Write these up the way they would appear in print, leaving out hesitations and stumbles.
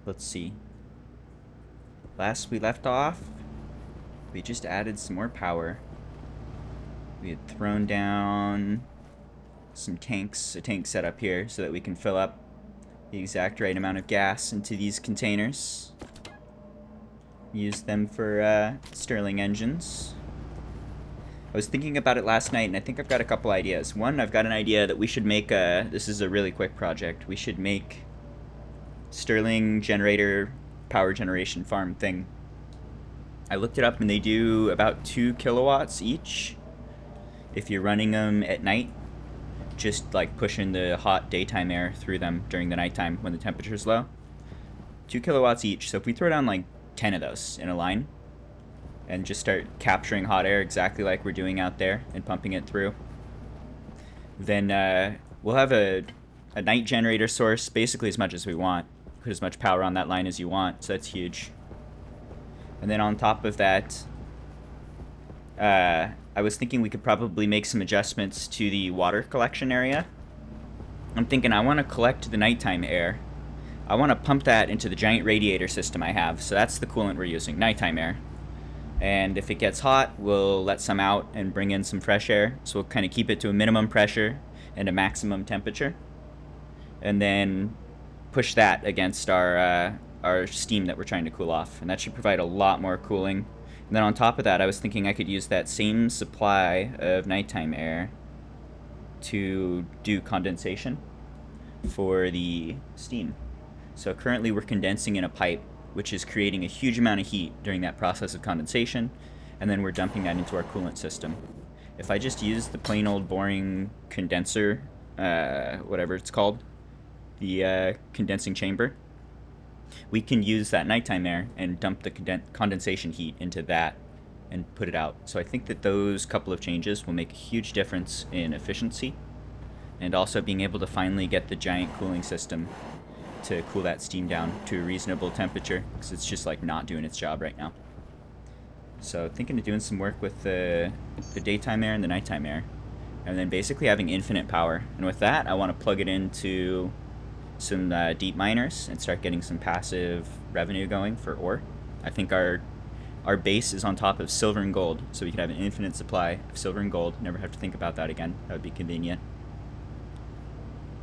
Let's see. Last we left off, we just added some more power. We had thrown down some tanks, a tank set up here so that we can fill up the exact right amount of gas into these containers. Use them for Stirling engines. I was thinking about it last night, and I think I've got a couple ideas. One, I've got an idea that we should make a... This is a really quick project. We should make Stirling generator power generation farm thing. I looked it up, and they do about 2 kilowatts each if you're running them at night. Just like pushing the hot daytime air through them during the nighttime when the temperature's low. 2 kilowatts each. So if we throw down like 10 of those in a line and just start capturing hot air exactly like we're doing out there and pumping it through, then we'll have a night generator source basically as much as we want. Put as much power on that line as you want, so that's huge. And then on top of that, I was thinking we could probably make some adjustments to the water collection area. I'm thinking I want to collect the nighttime air. I want to pump that into the giant radiator system I have, so that's the coolant we're using, nighttime air. And if it gets hot, we'll let some out and bring in some fresh air, so we'll kind of keep it to a minimum pressure and a maximum temperature. And then push that against our steam that we're trying to cool off, and that should provide a lot more cooling. And then on top of that, I was thinking I could use that same supply of nighttime air to do condensation for the steam. So currently we're condensing in a pipe, which is creating a huge amount of heat during that process of condensation, and then we're dumping that into our coolant system. If I just use the plain old boring condenser, whatever it's called, the condensing chamber, we can use that nighttime air and dump the condensation heat into that and put it out. So I think that those couple of changes will make a huge difference in efficiency and also being able to finally get the giant cooling system to cool that steam down to a reasonable temperature, because it's just like not doing its job right now. So thinking of doing some work with the daytime air and the nighttime air, and then basically having infinite power. And with that, I want to plug it into some deep miners and start getting some passive revenue going for ore. I think our base is on top of silver and gold, so we could have an infinite supply of silver and gold. Never have to think about that again. That would be convenient.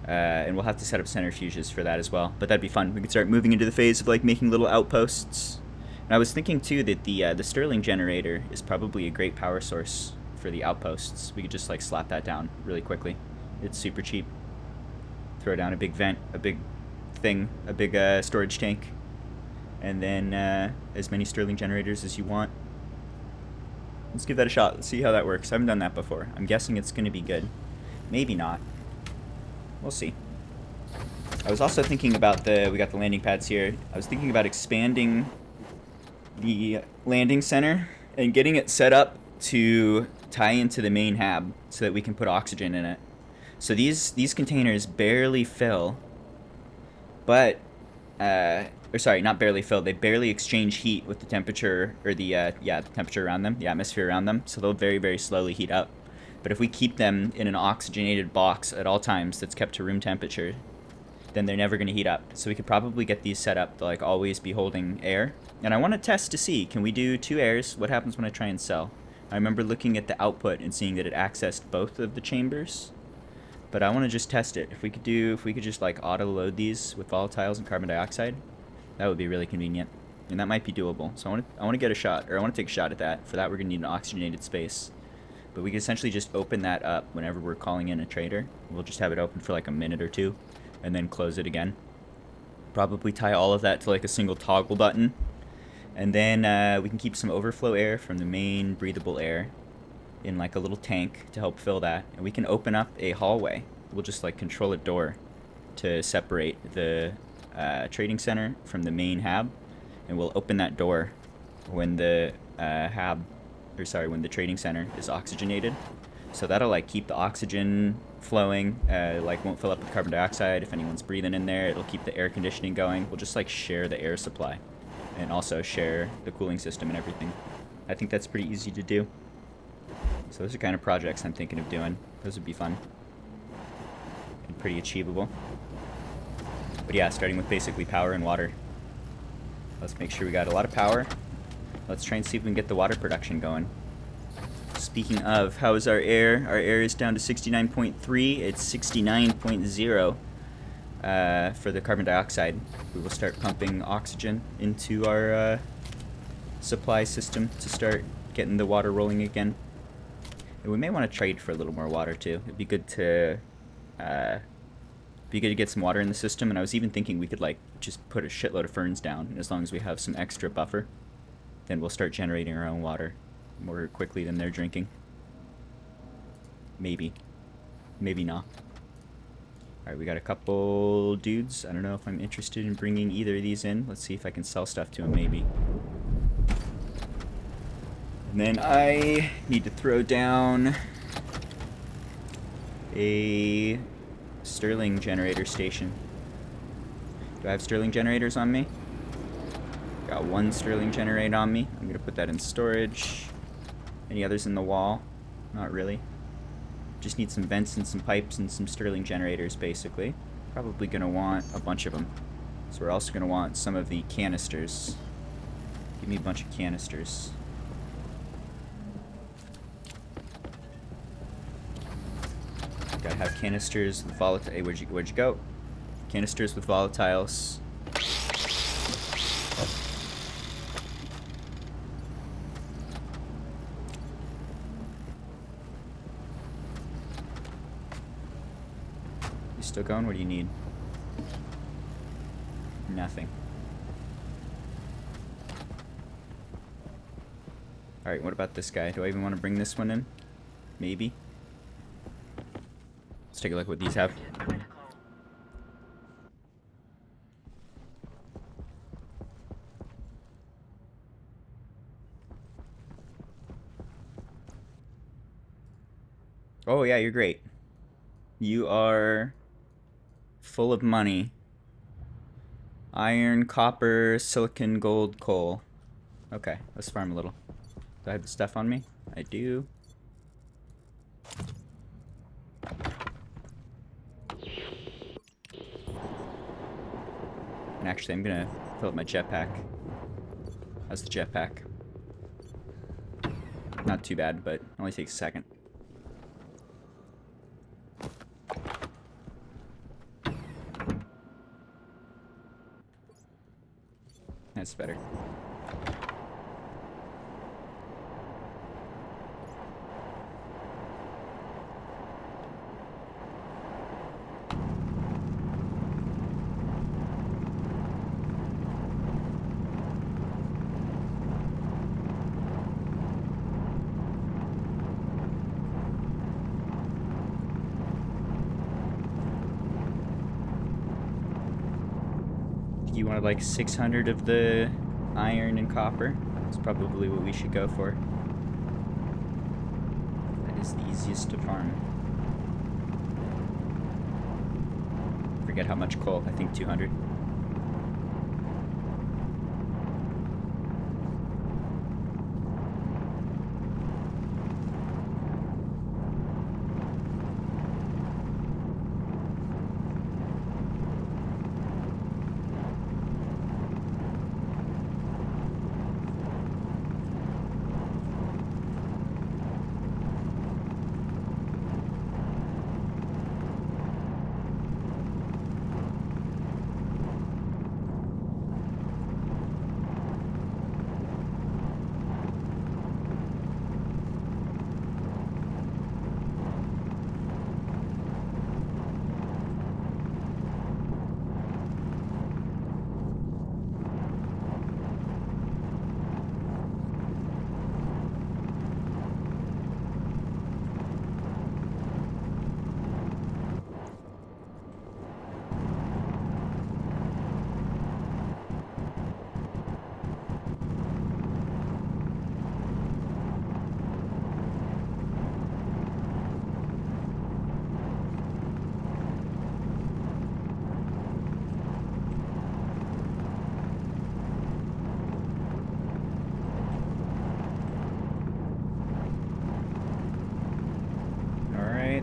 And we'll have to set up centrifuges for that as well, but that'd be fun. We could start moving into the phase of like making little outposts. And I was thinking too that the Stirling generator is probably a great power source for the outposts. We could just like slap that down really quickly. It's super cheap. Throw down a big vent, a big thing, a big storage tank, and then as many Stirling generators as you want. Let's give that a shot. Let's see how that works. I haven't done that before. I'm guessing it's going to be good. Maybe not. We'll see. I was also thinking about we got the landing pads here. I was thinking about expanding the landing center and getting it set up to tie into the main hab so that we can put oxygen in it. So these containers barely fill, but, or sorry, not barely fill, they barely exchange heat with the temperature, or the temperature around them, the atmosphere around them, so they'll very, very slowly heat up. But if we keep them in an oxygenated box at all times that's kept to room temperature, then they're never going to heat up. So we could probably get these set up to like always be holding air. And I want to test to see, can we do 2 airs? What happens when I try and sell? I remember looking at the output and seeing that it accessed both of the chambers. But I want to just test it. If we could just like auto load these with volatiles and carbon dioxide, that would be really convenient. And that might be doable. So I want to get a shot, or I want to take a shot at that. For that, we're going to need an oxygenated space. But we can essentially just open that up whenever we're calling in a trader. We'll just have it open for like a minute or two and then close it again. Probably tie all of that to like a single toggle button. And then we can keep some overflow air from the main breathable air in like a little tank to help fill that. And we can open up a hallway. We'll just like control a door to separate the trading center from the main hab. And we'll open that door when the when the trading center is oxygenated. So that'll like keep the oxygen flowing, like won't fill up with carbon dioxide. If anyone's breathing in there, it'll keep the air conditioning going. We'll just like share the air supply and also share the cooling system and everything. I think that's pretty easy to do. So those are kind of projects I'm thinking of doing. Those would be fun and pretty achievable. But yeah, starting with basically power and water. Let's make sure we got a lot of power. Let's try and see if we can get the water production going. Speaking of, how is our air? Our air is down to 69.3. It's 69.0 for the carbon dioxide. We will start pumping oxygen into our supply system to start getting the water rolling again. And we may want to trade for a little more water too. It'd be good to get some water in the system. And I was even thinking we could like just put a shitload of ferns down, and as long as we have some extra buffer, then we'll start generating our own water more quickly than they're drinking. Maybe. Maybe not. Alright, we got a couple dudes. I don't know if I'm interested in bringing either of these in. Let's see if I can sell stuff to them, maybe. And then I need to throw down a Stirling generator station. Do I have Stirling generators on me? Got one Stirling generator on me. I'm gonna put that in storage. Any others in the wall? Not really. Just need some vents and some pipes and some Stirling generators, basically. Probably gonna want a bunch of them. So we're also gonna want some of the canisters. Give me a bunch of canisters. Gotta have canisters with volatile. Hey, where'd you go? Canisters with volatiles. You still going? What do you need? Nothing. Alright, what about this guy? Do I even want to bring this one in? Maybe. Let's take a look at what these have. Oh yeah, you're great. You are full of money. Iron, copper, silicon, gold, coal. Okay, let's farm a little. Do I have the stuff on me? I do. And actually, I'm gonna fill up my jetpack. How's the jetpack? Not too bad, but it only takes a second. That's better. You wanted like 600 of the iron and copper. That's probably what we should go for. That is the easiest to farm. Forget how much coal. I think 200.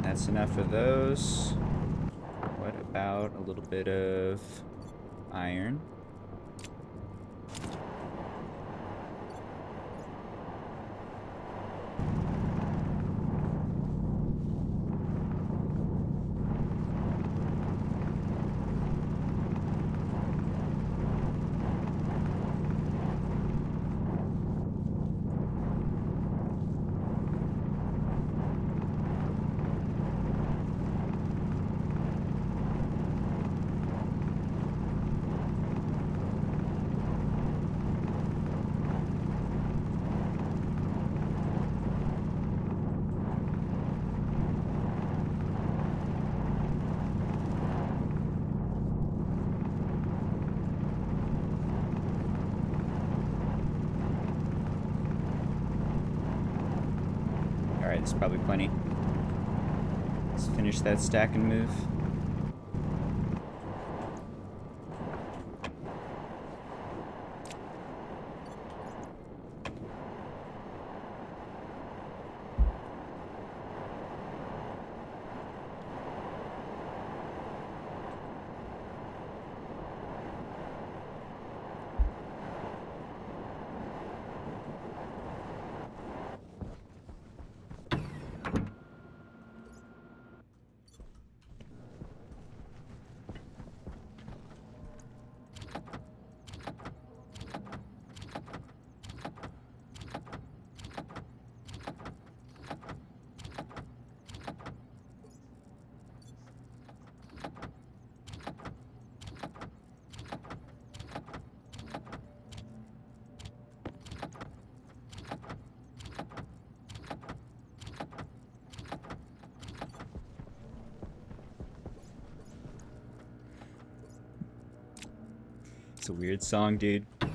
That's enough of those. What about a little bit of iron? It's probably plenty. Let's finish that stack and move. It's a weird song, dude. I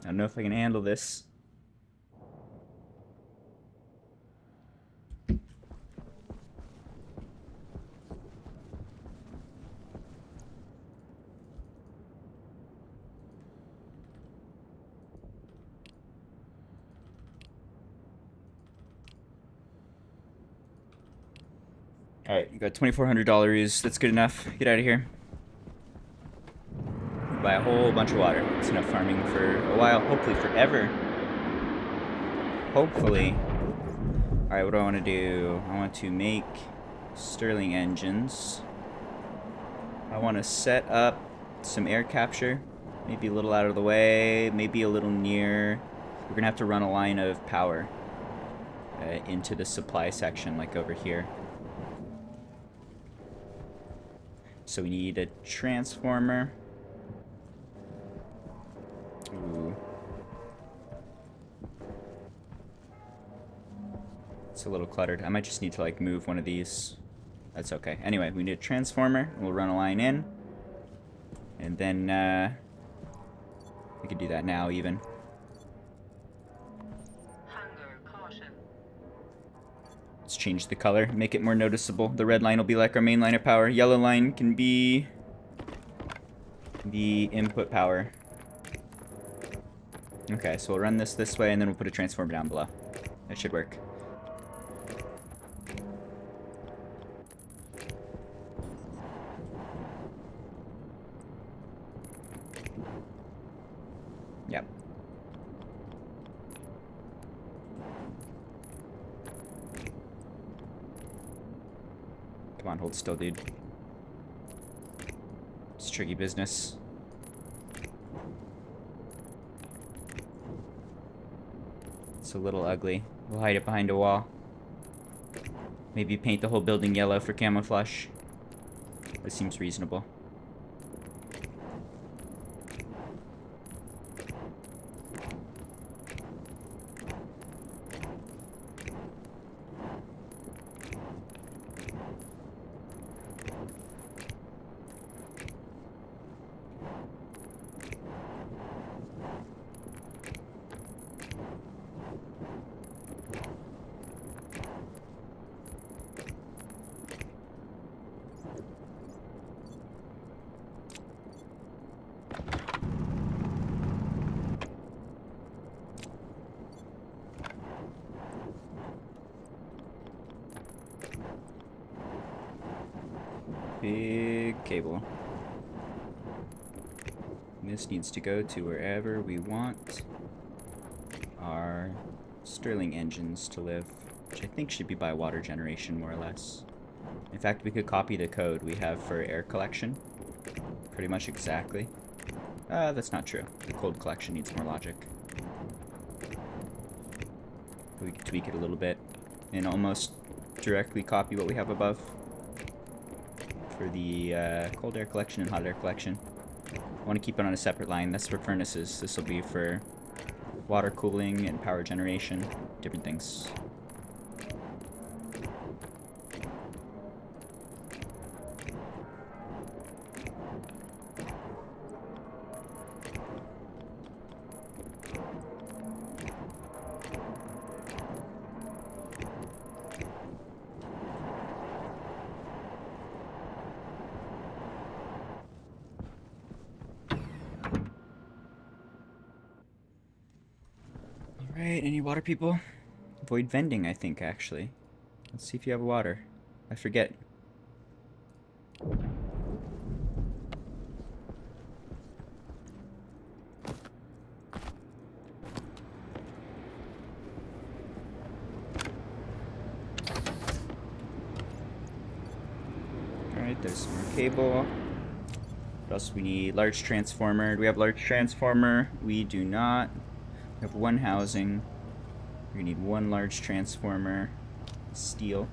don't know if I can handle this. Alright, you got $2,400. That's good enough. Get out of here. Buy a whole bunch of water. It's enough farming for a while, hopefully forever. Hopefully. Alright, what do I want to do? I want to make Stirling engines. I want to set up some air capture. Maybe a little out of the way, maybe a little near. We're going to have to run a line of power into the supply section, like over here. So we need a transformer. Ooh. It's a little cluttered. I might just need to like move one of these. That's okay. Anyway, we need a transformer. We'll run a line in. And then we could do that now even. Let's change the color, make it more noticeable. The red line will be like our main line of power. Yellow line can be the input power. Okay, so we'll run this way, and then we'll put a transformer down below. That should work. Yep. Come on, hold still, dude. It's tricky business. It's a little ugly. We'll hide it behind a wall. Maybe paint the whole building yellow for camouflage. That seems reasonable. Big cable. And this needs to go to wherever we want our Stirling engines to live, which I think should be by water generation, more or less. In fact, we could copy the code we have for air collection. Pretty much exactly. That's not true. The cold collection needs more logic. We could tweak it a little bit and almost directly copy what we have above for the cold air collection and hot air collection. I want to keep it on a separate line. That's for furnaces. This will be for water cooling and power generation, different things. Alright, any water people? Avoid vending, I think, actually. Let's see if you have water. I forget. Alright, there's some more cable. What else we need? Large transformer. Do we have large transformer? We do not. We have one housing. We need one large transformer. Steel.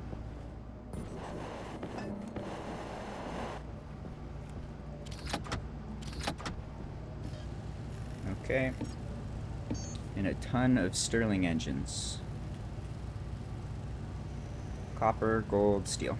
Okay. And a ton of Stirling engines. Copper, gold, steel.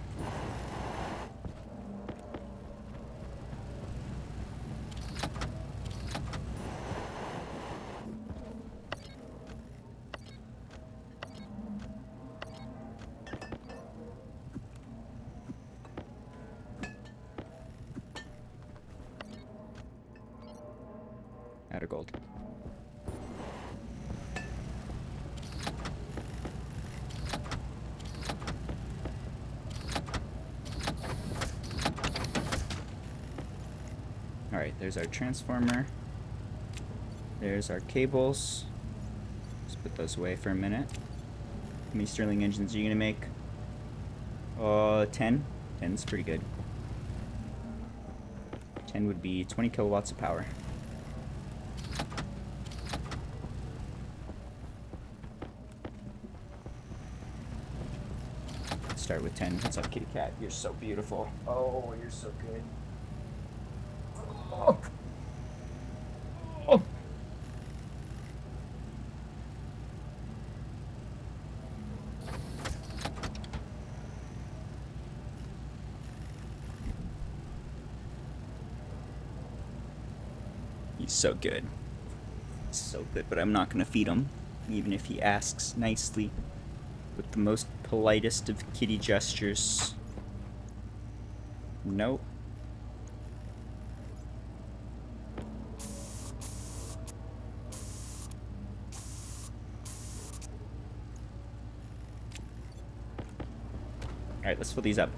Out of gold. Alright, there's our transformer. There's our cables. Let's put those away for a minute. How many Stirling engines are you gonna make? 10. 10's pretty good. 10 would be 20 kilowatts of power. Start with 10. What's up, kitty cat? You're so beautiful. Oh, you're so good. Oh. Oh. He's so good. So good, but I'm not gonna feed him, even if he asks nicely, with the most politest of kitty gestures. Nope. Alright, let's fill these up.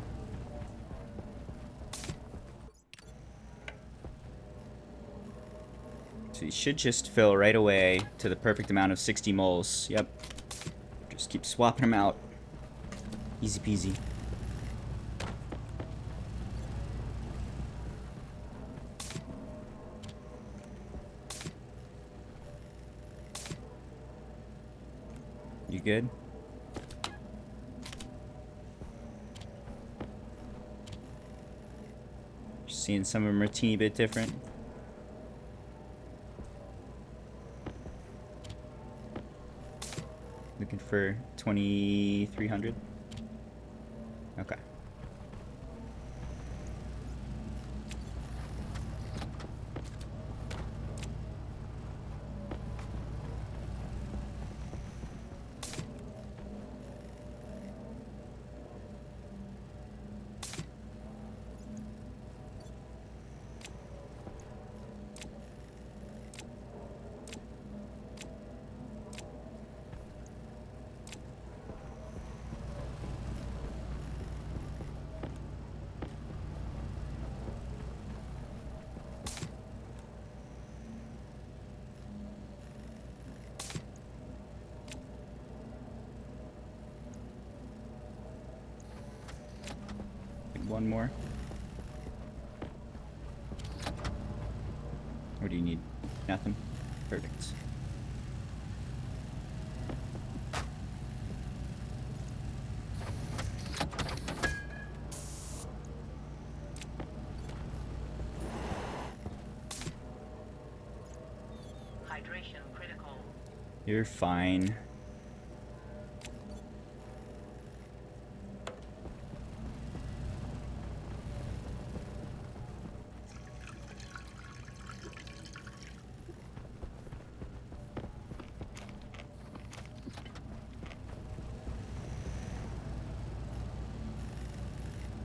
So these should just fill right away to the perfect amount of 60 moles. Yep. Just keep swapping them out. Easy peasy. You good? Just seeing some of them are a teeny bit different. Looking for 2,300. Okay. One more. What do you need? Nothing? Perfect. Hydration critical. You're fine.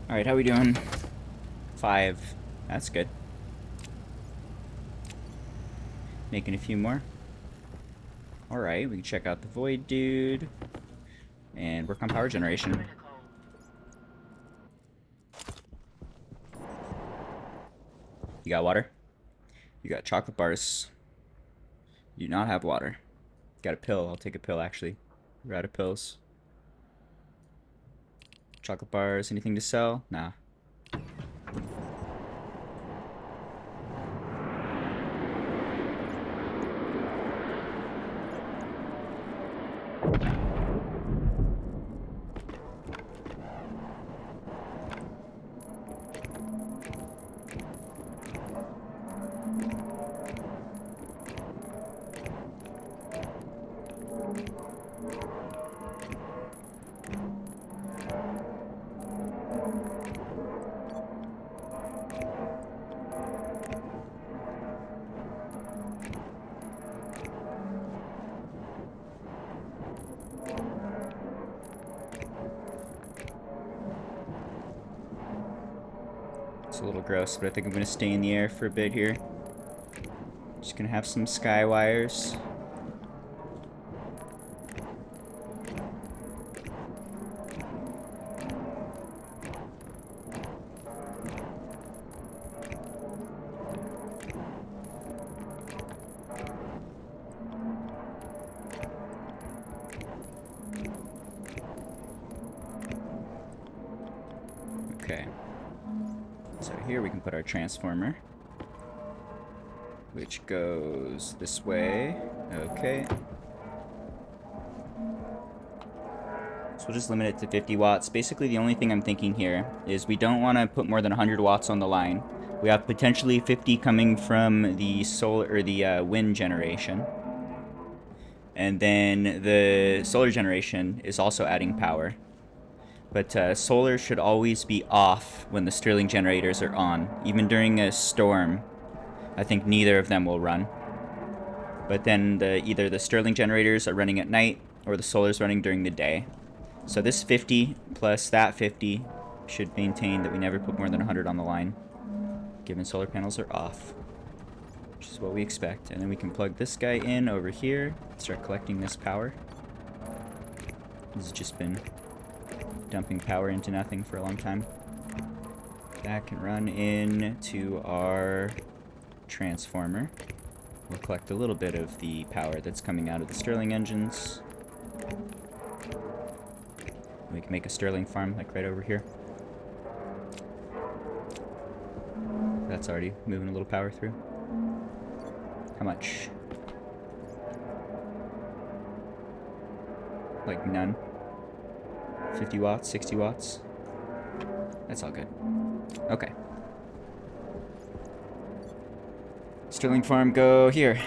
Alright, how we doing? 5. That's good. Making a few more. Alright, we can check out the Void Dude. And work on power generation. critical. You got water? You got chocolate bars. You do not have water. Got a pill. I'll take a pill, actually. We're out of pills. Chocolate bars. Anything to sell? Nah. It's a little gross, but I think I'm gonna stay in the air for a bit here. Just gonna have some sky wires. Okay. So here we can put our transformer, which goes this way. Okay. So we'll just limit it to 50 watts. Basically, the only thing I'm thinking here is we don't want to put more than 100 watts on the line. We have potentially 50 coming from the solar or the wind generation. And then the solar generation is also adding power. But solar should always be off when the Stirling generators are on. Even during a storm, I think neither of them will run. But then either the Stirling generators are running at night or the solar's running during the day. So this 50 plus that 50 should maintain that we never put more than 100 on the line, given solar panels are off, which is what we expect. And then we can plug this guy in over here, start collecting this power. This has just been dumping power into nothing for a long time. That can run into our transformer. We'll collect a little bit of the power that's coming out of the Stirling engines. We can make a Stirling farm, like right over here. That's already moving a little power through. How much? Like none. 50 watts, 60 watts. That's all good. Okay. Stirling farm, go here.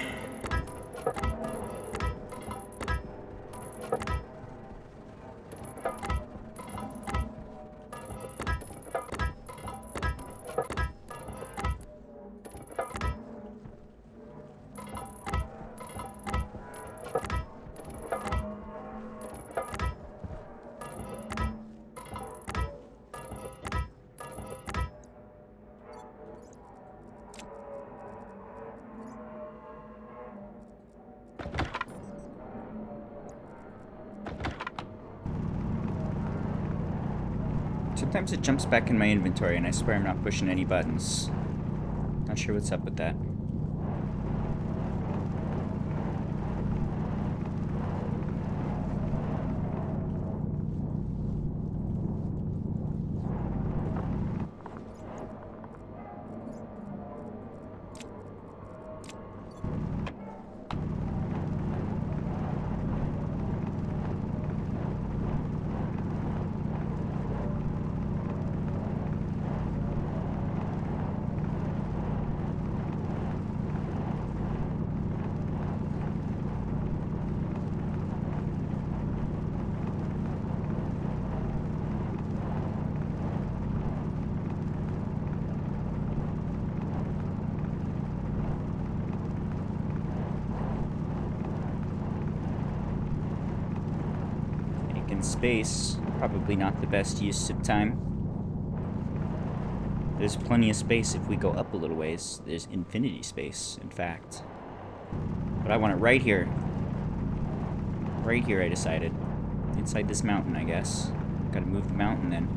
Sometimes it jumps back in my inventory and I swear I'm not pushing any buttons. Not sure what's up with that. In space, probably not the best use of time. There's plenty of space if we go up a little ways. There's infinity space, in fact. But I want it right here. Right here, I decided. Inside this mountain, I guess. Gotta move the mountain then.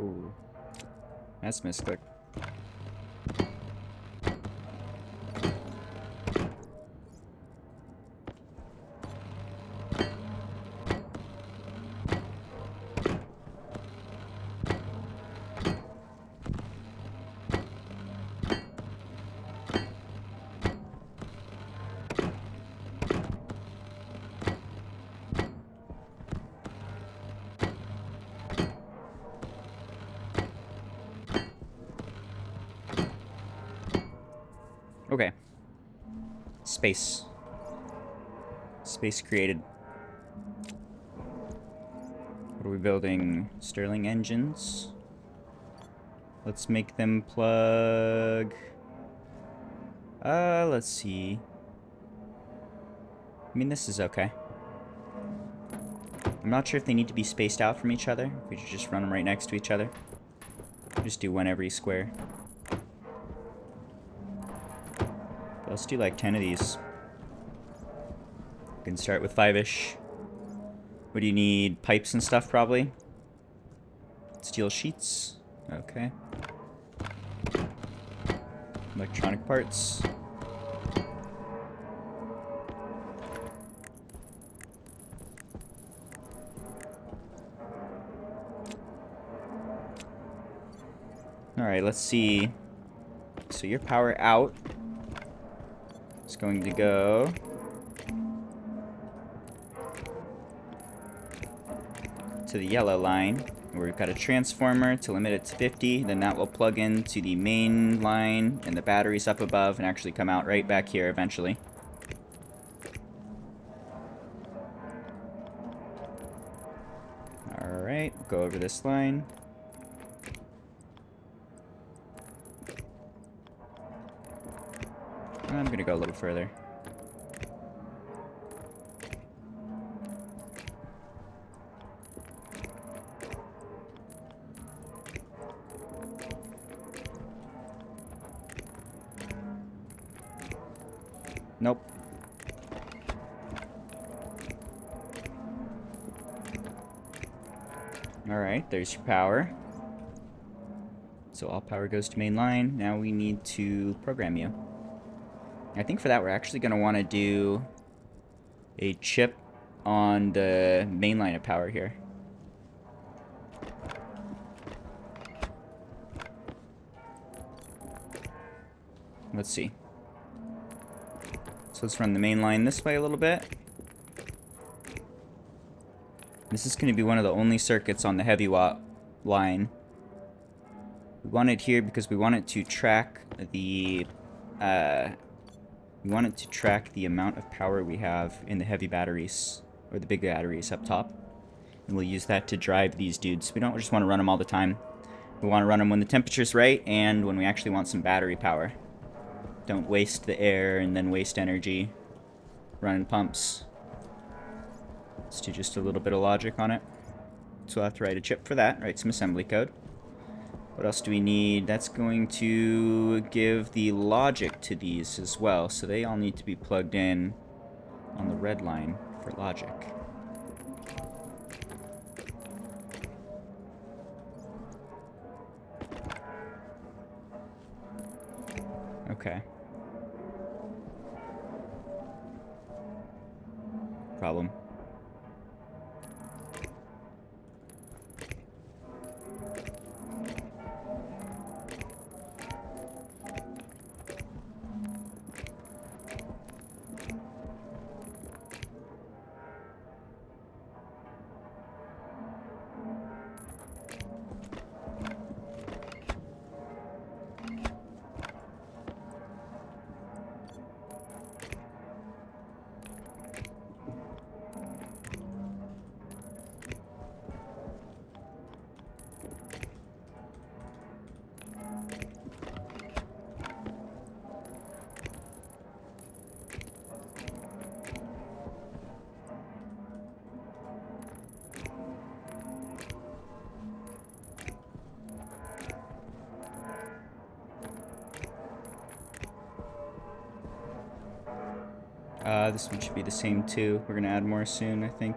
Ooh. That's misclick. Okay. Space. Space created. What are we building? Stirling engines. Let's make them plug... let's see. I mean, this is okay. I'm not sure if they need to be spaced out from each other. If we should just run them right next to each other. Just do one every square. Let's do like 10 of these. We can start with 5-ish. What do you need? Pipes and stuff, probably? Steel sheets. Okay. Electronic parts. Alright, let's see. So your power out is going to go to the yellow line, where we've got a transformer to limit it to 50. Then that will plug into the main line and the batteries up above and actually come out right back here eventually. Alright, go over this line. I'm gonna go a little further. Nope. Alright, there's your power. So all power goes to main line. Now we need to program you. I think for that we're actually going to want to do a chip on the main line of power here. Let's see. So let's run the main line this way a little bit. This is going to be one of the only circuits on the heavy watt line. We want it here because we want it to track the amount of power we have in the heavy batteries, or the big batteries up top. And we'll use that to drive these dudes. We don't just want to run them all the time. We want to run them when the temperature's right and when we actually want some battery power. Don't waste the air and then waste energy running pumps. Let's do just a little bit of logic on it. So we'll have to write a chip for that, write some assembly code. What else do we need? That's going to give the logic to these as well. So they all need to be plugged in on the red line for logic. Okay. Problem. This one should be the same too. We're gonna add more soon, I think.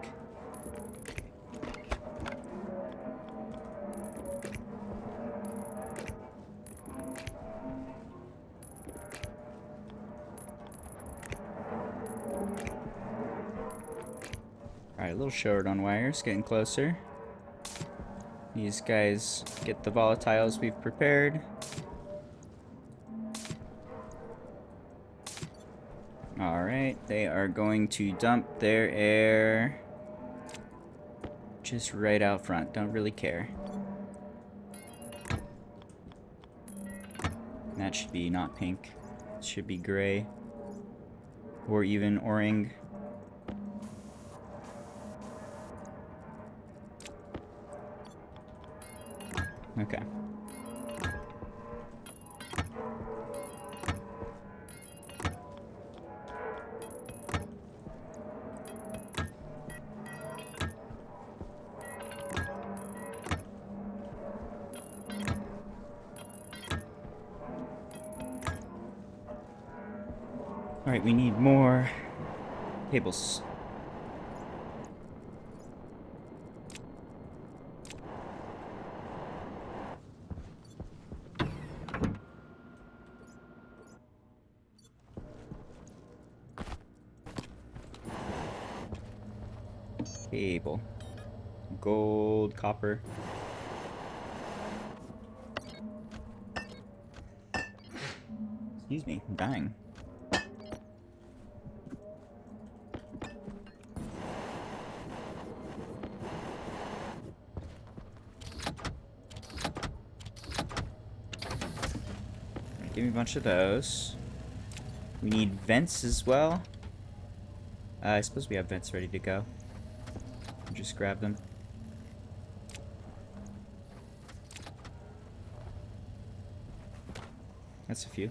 Alright, a little short on wires, getting closer. These guys get the volatiles we've prepared. Alright, they are going to dump their air just right out front. Don't really care. That should be not pink. It should be gray. Or even orange. Okay. Alright, we need more cables. Cable. Gold, copper. Excuse me, I'm dying. Give me a bunch of those. We need vents as well. I suppose we have vents ready to go. Just grab them. That's a few.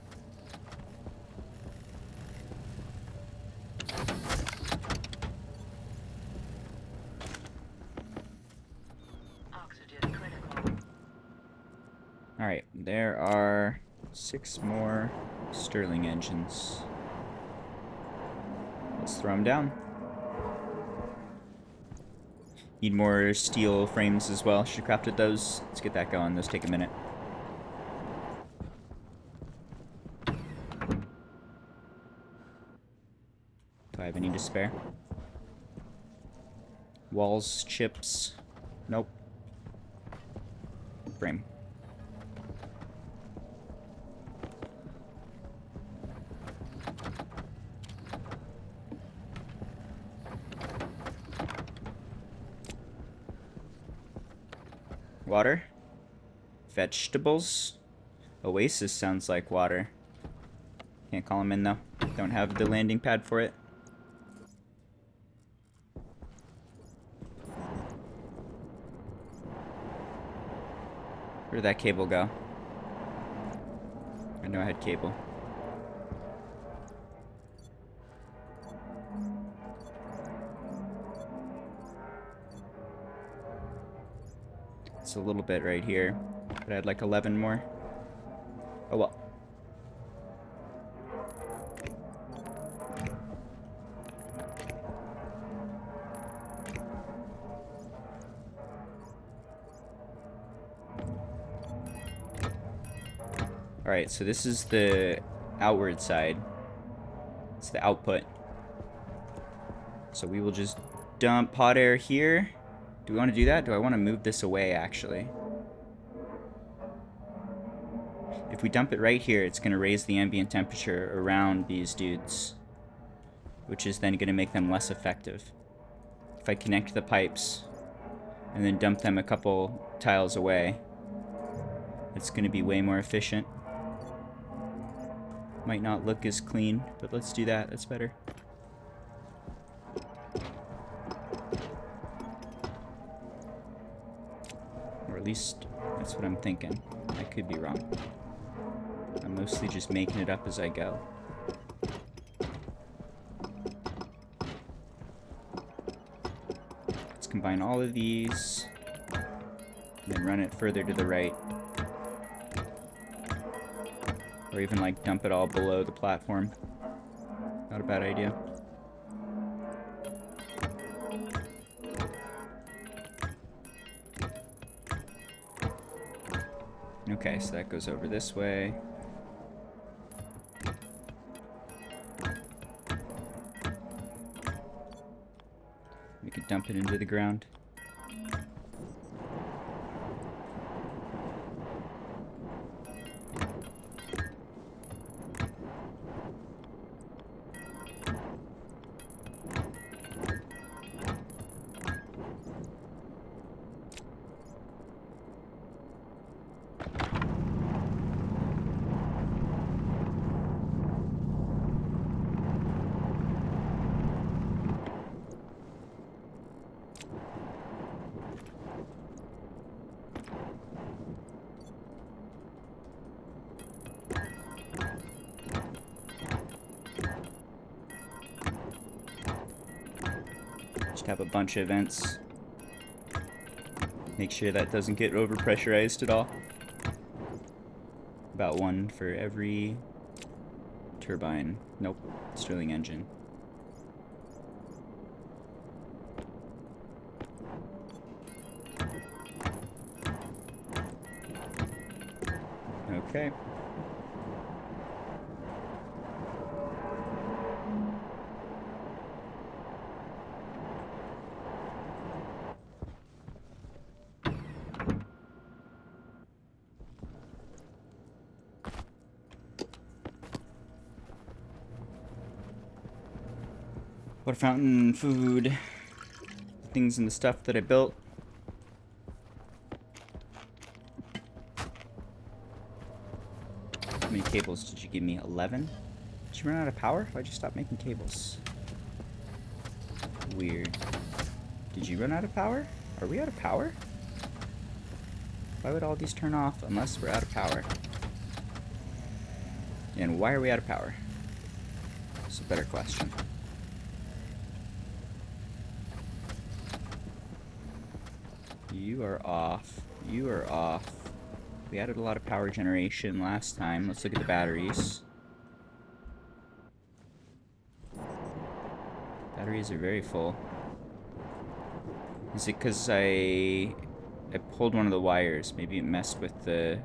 Oxygen critical. Alright, there are 6 more Stirling engines. Let's throw them down. Need more steel frames as well. Should have crafted those. Let's get that going. Those take a minute. Do I have any to spare? Walls, chips. Nope. Frame. Water. vegetables. Oasis sounds like water. Can't call them in though. Don't have the landing pad for it. Where did that cable go? I know I had cable. It's a little bit right here, but I had like 11 more. Oh well. Alright, so this is the outward side. It's the output. So we will just dump hot air here. Do we want to do that? Do I want to move this away, actually? If we dump it right here, it's going to raise the ambient temperature around these dudes, which is then going to make them less effective. If I connect the pipes and then dump them a couple tiles away, it's going to be way more efficient. Might not look as clean, but let's do that. That's better. Or at least that's what I'm thinking. I could be wrong. I'm mostly just making it up as I go. Let's combine all of these and then run it further to the right. Or even like dump it all below the platform. Not a bad idea. Okay, so that goes over this way. We could dump it into the ground. Have a bunch of vents. Make sure that doesn't get over pressurized at all. About one for every turbine. Nope, Stirling engine. Okay. Water fountain, food, things in the stuff that I built. How many cables did you give me? 11? Did you run out of power? Why'd you stop making cables? Weird. Did you run out of power? Are we out of power? Why would all these turn off unless we're out of power? And why are we out of power? That's a better question. You are off. You are off. We added a lot of power generation last time. Let's look at the batteries. Batteries are very full. Is it because I pulled one of the wires? Maybe it messed with the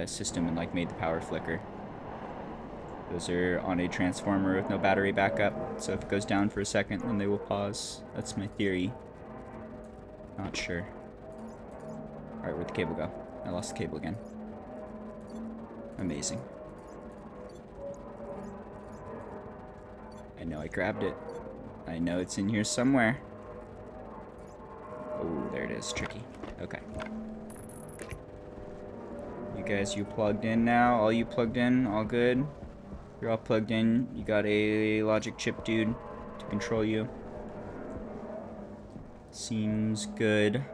system and like made the power flicker. Those are on a transformer with no battery backup, so if it goes down for a second, then they will pause. That's my theory. Not sure. Alright, where'd the cable go? I lost the cable again. Amazing. I know I grabbed it. I know it's in here somewhere. Oh, there it is. Tricky. Okay. You guys, you plugged in now? All you plugged in? All good? You're all plugged in. You got a logic chip dude to control you. Seems good.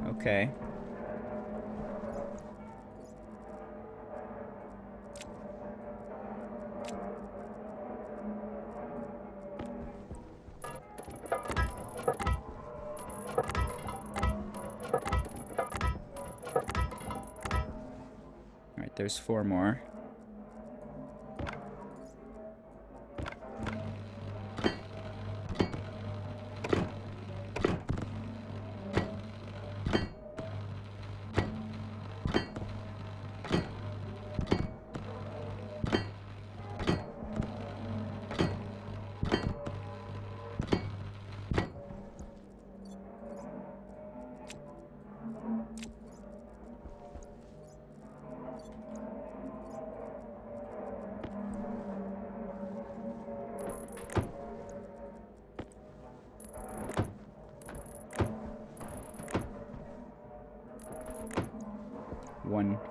Okay. Alright, there's 4 more.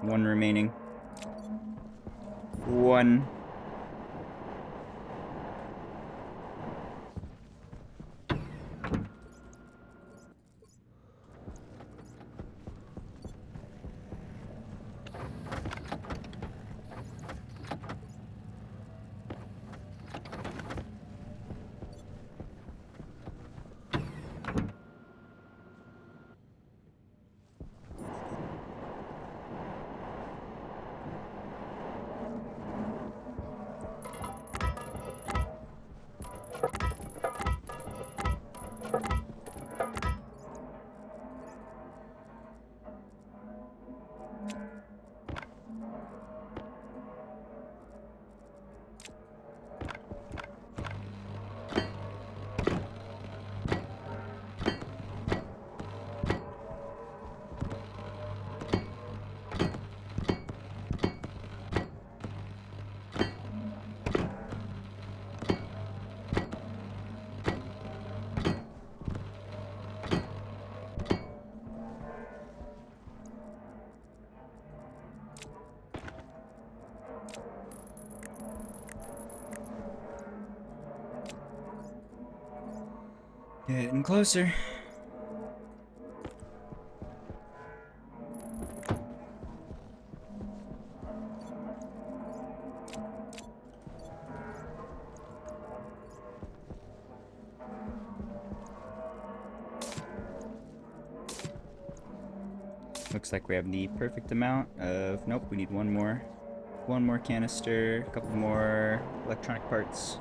One remaining. One. Getting closer. Looks like we have the perfect amount of... Nope, we need one more. One more canister, a couple more electronic parts.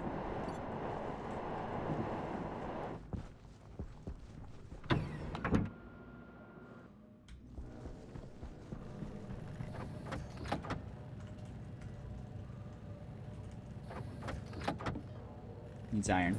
Needs iron.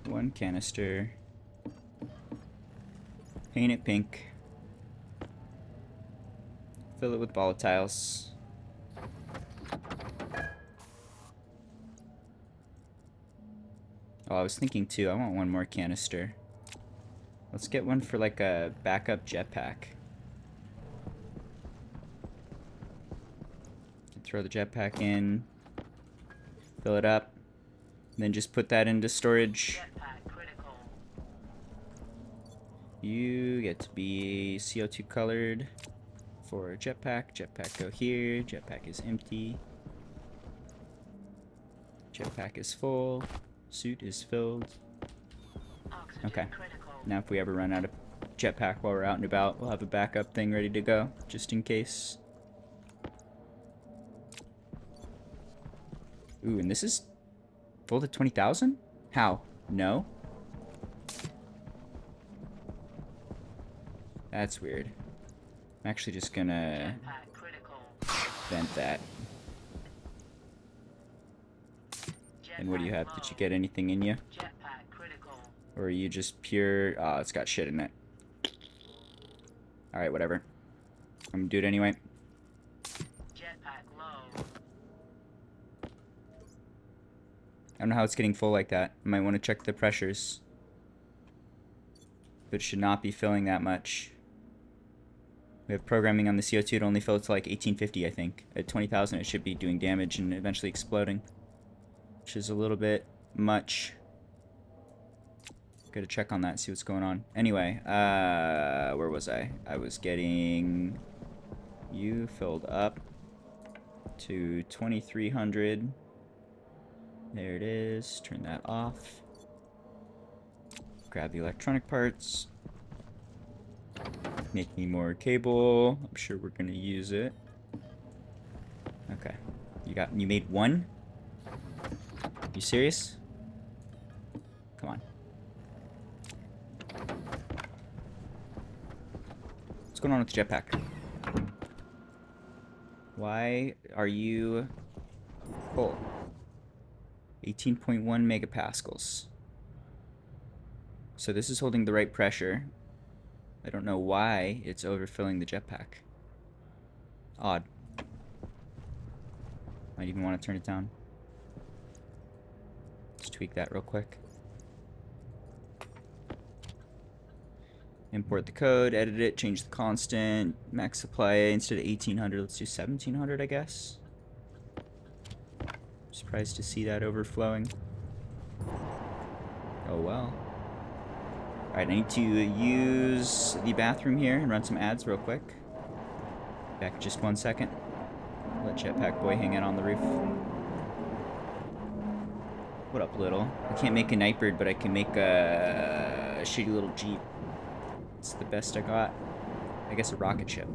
One canister. Paint it pink. Fill it with volatiles. Oh, I was thinking too, I want one more canister. Let's get one for like a backup jetpack. Throw the jetpack in. Fill it up. And then just put that into storage. Jetpack critical. You get to be CO2 colored for jetpack. Jetpack go here. Jetpack is empty. Jetpack is full. Suit is filled. Oxygen Okay. critical. Now if we ever run out of jetpack while we're out and about, we'll have a backup thing ready to go, just in case. Ooh, and this is full to 20,000? How? No? That's weird. I'm actually just gonna Jetpack critical. vent that. And what do you have? Did you get anything in you? Jetpack critical. Or are you just pure... Oh, it's got shit in it. Alright, whatever. I'm gonna do it anyway. Jetpack Jetpack low. I don't know how it's getting full like that. I might want to check the pressures. But it should not be filling that much. We have programming on the CO2 to only fill it to like 1850, I think. At 20,000 it should be doing damage and eventually exploding. Which is a little bit much. Gotta check on that, see what's going on. Anyway, where was I? I was getting you filled up to 2300. There it is. Turn that off. Grab the electronic parts. Make me more cable. I'm sure we're gonna use it. Okay. You made one? You serious? Come on. What's going on with the jetpack? Why are you full? 18.1 megapascals. So this is holding the right pressure. I don't know why it's overfilling the jetpack. Odd. Might even want to turn it down. Let's tweak that real quick. Import the code, edit it, change the constant, max supply instead of 1800, let's do 1700, I guess. Surprised to see that overflowing. Oh well. Alright, I need to use the bathroom here and run some ads real quick. Back in just 1 second. Let Jetpack Boy hang out on the roof. What up, little? I can't make a Nightbird, but I can make a shitty little Jeep. It's the best I got. I guess a rocket ship.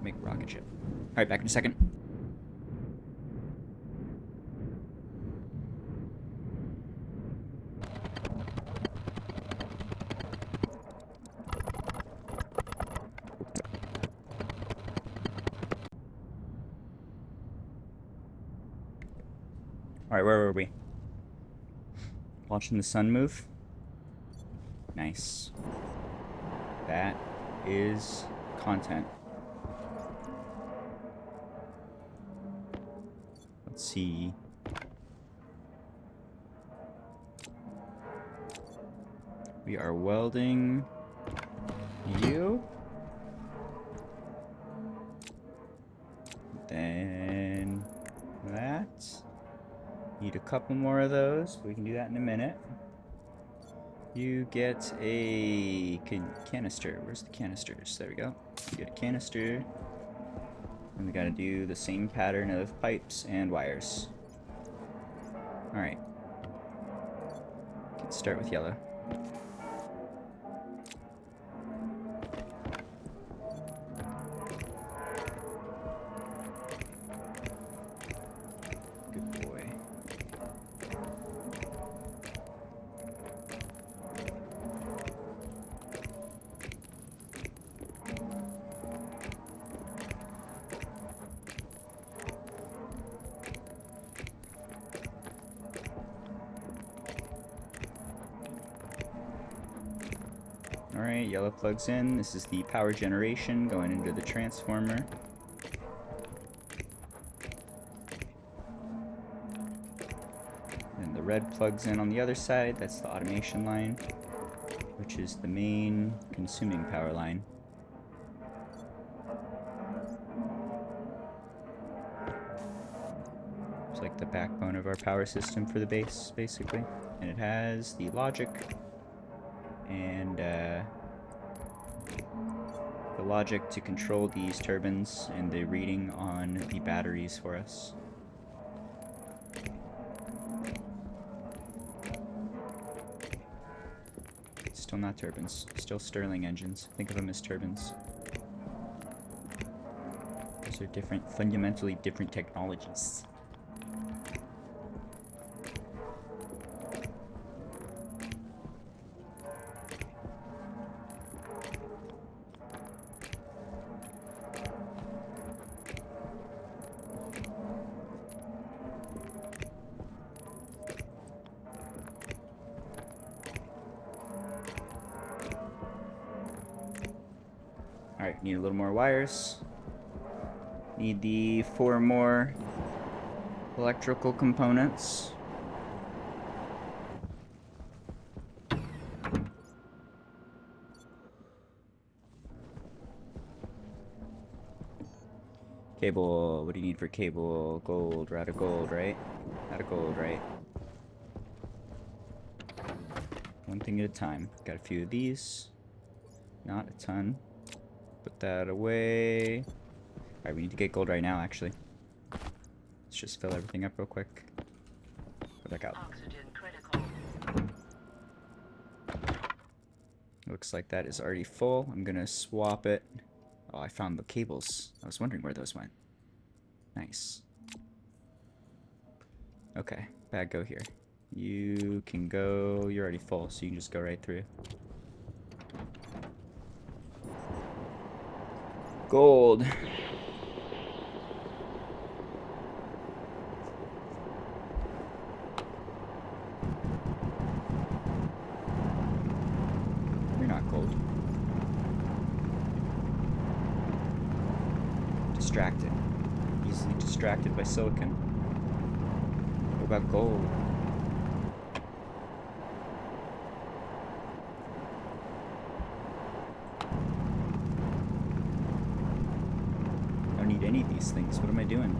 Make a rocket ship. Alright, back in a second. Alright, where were we? Watching the sun move? Nice. That is content. Let's see. We are welding you. Then that. Need a couple more of those, but we can do that in a minute. You get a canister. Where's the canisters? There we go. You get a canister. And we gotta do the same pattern of pipes and wires. Alright. Let's start with yellow. Good boy. Alright, yellow plugs in. This is the power generation going into the transformer. And the red plugs in on the other side. That's the automation line, which is the main consuming power line. It's like the backbone of our power system for the base, basically. And it has the logic and the logic to control these turbines and the reading on the batteries for us. Still not turbines, still Stirling engines. Think of them as turbines. Those are different, fundamentally different technologies. Alright, need a little more wires. Need the 4 more electrical components. Cable, what do you need for cable? Gold, we're out of gold, right? Out of gold, right? One thing at a time. Got a few of these. Not a ton. Put that away. Alright, we need to get gold right now, actually. Let's just fill everything up real quick. Go back out. Oxygen critical. Looks like that is already full. I'm gonna swap it. Oh, I found the cables. I was wondering where those went. Nice. Okay, bag, go here. You can go... You're already full, so you can just go right through. Gold. You're not gold. Distracted. Easily distracted by silicon. What about gold? I don't need any of these things. What am I doing?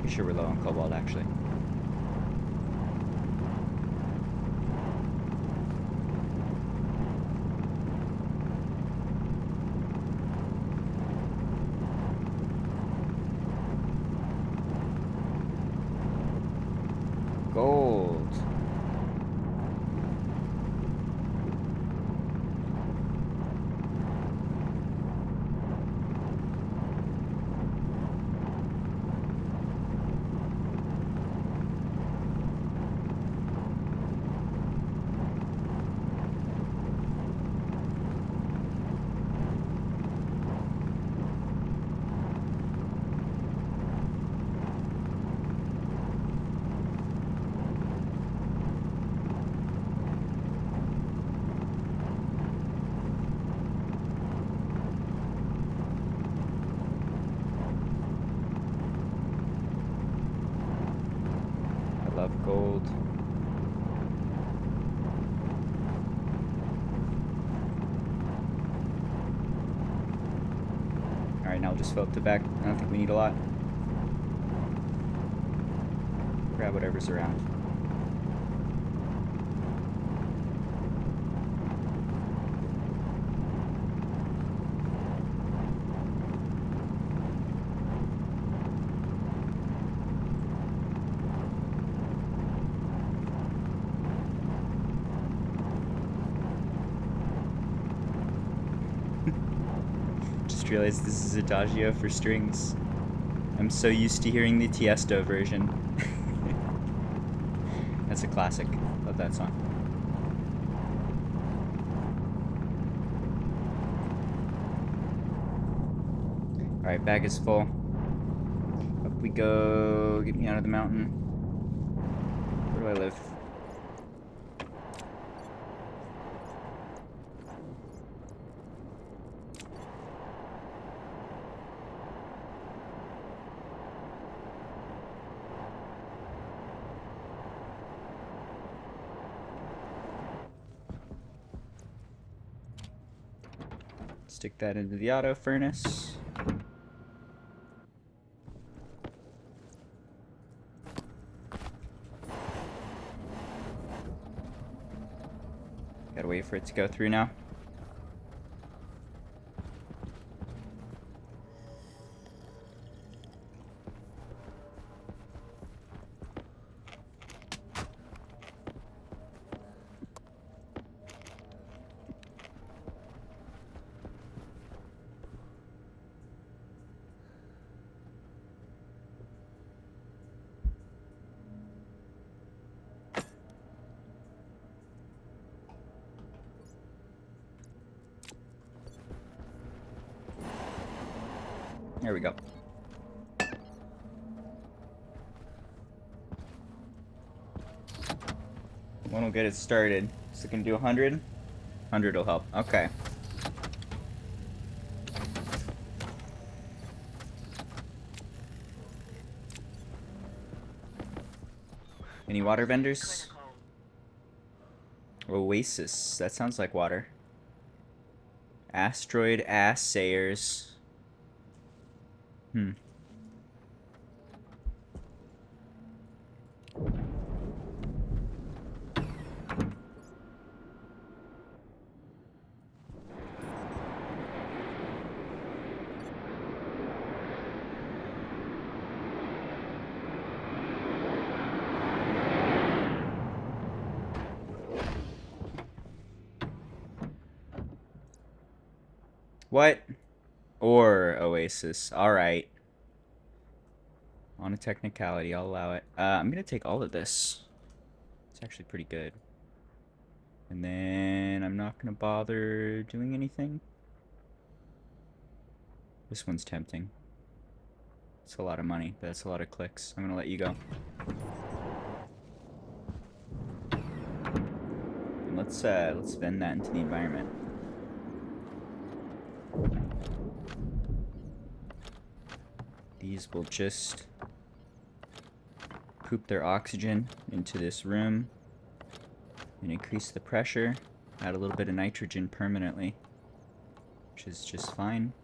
Pretty sure we're low on cobalt, actually. Gold. I love gold. Alright, now we'll just fill up the back. I don't think we need a lot. Grab whatever's around. Just realized this is Adagio for strings. I'm so used to hearing the Tiesto version. That's a classic. Love that song. Alright, bag is full. Up we go. Get me out of the mountain. Where do I live? Stick that into the auto furnace. Gotta wait for it to go through now. There we go. One will get it started. So it can do 100? 100 will help. Okay. Any water vendors? Critical. Oasis. That sounds like water. Asteroid assayers. Hmm. What? Or Oasis. Alright. On a technicality, I'll allow it. I'm gonna take all of this. It's actually pretty good. And then I'm not gonna bother doing anything. This one's tempting. It's a lot of money, but that's a lot of clicks. I'm gonna let you go. And let's vend that into the environment. These will just poop their oxygen into this room and increase the pressure, add a little bit of nitrogen permanently, which is just fine.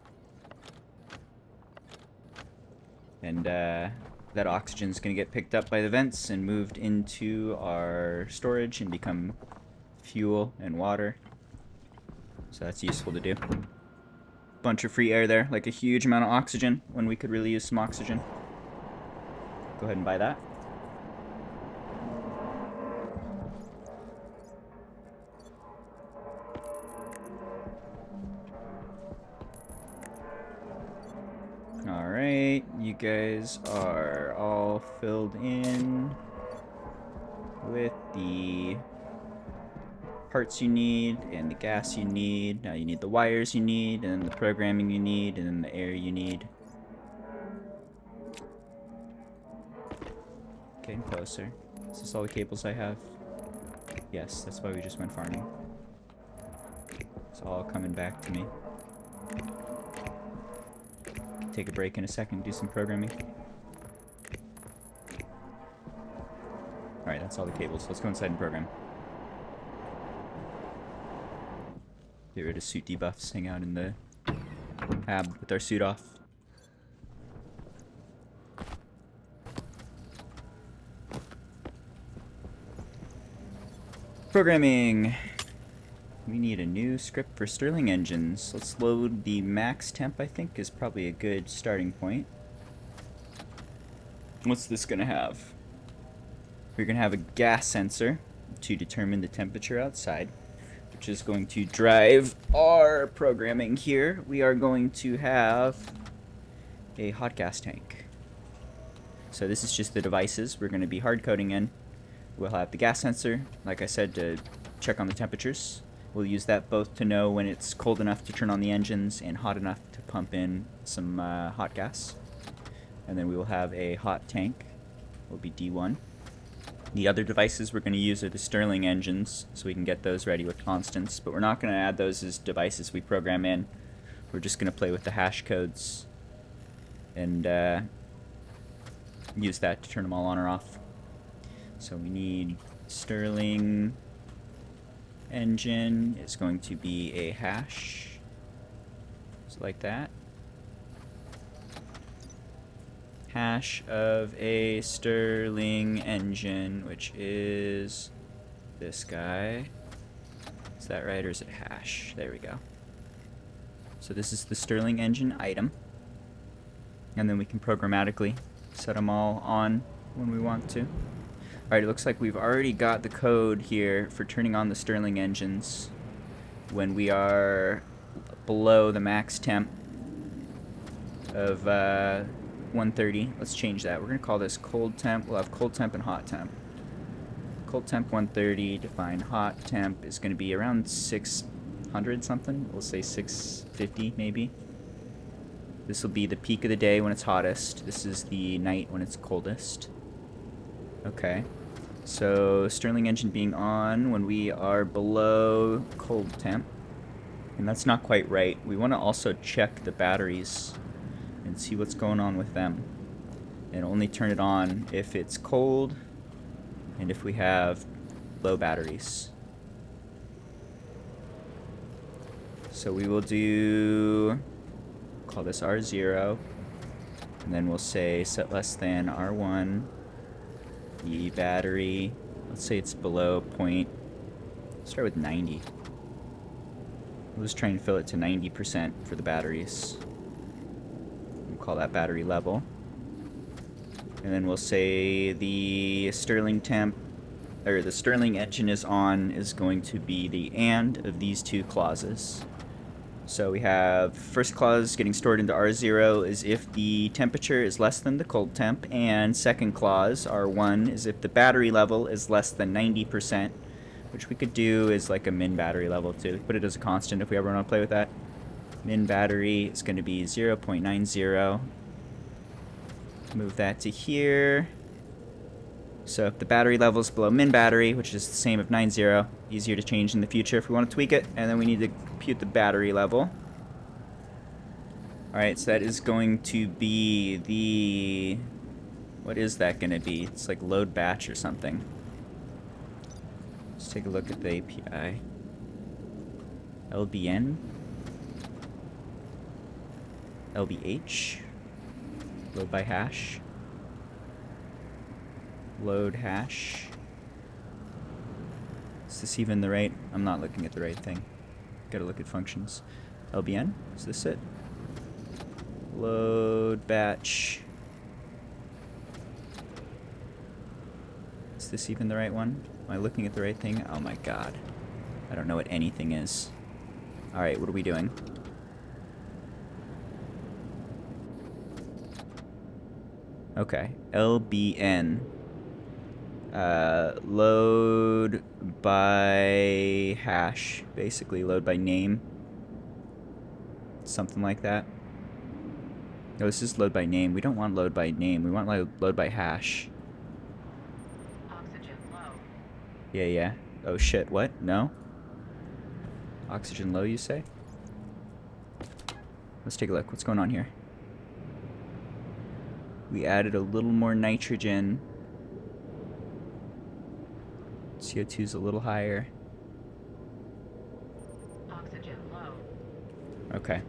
And that oxygen is going to get picked up by the vents and moved into our storage and become fuel and water. So that's useful to do. Bunch of free air there, like a huge amount of oxygen when we could really use some oxygen. Go ahead and buy that. Alright, you guys are all filled in with the parts you need and the gas you need. Now you need the wires you need, and then the programming you need, and then the air you need. Getting closer. Is this all the cables I have? Yes, that's why we just went farming. It's all coming back to me. Take a break in a second, do some programming. Alright, that's all the cables. Let's go inside and program. Get rid of suit debuffs, hang out in the hab with our suit off. Programming. We need a new script for Stirling engines. Let's load the max temp, I think, is probably a good starting point. What's this gonna have? We're gonna have a gas sensor to determine the temperature outside, which is going to drive our programming here. We are going to have a hot gas tank. So this is just the devices we're going to be hard coding in. We'll have the gas sensor, like I said, to check on the temperatures. We'll use that both to know when it's cold enough to turn on the engines and hot enough to pump in some hot gas. And then we will have a hot tank, will be D1. The other devices we're going to use are the Stirling engines, so we can get those ready with constants, but we're not going to add those as devices we program in. We're just going to play with the hash codes and use that to turn them all on or off. So we need Stirling engine is going to be a hash, so like that. Hash of a Stirling engine, which is this guy. Is that right, or is it hash? There we go. So this is the Stirling engine item. And then we can programmatically set them all on when we want to. Alright, it looks like we've already got the code here for turning on the Stirling engines when we are below the max temp of 130. Let's change that. We're going to call this cold temp. We'll have cold temp and hot temp. Cold temp 130, define hot temp is going to be around 600 something. We'll say 650 maybe. This will be the peak of the day when it's hottest. This is the night when it's coldest. Okay. So Stirling engine being on when we are below cold temp. And that's not quite right. We want to also check the batteries and see what's going on with them, and only turn it on if it's cold and if we have low batteries. So we will do, call this R0, and then we'll say set less than R1, the battery, let's say it's below point, start with 90. We'll just try and fill it to 90% for the batteries. We'll call that battery level. And then we'll say the Stirling temp, or the Stirling engine is on, is going to be the AND of these two clauses. So we have first clause getting stored into R0 is if the temperature is less than the cold temp, and second clause, R1, is if the battery level is less than 90%, which we could do is like a min battery level too. Put it as a constant if we ever want to play with that. Min battery is going to be 0.90. Move that to here. So if the battery level is below min battery, which is the same of 90, easier to change in the future if we want to tweak it, and then we need to compute the battery level. Alright, so that is going to be the... what is that going to be? It's like load batch or something. Let's take a look at the API. LBN? LBH? Load by hash? Load hash. Is this even the right? I'm not looking at the right thing. Gotta look at functions. LBN? Is this it? Load batch. Is this even the right one? Am I looking at the right thing? Oh my god. I don't know what anything is. Alright, what are we doing? Okay. LBN. Load by hash, basically load by name, something like that. No, this is load by name. We don't want load by name. We want load by hash. Oxygen low. Yeah. Oh shit, what? No? Oxygen low, you say? Let's take a look. What's going on here? We added a little more nitrogen. CO2's a little higher. Oxygen low. Okay.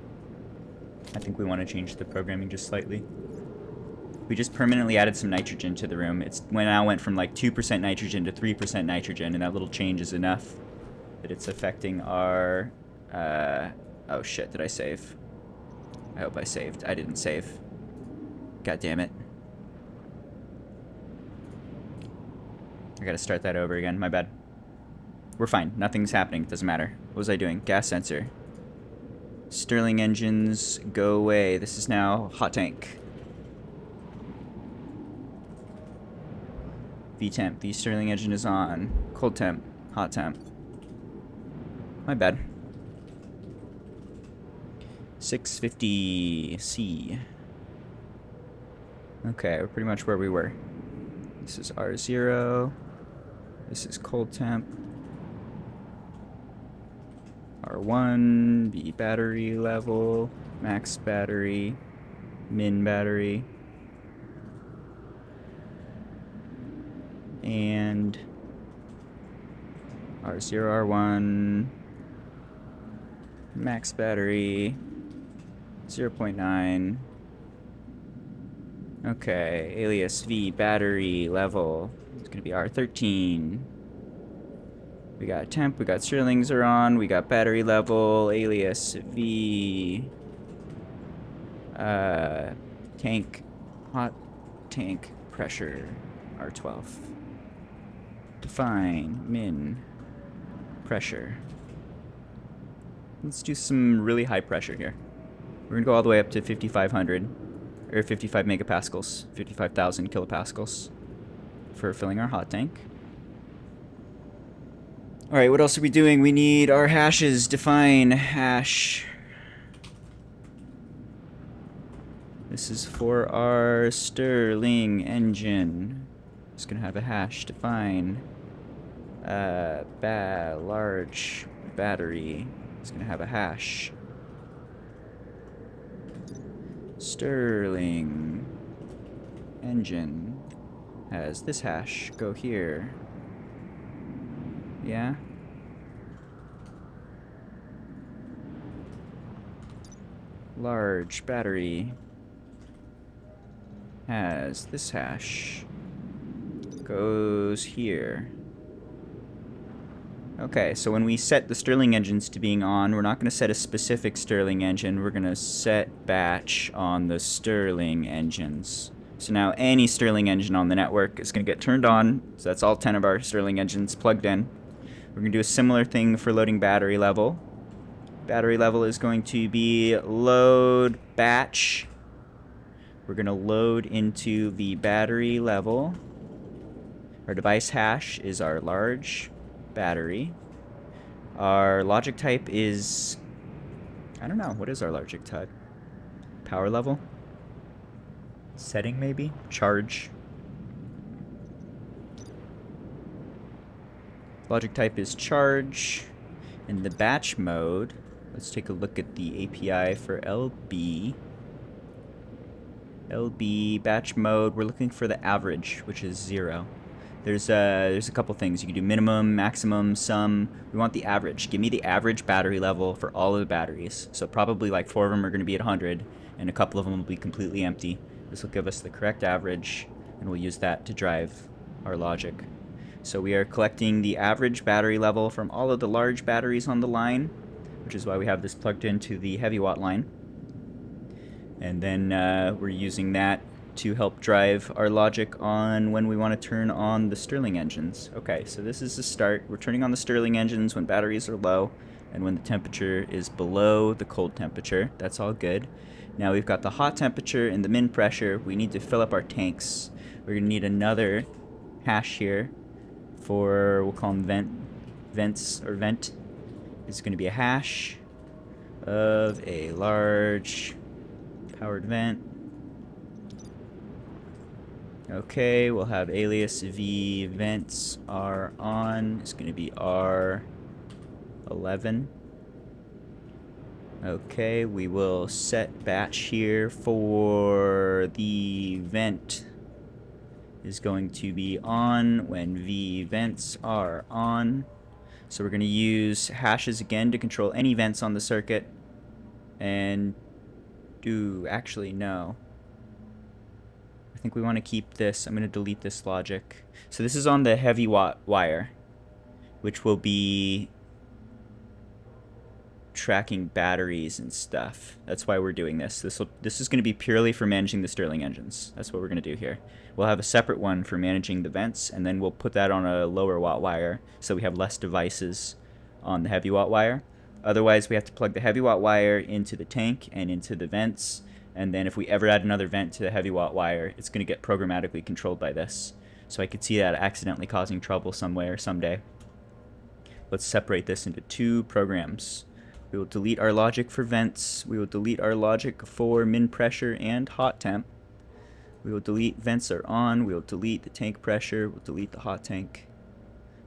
I think we want to change the programming just slightly. We just permanently added some nitrogen to the room. It's now went from like 2% nitrogen to 3% nitrogen, and that little change is enough that it's affecting our... oh shit, did I save? I hope I saved. I didn't save. God damn it. I gotta start that over again. My bad. We're fine. Nothing's happening. It doesn't matter. What was I doing? Gas sensor. Stirling engines, go away. This is now hot tank. V temp. The Stirling engine is on. Cold temp. Hot temp. My bad. 650 C. Okay, we're pretty much where we were. This is R0. This is cold temp. R1, B battery level, max battery, min battery. And R0, R1, max battery, 0.9. Okay, alias V battery level. It's gonna be R13. We got temp, we got Stirlings are on, we got battery level, alias V. Tank, hot tank pressure, R12. Define, min, pressure. Let's do some really high pressure here. We're gonna go all the way up to 5,500. Or 55 megapascals, 55,000 kilopascals for filling our hot tank. Alright, what else are we doing? We need our hashes. Define hash. This is for our Stirling engine. It's gonna have a hash. Define large battery. It's gonna have a hash. Stirling engine has this hash go here. Yeah? Large battery has this hash. Goes here. Okay, so when we set the Stirling engines to being on, we're not going to set a specific Stirling engine. We're going to set batch on the Stirling engines. So now any Stirling engine on the network is going to get turned on. So that's all 10 of our Stirling engines plugged in. We're going to do a similar thing for loading battery level. Battery level is going to be load batch. We're going to load into the battery level. Our device hash is our large battery. Our logic type is, I don't know, what is our logic type? Power level? Setting maybe? Charge? Logic type is charge. In the batch mode, let's take a look at the API for LB. LB batch mode, we're looking for the average, which is 0. There's a couple things. You can do minimum, maximum, sum. We want the average. Give me the average battery level for all of the batteries. So probably like 4 of them are going to be at 100, and a couple of them will be completely empty. This will give us the correct average, and we'll use that to drive our logic. So we are collecting the average battery level from all of the large batteries on the line, which is why we have this plugged into the heavy watt line. And then we're using that to help drive our logic on when we want to turn on the Stirling engines. Okay, so this is the start. We're turning on the Stirling engines when batteries are low and when the temperature is below the cold temperature. That's all good. Now we've got the hot temperature and the min pressure. We need to fill up our tanks. We're going to need another hash here for, we'll call them vents, or vent. It's going to be a hash of a large powered vent. Okay, we'll have alias v vents are on. It's going to be R11. Okay, we will set batch here for the vent is going to be on when v vents are on. So we're going to use hashes again to control any vents on the circuit. And actually no. I think we want to keep this. I'm going to delete this logic. So this is on the heavy watt wire, which will be tracking batteries and stuff. That's why we're doing this. This is going to be purely for managing the Stirling engines. That's what we're going to do here. We'll have a separate one for managing the vents, and then we'll put that on a lower watt wire so we have less devices on the heavy watt wire. Otherwise, we have to plug the heavy watt wire into the tank and into the vents. And then if we ever add another vent to the heavy watt wire, it's going to get programmatically controlled by this. So I could see that accidentally causing trouble somewhere someday. Let's separate this into 2 programs. We will delete our logic for vents. We will delete our logic for min pressure and hot temp. We will delete vents are on. We will delete the tank pressure. We'll delete the hot tank.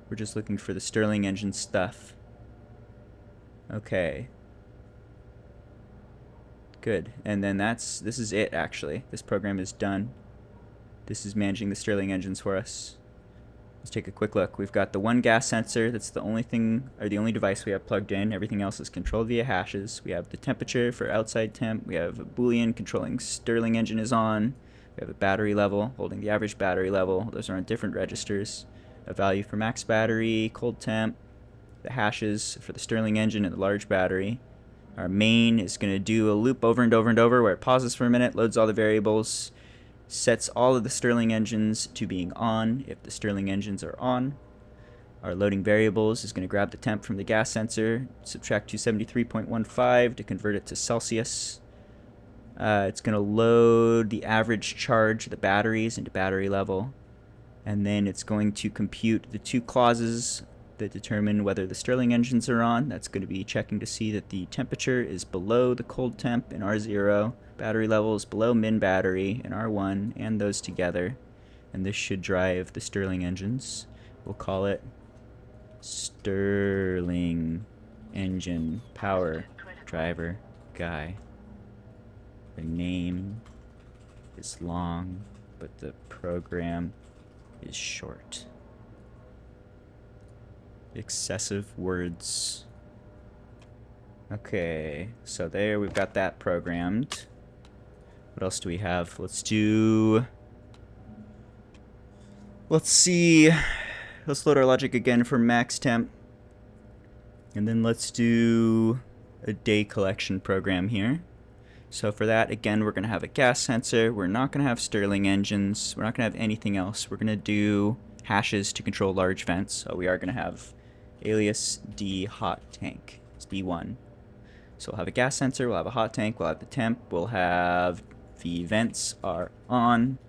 We're just looking for the Stirling engine stuff. Okay. Good. And then this is it actually. This program is done. This is managing the Stirling engines for us. Let's take a quick look. We've got the one gas sensor. That's the only thing, or the only device we have plugged in. Everything else is controlled via hashes. We have the temperature for outside temp. We have a Boolean controlling Stirling engine is on. We have a battery level, holding the average battery level. Those are on different registers. A value for max battery, cold temp, the hashes for the Stirling engine and the large battery. Our main is going to do a loop over and over and over where it pauses for a minute, loads all the variables, sets all of the Stirling engines to being on if the Stirling engines are on. Our loading variables is going to grab the temp from the gas sensor, subtract 273.15 to convert it to Celsius. It's going to load the average charge of the batteries into battery level. And then it's going to compute the 2 clauses that determine whether the Stirling engines are on. That's going to be checking to see that the temperature is below the cold temp in R0, battery level is below min battery in R1, and those together. And this should drive the Stirling engines. We'll call it Stirling engine power driver guy. The name is long, but the program is short. Excessive words. Okay, so there we've got that programmed. What else do we have? Let's see. Let's load our logic again for max temp. And then let's do a day collection program here. So for that, again, we're going to have a gas sensor. We're not going to have Stirling engines. We're not going to have anything else. We're going to do hashes to control large vents. So we are going to have alias D hot tank. It's D1. So we'll have a gas sensor. We'll have a hot tank. We'll have the temp. We'll have the vents are on.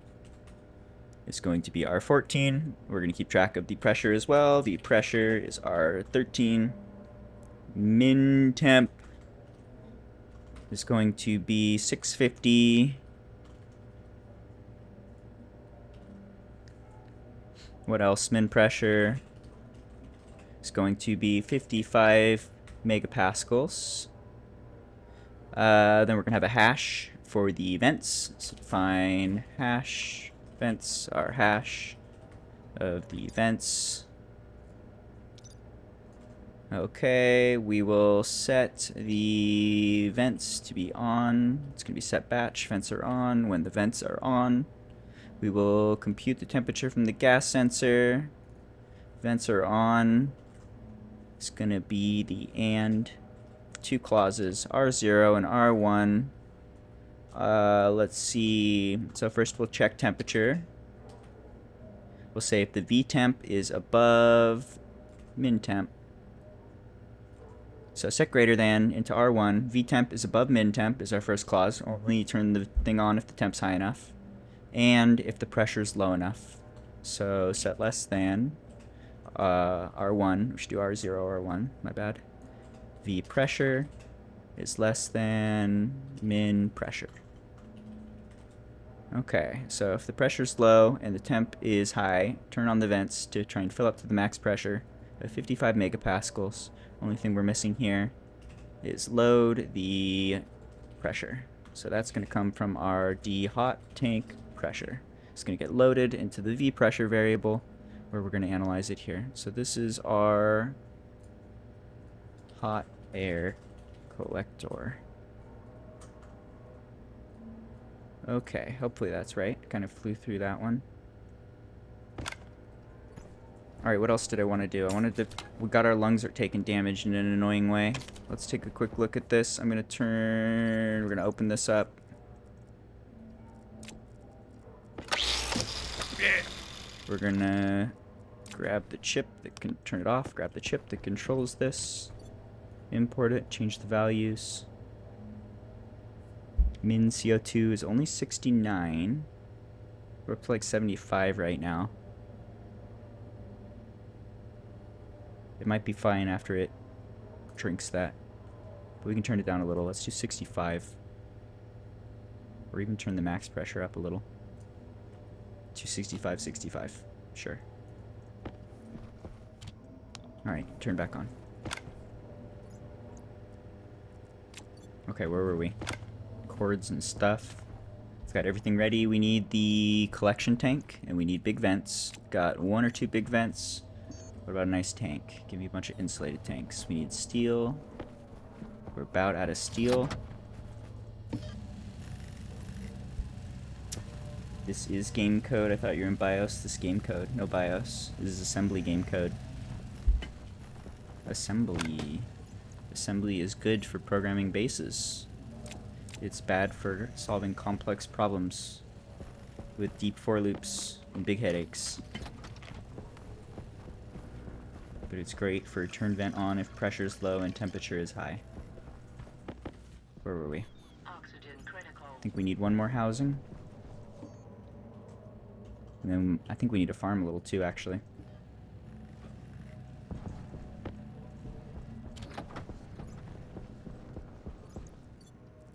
It's going to be R14. We're going to keep track of the pressure as well. The pressure is R13. Min temp is going to be 650. What else? Min pressure is going to be 55 megapascals. Then we're going to have a hash for the vents. So define hash. Vents are hash of the vents. Okay, we will set the vents to be on. It's going to be set batch. Vents are on. When the vents are on, we will compute the temperature from the gas sensor. Vents are on. It's going to be the and two clauses, R0 and R1. Let's see. So first we'll check temperature. We'll say if the V temp is above min temp. So set greater than into R1. V temp is above min temp is our first clause. Only turn the thing on if the temp's high enough. And if the pressure's low enough. So set less than R1. We should do R0, R1. My bad. V pressure is less than min pressure. Okay, so if the pressure's low and the temp is high, turn on the vents to try and fill up to the max pressure of 55 megapascals. Only thing we're missing here is load the pressure. So that's going to come from our D hot tank pressure. It's going to get loaded into the V pressure variable where we're going to analyze it here. So this is our hot air collector. Okay, hopefully that's right. Kind of flew through that one. Alright, what else did I want to do? We got our lungs are taking damage in an annoying way. Let's take a quick look at this. we're going to open this up. We're going to grab the chip that can turn it off, grab the chip that controls this, import it, change the values. Min CO2 is only 69. We're up to like 75 right now. It might be fine after it drinks that. But we can turn it down a little. Let's do 65. Or even turn the max pressure up a little. To 65, 65. Sure. Alright, turn back on. Okay, where were we? Cords and stuff. We've got everything ready. We need the collection tank, and we need big vents. Got one or two big vents. What about a nice tank? Give me a bunch of insulated tanks. We need steel. We're about out of steel. This is game code. I thought you were in BIOS. This game code. No BIOS. This is assembly game code. Assembly. Assembly is good for programming bases. It's bad for solving complex problems with deep for loops and big headaches. But it's great for turn vent on if pressure is low and temperature is high. Where were we? Oxygen critical. I think we need one more housing. And then I think we need to farm a little too, actually.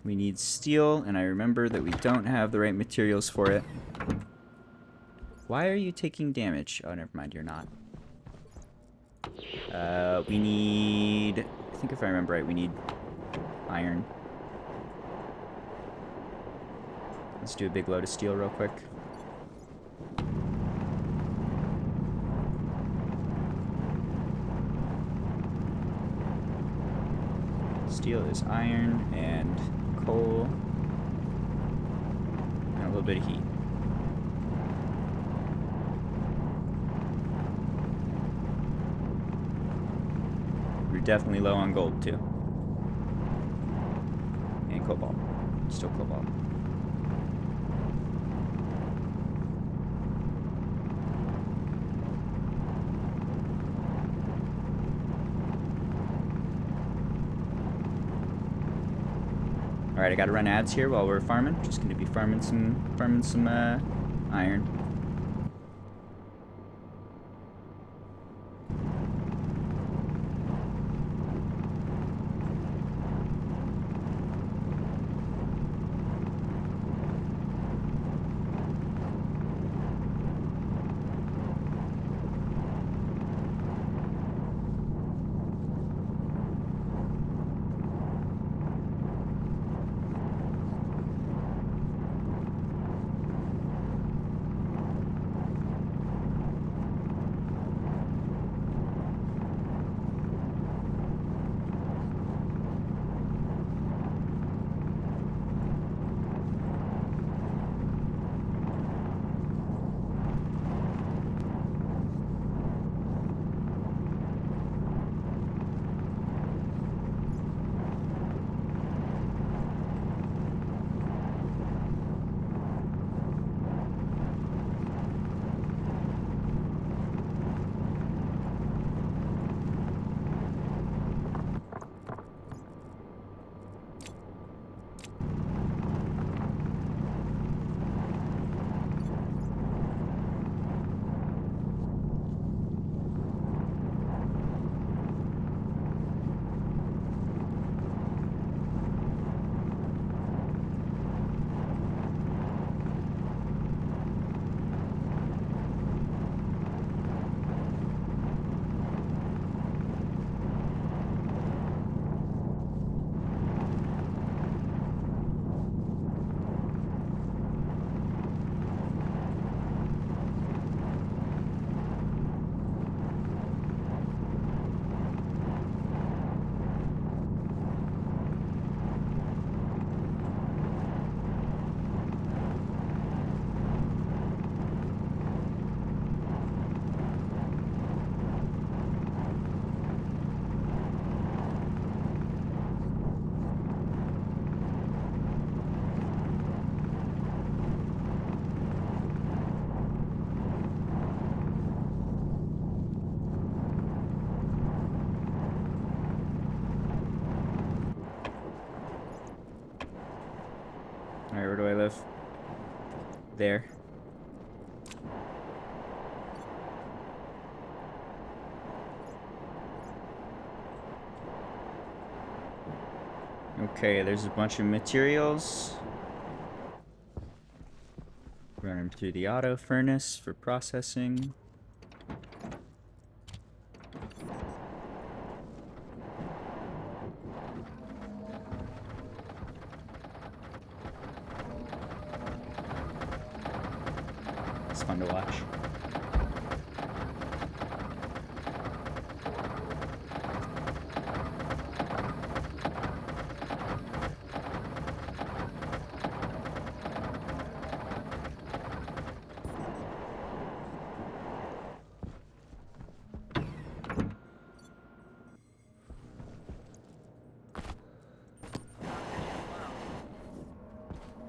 We need steel, and I remember that we don't have the right materials for it. Why are you taking damage? Oh, never mind, you're not. We need... I think if I remember right, we need iron. Let's do a big load of steel real quick. Steel is iron and coal and a little bit of heat. We're definitely low on gold too. And cobalt. Still cobalt. Alright, I gotta run ads here while we're farming. Just gonna be farming some iron. Alright, where do I live? There. Okay, there's a bunch of materials. Run them through the auto furnace for processing. It's fun to watch.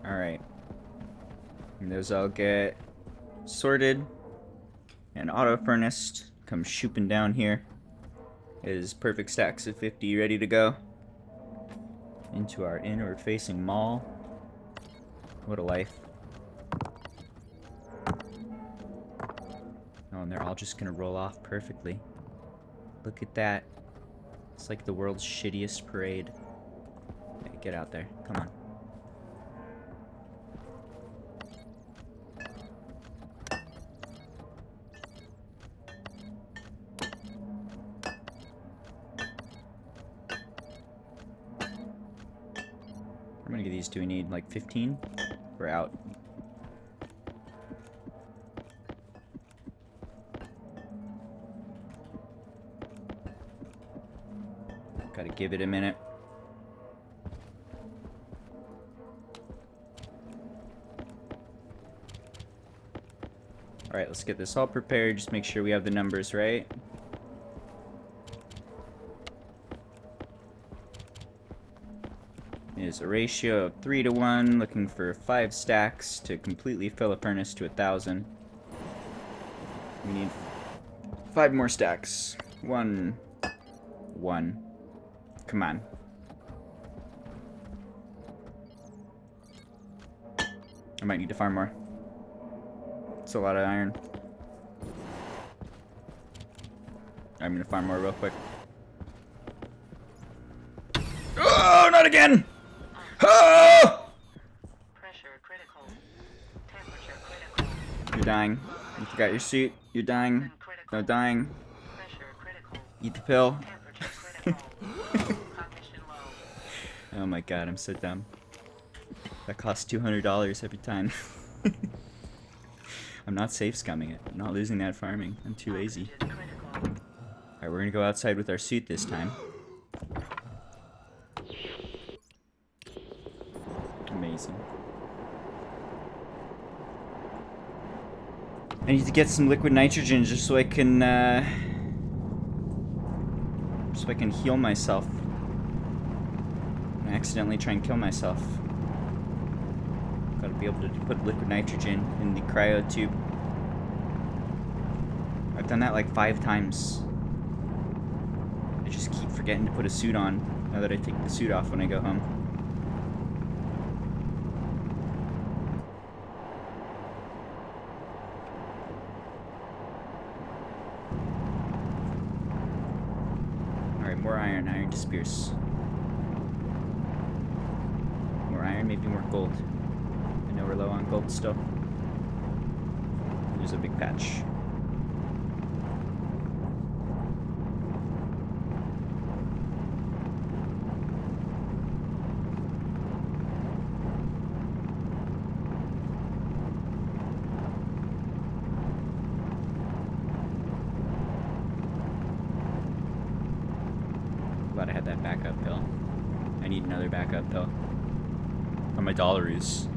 Alright. And those all get sorted and auto furnaced. Come shooping down here. Is perfect stacks of 50 ready to go. Into our inward facing mall. What a life. Oh, and they're all just gonna roll off perfectly. Look at that. It's like the world's shittiest parade. Okay, get out there. Come on. How many of these do we need? Like 15? We're out. Gotta give it a minute. Alright, let's get this all prepared. Just make sure we have the numbers right. It is a ratio of 3 to 1, looking for 5 stacks to completely fill a furnace to 1,000. We need 5 more stacks. 1. 1. Come on. I might need to farm more. It's a lot of iron. I'm gonna farm more real quick. Oh, not again! Oh! Pressure critical. Temperature critical. You're dying. You forgot your suit. You're dying. Critical. No dying. Pressure critical. Eat the pill. Temperature critical. Cognition low. Oh my god, I'm so dumb. That costs $200 every time. I'm not safe scumming it. I'm not losing that farming. I'm too lazy. Oxygen critical. Alright, we're gonna go outside with our suit this time. Amazing. I need to get some liquid nitrogen just so I can heal myself. And accidentally try and kill myself. Gotta be able to put liquid nitrogen in the cryo tube. I've done that like 5 times. I just keep forgetting to put a suit on now that I take the suit off when I go home. Alright, more iron. Iron disperse. More iron, maybe more gold. I know we're low on gold still. There's a big patch. Glad I had that backup pill. I need another backup pill. On my dollaroos.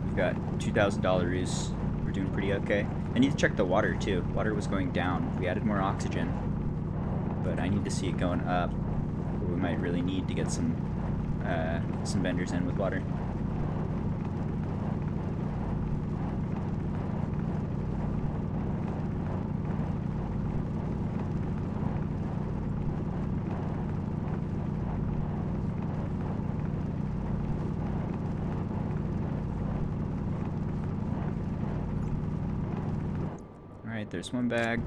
We've got $2,000. We're doing pretty okay. I need to check the water too. Water was going down. We added more oxygen. But I need to see it going up. We might really need to get some vendors in with water. Alright, there's one bag.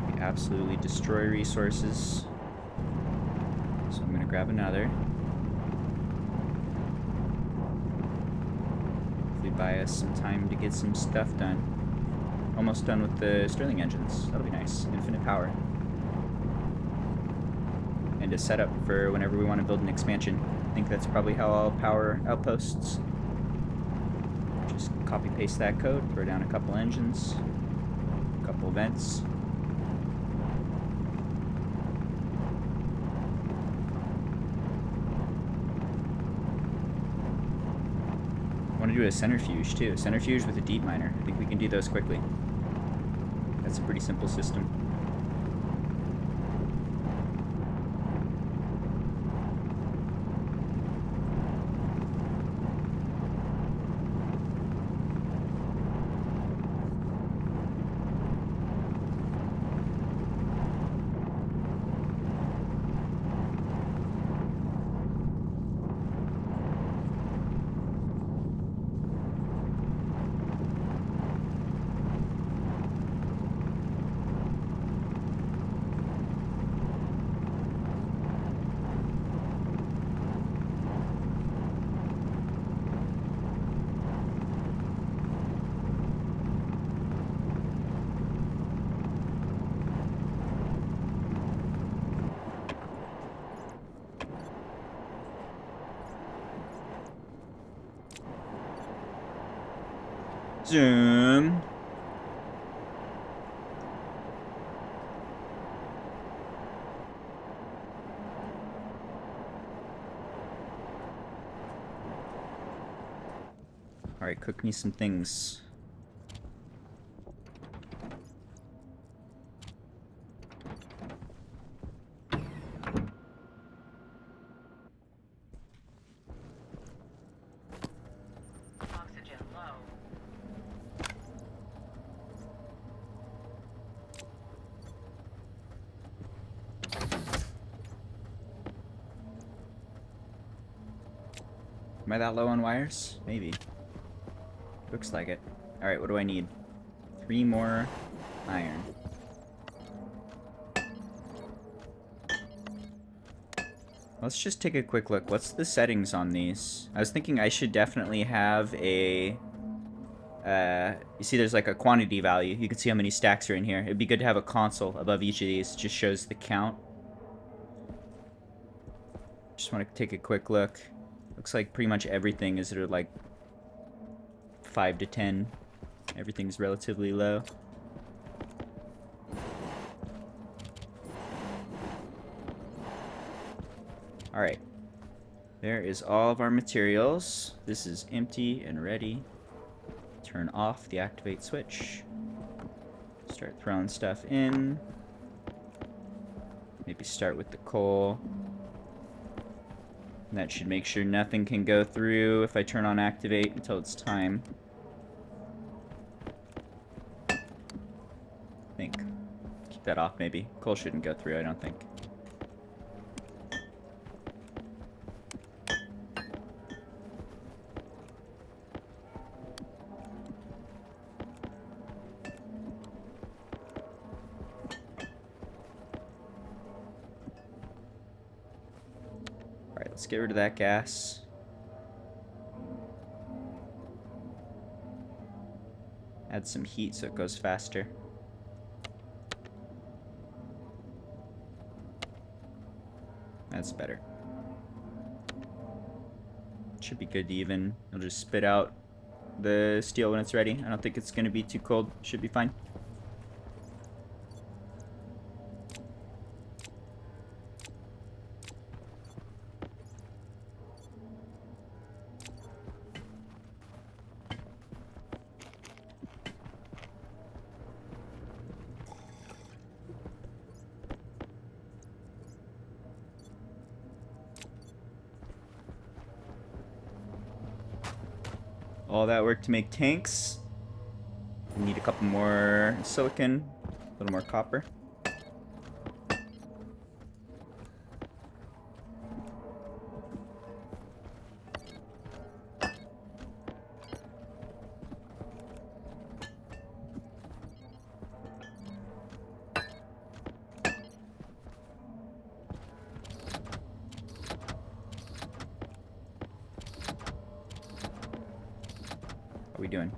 We absolutely destroy resources. So I'm gonna grab another. Hopefully buy us some time to get some stuff done. Almost done with the Stirling engines. That'll be nice. Infinite power. And a setup for whenever we want to build an expansion. I think that's probably how I'll power outposts. Just copy paste that code, throw down a couple engines, a couple vents. I want to do a centrifuge too. A centrifuge with a deep miner. I think we can do those quickly. That's a pretty simple system. Zoom. cook me some things. Oxygen low. Am I that low on wires? Maybe. Looks like it. Alright, what do I need? 3 more iron. Let's just take a quick look. What's the settings on these? I was thinking I should definitely have a... you see there's like a quantity value. You can see how many stacks are in here. It'd be good to have a console above each of these. It just shows the count. Just want to take a quick look. Looks like pretty much everything is at like 5 to 10. Everything's relatively low. Alright. There is all of our materials. This is empty and ready. Turn off the activate switch. Start throwing stuff in. Maybe start with the coal. And that should make sure nothing can go through if I turn on activate until it's time. I think. Keep that off maybe. Coal shouldn't go through, I don't think. Let's get rid of that gas. Add some heat so it goes faster. That's better. Should be good to even. I'll just spit out the steel when it's ready. I don't think it's going to be too cold. Should be fine. All that work to make tanks. We need a couple more silicon, a little more copper. How are we doing?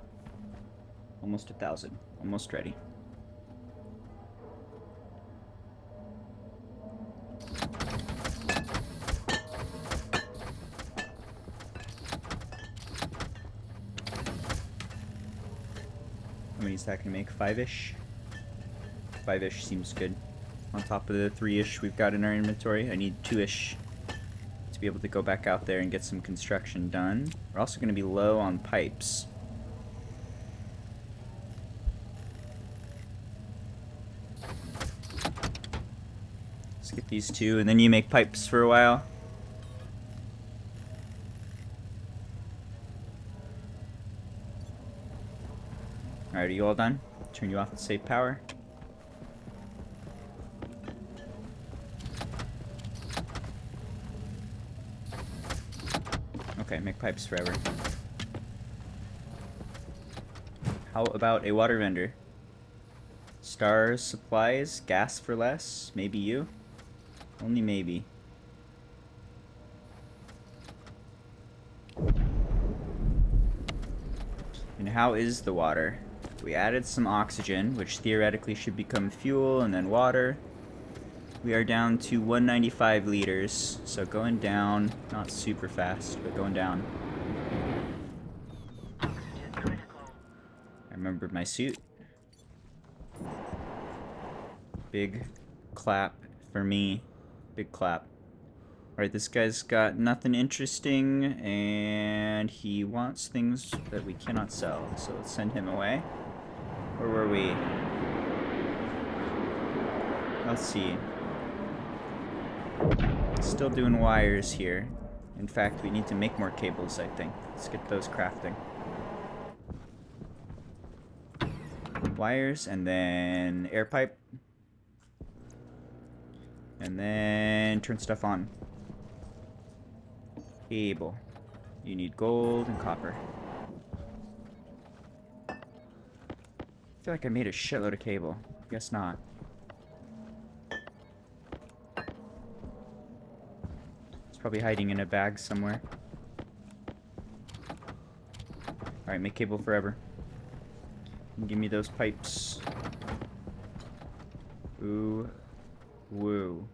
Almost 1,000. Almost ready. How many is that gonna make? 5-ish? 5-ish seems good. On top of the 3-ish we've got in our inventory, I need 2-ish to be able to go back out there and get some construction done. We're also gonna be low on pipes. Let's get these two, and then you make pipes for a while. Alright, are you all done? Turn you off and save power. Okay, make pipes forever. How about a water vendor? Stars supplies, gas for less, maybe you? Only maybe. And how is the water? We added some oxygen, which theoretically should become fuel and then water. We are down to 195 liters, so going down, not super fast, but going down. Oxygen critical. I remembered my suit. Big clap for me. Big clap. Alright, this guy's got nothing interesting, and he wants things that we cannot sell. So let's send him away. Where were we? Let's see. Still doing wires here. In fact, we need to make more cables, I think. Let's get those crafting. Wires, and then air pipe. And then turn stuff on. Cable. You need gold and copper. I feel like I made a shitload of cable. Guess not. It's probably hiding in a bag somewhere. Alright, make cable forever. Give me those pipes. Ooh. Woo.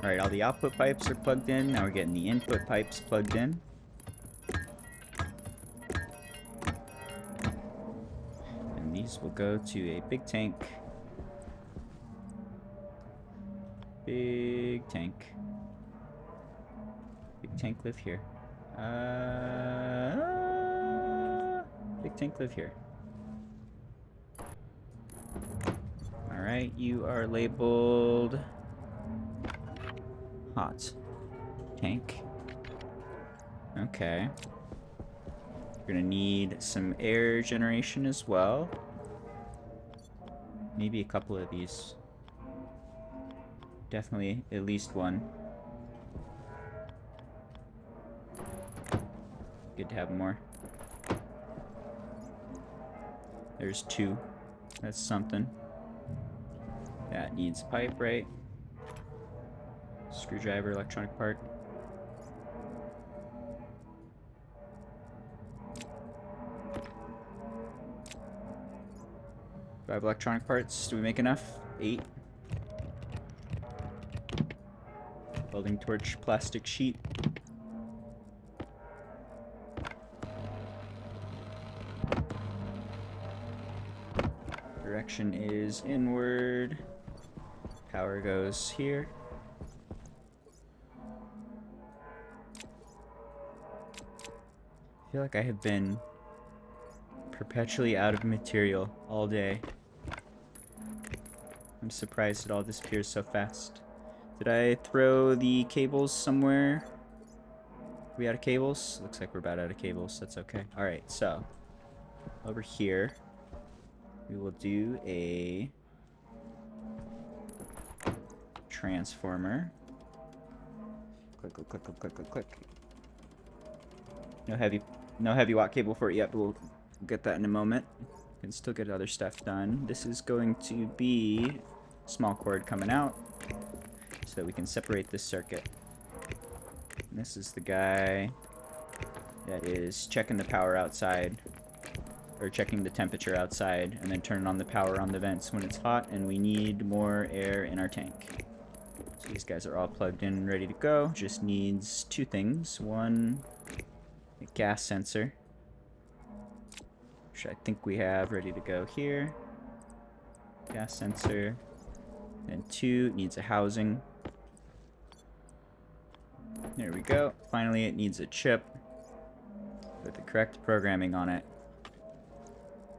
Alright, all the output pipes are plugged in. Now we're getting the input pipes plugged in. And these will go to a big tank. Big tank. Big tank live here. Big tank live here. Alright, you are labeled hot. Tank. Okay. We're gonna need some air generation as well. Maybe a couple of these. Definitely at least one. Good to have more. There's two. That's something. That needs pipe, right? Screwdriver, electronic part. Do I have electronic parts? Do we make enough? 8. Welding torch, plastic sheet. Direction is inward. Power goes here. I feel like I have been perpetually out of material all day. I'm surprised it all disappears so fast. Did I throw the cables somewhere? Are we out of cables? Looks like we're about out of cables. That's okay. Alright, so over here we will do a transformer. Click, click, click, click, click, click, click. No heavy watt cable for it yet, but we'll get that in a moment. We can still get other stuff done. This is going to be small cord coming out so that we can separate this circuit. And this is the guy that is checking the power outside, or checking the temperature outside, and then turning on the power on the vents when it's hot and we need more air in our tank. So these guys are all plugged in and ready to go. Just needs two things. One, a gas sensor. which I think we have ready to go here. Gas sensor. And 2 needs a housing. There we go. Finally, it needs a chip with the correct programming on it.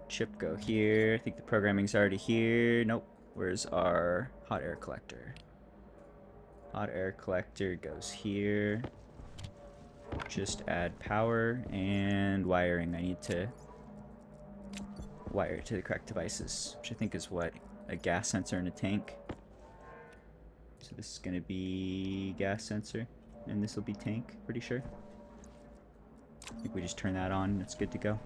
Chip go here. I think the programming's already here. Nope. Where's our hot air collector? Hot air collector goes here. Just add power and wiring. I need to wire to the correct devices, which I think is what? A gas sensor and a tank. So this is going to be gas sensor, and this will be tank, pretty sure. I think we just turn that on, and it's good to go.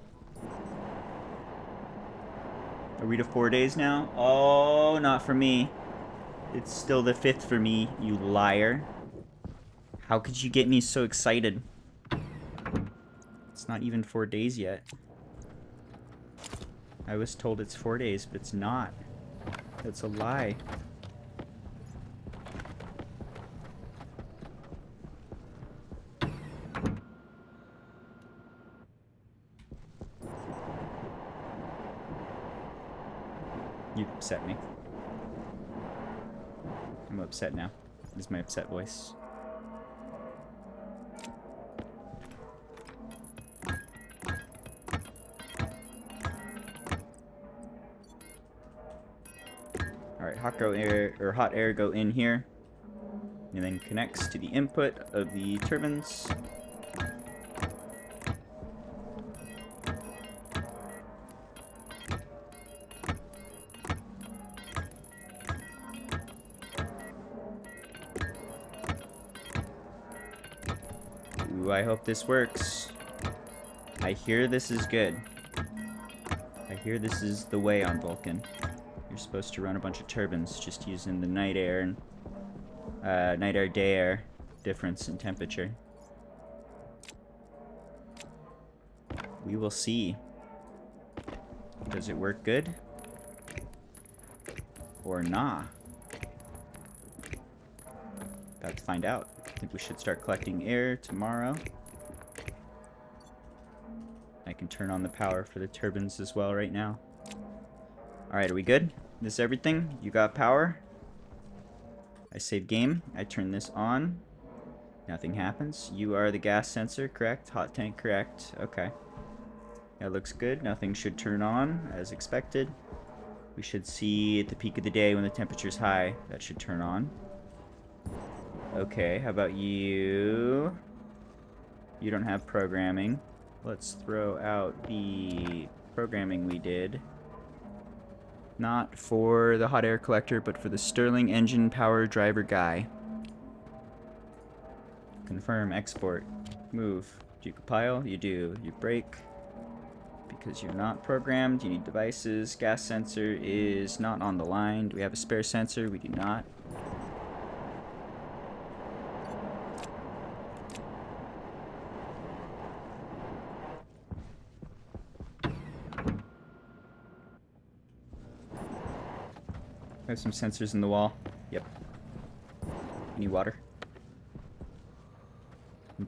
Are we to 4 days now? Oh, not for me. It's still the 5th for me, you liar. How could you get me so excited? It's not even 4 days yet. I was told it's 4 days, but it's not. That's a lie. You upset me. I'm upset now. This is my upset voice. Alright, hot air go in here. And then connects to the input of the turbines. Ooh, I hope this works. I hear this is good. I hear this is the way on Vulcan. You're supposed to run a bunch of turbines just using the night air and night air day air difference in temperature. We will see. Does it work good? Or nah? About to find out. I think we should start collecting air tomorrow. I can turn on the power for the turbines as well right now. Alright, are we good? This is everything? You got power? I save game. I turn this on. Nothing happens. You are the gas sensor, correct? Hot tank, correct. Okay. That looks good. Nothing should turn on, as expected. We should see at the peak of the day when the temperature's high, that should turn on. Okay, how about you? You don't have programming. Let's throw out the programming we did. Not for the hot air collector, but for the Stirling engine power driver guy. Confirm, export, move. Do you compile? You do. You break. Because you're not programmed, you need devices. Gas sensor is not on the line. Do we have a spare sensor? We do not. I have some sensors in the wall. Yep. Any water?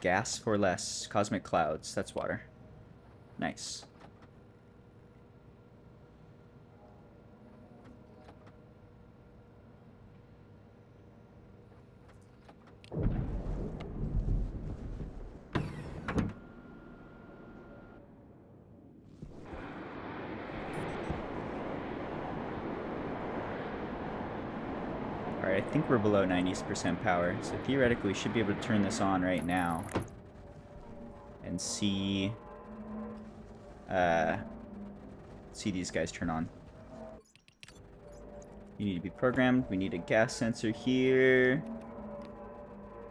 Gas for less. Cosmic clouds. That's water. Nice. Alright, I think we're below 90% power, so theoretically we should be able to turn this on right now and see these guys turn on. You need to be programmed. We need a gas sensor here.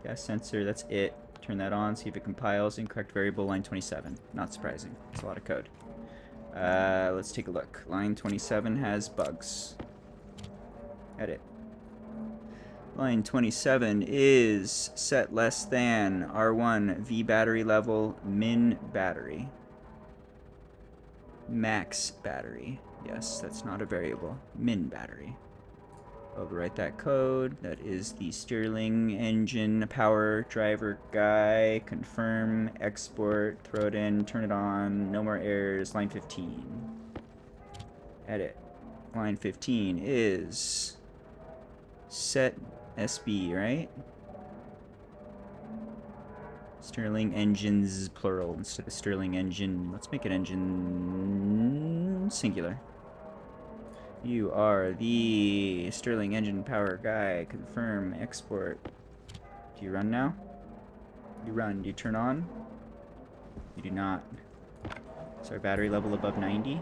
Gas sensor, that's it. Turn that on, see if it compiles. Incorrect variable, line 27. Not surprising. It's a lot of code. Let's take a look. Line 27 has bugs. Edit. Line 27 is set less than R1 V battery level min battery. Max battery. Yes, that's not a variable. Min battery. Overwrite that code. That is the Stirling engine power driver guy. Confirm, export, throw it in, turn it on. No more errors. Line 15. Edit. Line 15 is set SB, right? Stirling engines plural instead of Stirling engine. Let's make it engine singular. You are the Stirling engine power guy. Confirm, export. Do you run now? You run. Do you turn on? You do not. Is our battery level above 90?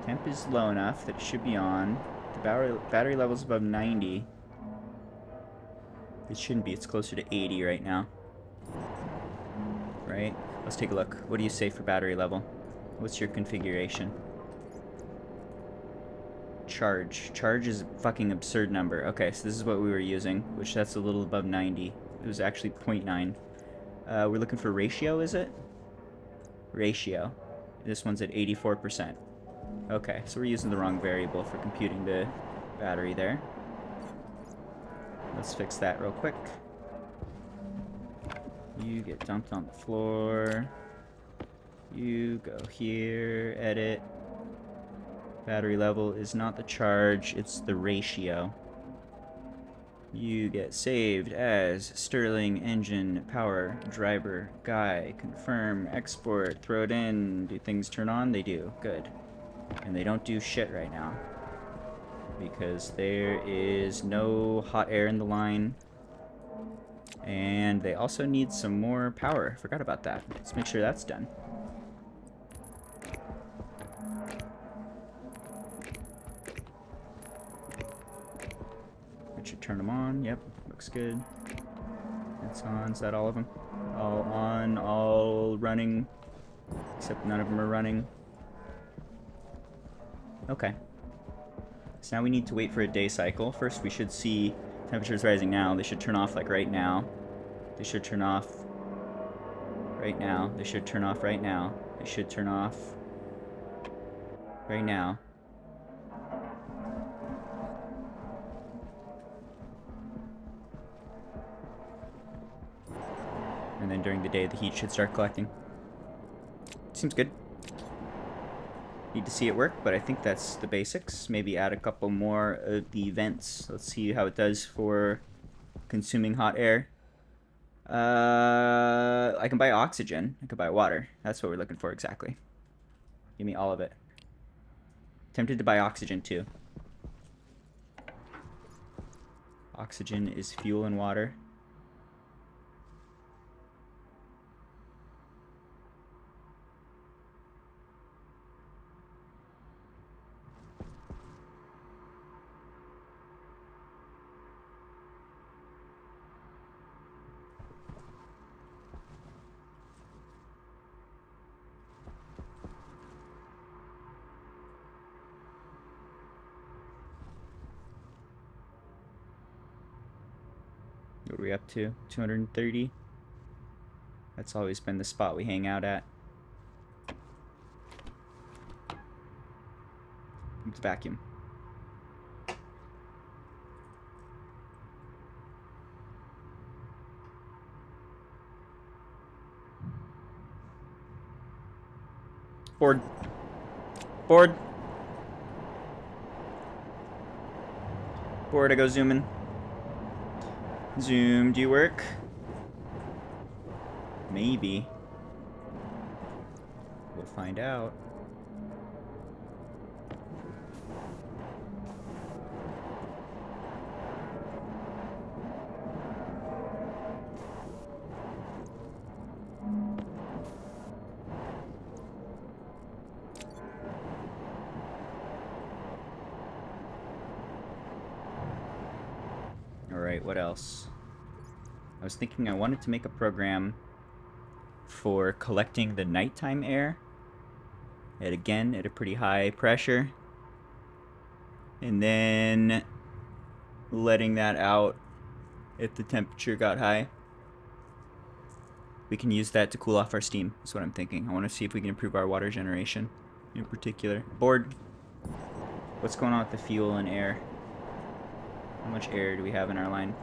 Temp is low enough that it should be on. The battery level's above 90. It shouldn't be. It's closer to 80 right now. Right? Let's take a look. What do you say for battery level? What's your configuration? Charge. Charge is a fucking absurd number. Okay, so this is what we were using, which that's a little above 90. It was actually 0.9. We're looking for ratio, is it? Ratio. This one's at 84%. Okay, so we're using the wrong variable for computing the battery there. Let's fix that real quick. You get dumped on the floor. You go here, edit. Battery level is not the charge, it's the ratio. You get saved as Stirling engine power driver guy. Confirm, export, throw it in. Do things turn on? They do. Good. And they don't do shit right now, because there is no hot air in the line. And they also need some more power. Forgot about that. Let's make sure that's done. That should turn them on. Yep, looks good. It's on. Is that all of them? All on, all running, except none of them are running. Okay. So now we need to wait for a day cycle. First we should see temperatures rising now. They should turn off like right now. They should turn off right now. They should turn off right now. They should turn off right now. And then during the day the heat should start collecting. Seems good. Need to see it work, but I think that's the basics. Maybe add a couple more of the vents. Let's see how it does for consuming hot air. I can buy oxygen. I could buy water. That's what we're looking for exactly. Give me all of it. Tempted to buy oxygen too. Oxygen is fuel and water. What are we up to? 230? That's always been the spot we hang out at. Let's vacuum. Board. Board. Board, I go zooming. Zoom, do you work? Maybe. We'll find out. Alright, what else? I was thinking I wanted to make a program for collecting the nighttime air. And again, at a pretty high pressure. And then letting that out if the temperature got high. We can use that to cool off our steam, is what I'm thinking. I want to see if we can improve our water generation in particular. Board. What's going on with the fuel and air? How much air do we have in our line?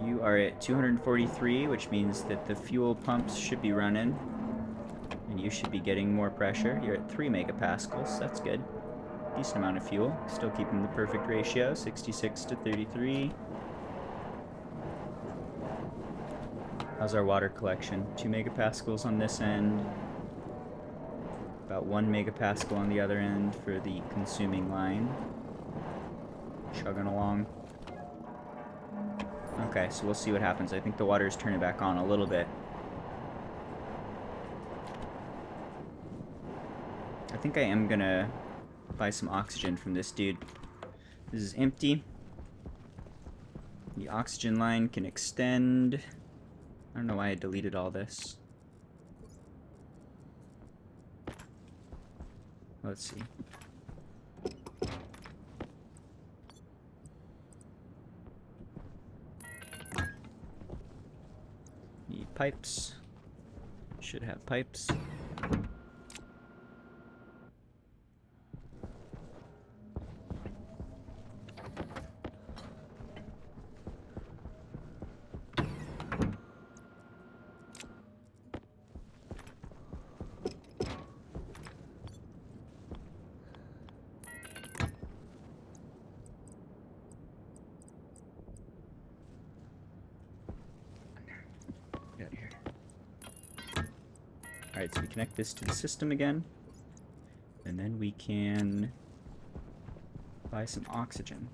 You are at 243, which means that the fuel pumps should be running. And you should be getting more pressure. You're at 3 megapascals. That's good. Decent amount of fuel. Still keeping the perfect ratio, 66 to 33. How's our water collection? 2 megapascals on this end. About 1 megapascal on the other end for the consuming line. Chugging along. Okay, so we'll see what happens. I think the water is turning back on a little bit. I think I am gonna buy some oxygen from this dude. This is empty. The oxygen line can extend. I don't know why I deleted all this. Let's see. Need pipes. Should have pipes. Alright, so we connect this to the system again. And then we can buy some oxygen.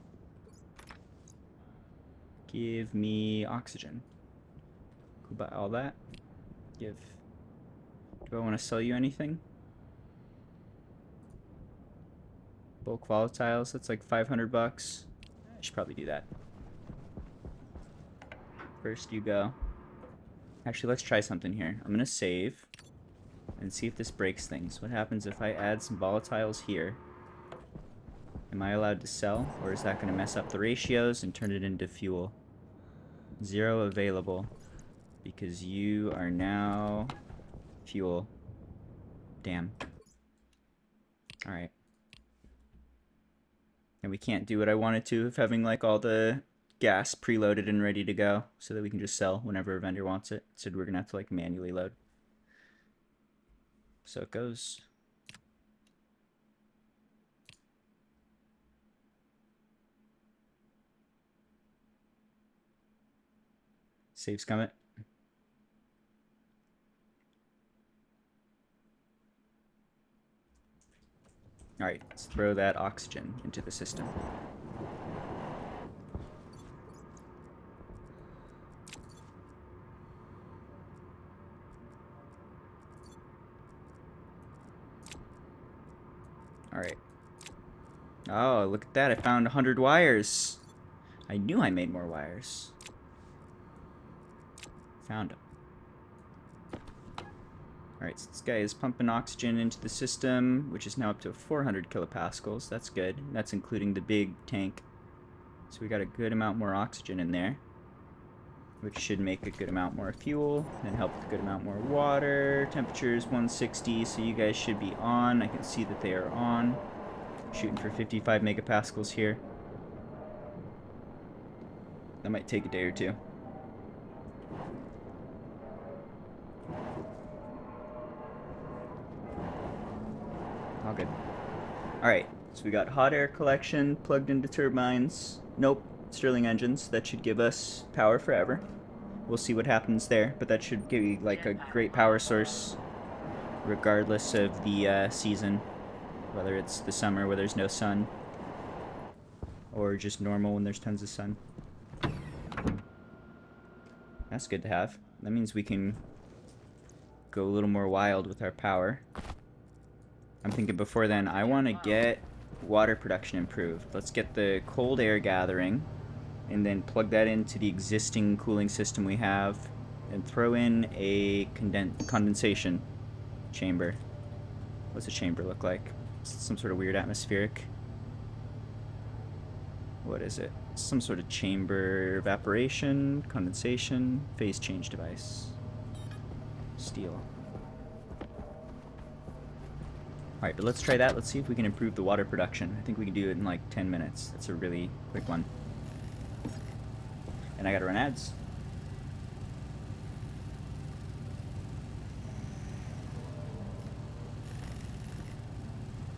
Give me oxygen. Go buy all that. Give. Do I want to sell you anything? Bulk volatiles, that's like 500 bucks. I should probably do that. First you go. Actually, let's try something here. I'm gonna save and see if this breaks things. What happens if I add some volatiles here? Am I allowed to sell, or is that going to mess up the ratios and turn it into fuel? 0 available, because you are now fuel. Damn. Alright. And we can't do what I wanted to of having like all the gas preloaded and ready to go, so that we can just sell whenever a vendor wants it. So we're going to have to like manually load. So it goes. Save scum it. Alright, let's throw that oxygen into the system. Alright. Oh, look at that. I found 100 wires. I knew I made more wires. Found them. Alright, so this guy is pumping oxygen into the system, which is now up to 400 kilopascals. That's good. That's including the big tank. So we got a good amount more oxygen in there, which should make a good amount more fuel and help with a good amount more water. Temperature is 160, so you guys should be on. I can see that they are on. Shooting for 55 megapascals here. That might take a day or two. All good. Alright, so we got hot air collection plugged into turbines. Nope, Stirling engines. That should give us power forever. We'll see what happens there, but that should give you like a great power source regardless of the season. Whether it's the summer where there's no sun, or just normal when there's tons of sun. That's good to have. That means we can go a little more wild with our power. I'm thinking before then, I want to get water production improved. Let's get the cold air gathering, and then plug that into the existing cooling system we have, and throw in a condensation chamber. What's a chamber look like? Some sort of weird atmospheric. What is it? Some sort of chamber evaporation, condensation, phase change device. Steel. Alright, but let's try that. Let's see if we can improve the water production. I think we can do it in like 10 minutes. That's a really quick one. And I gotta run ads.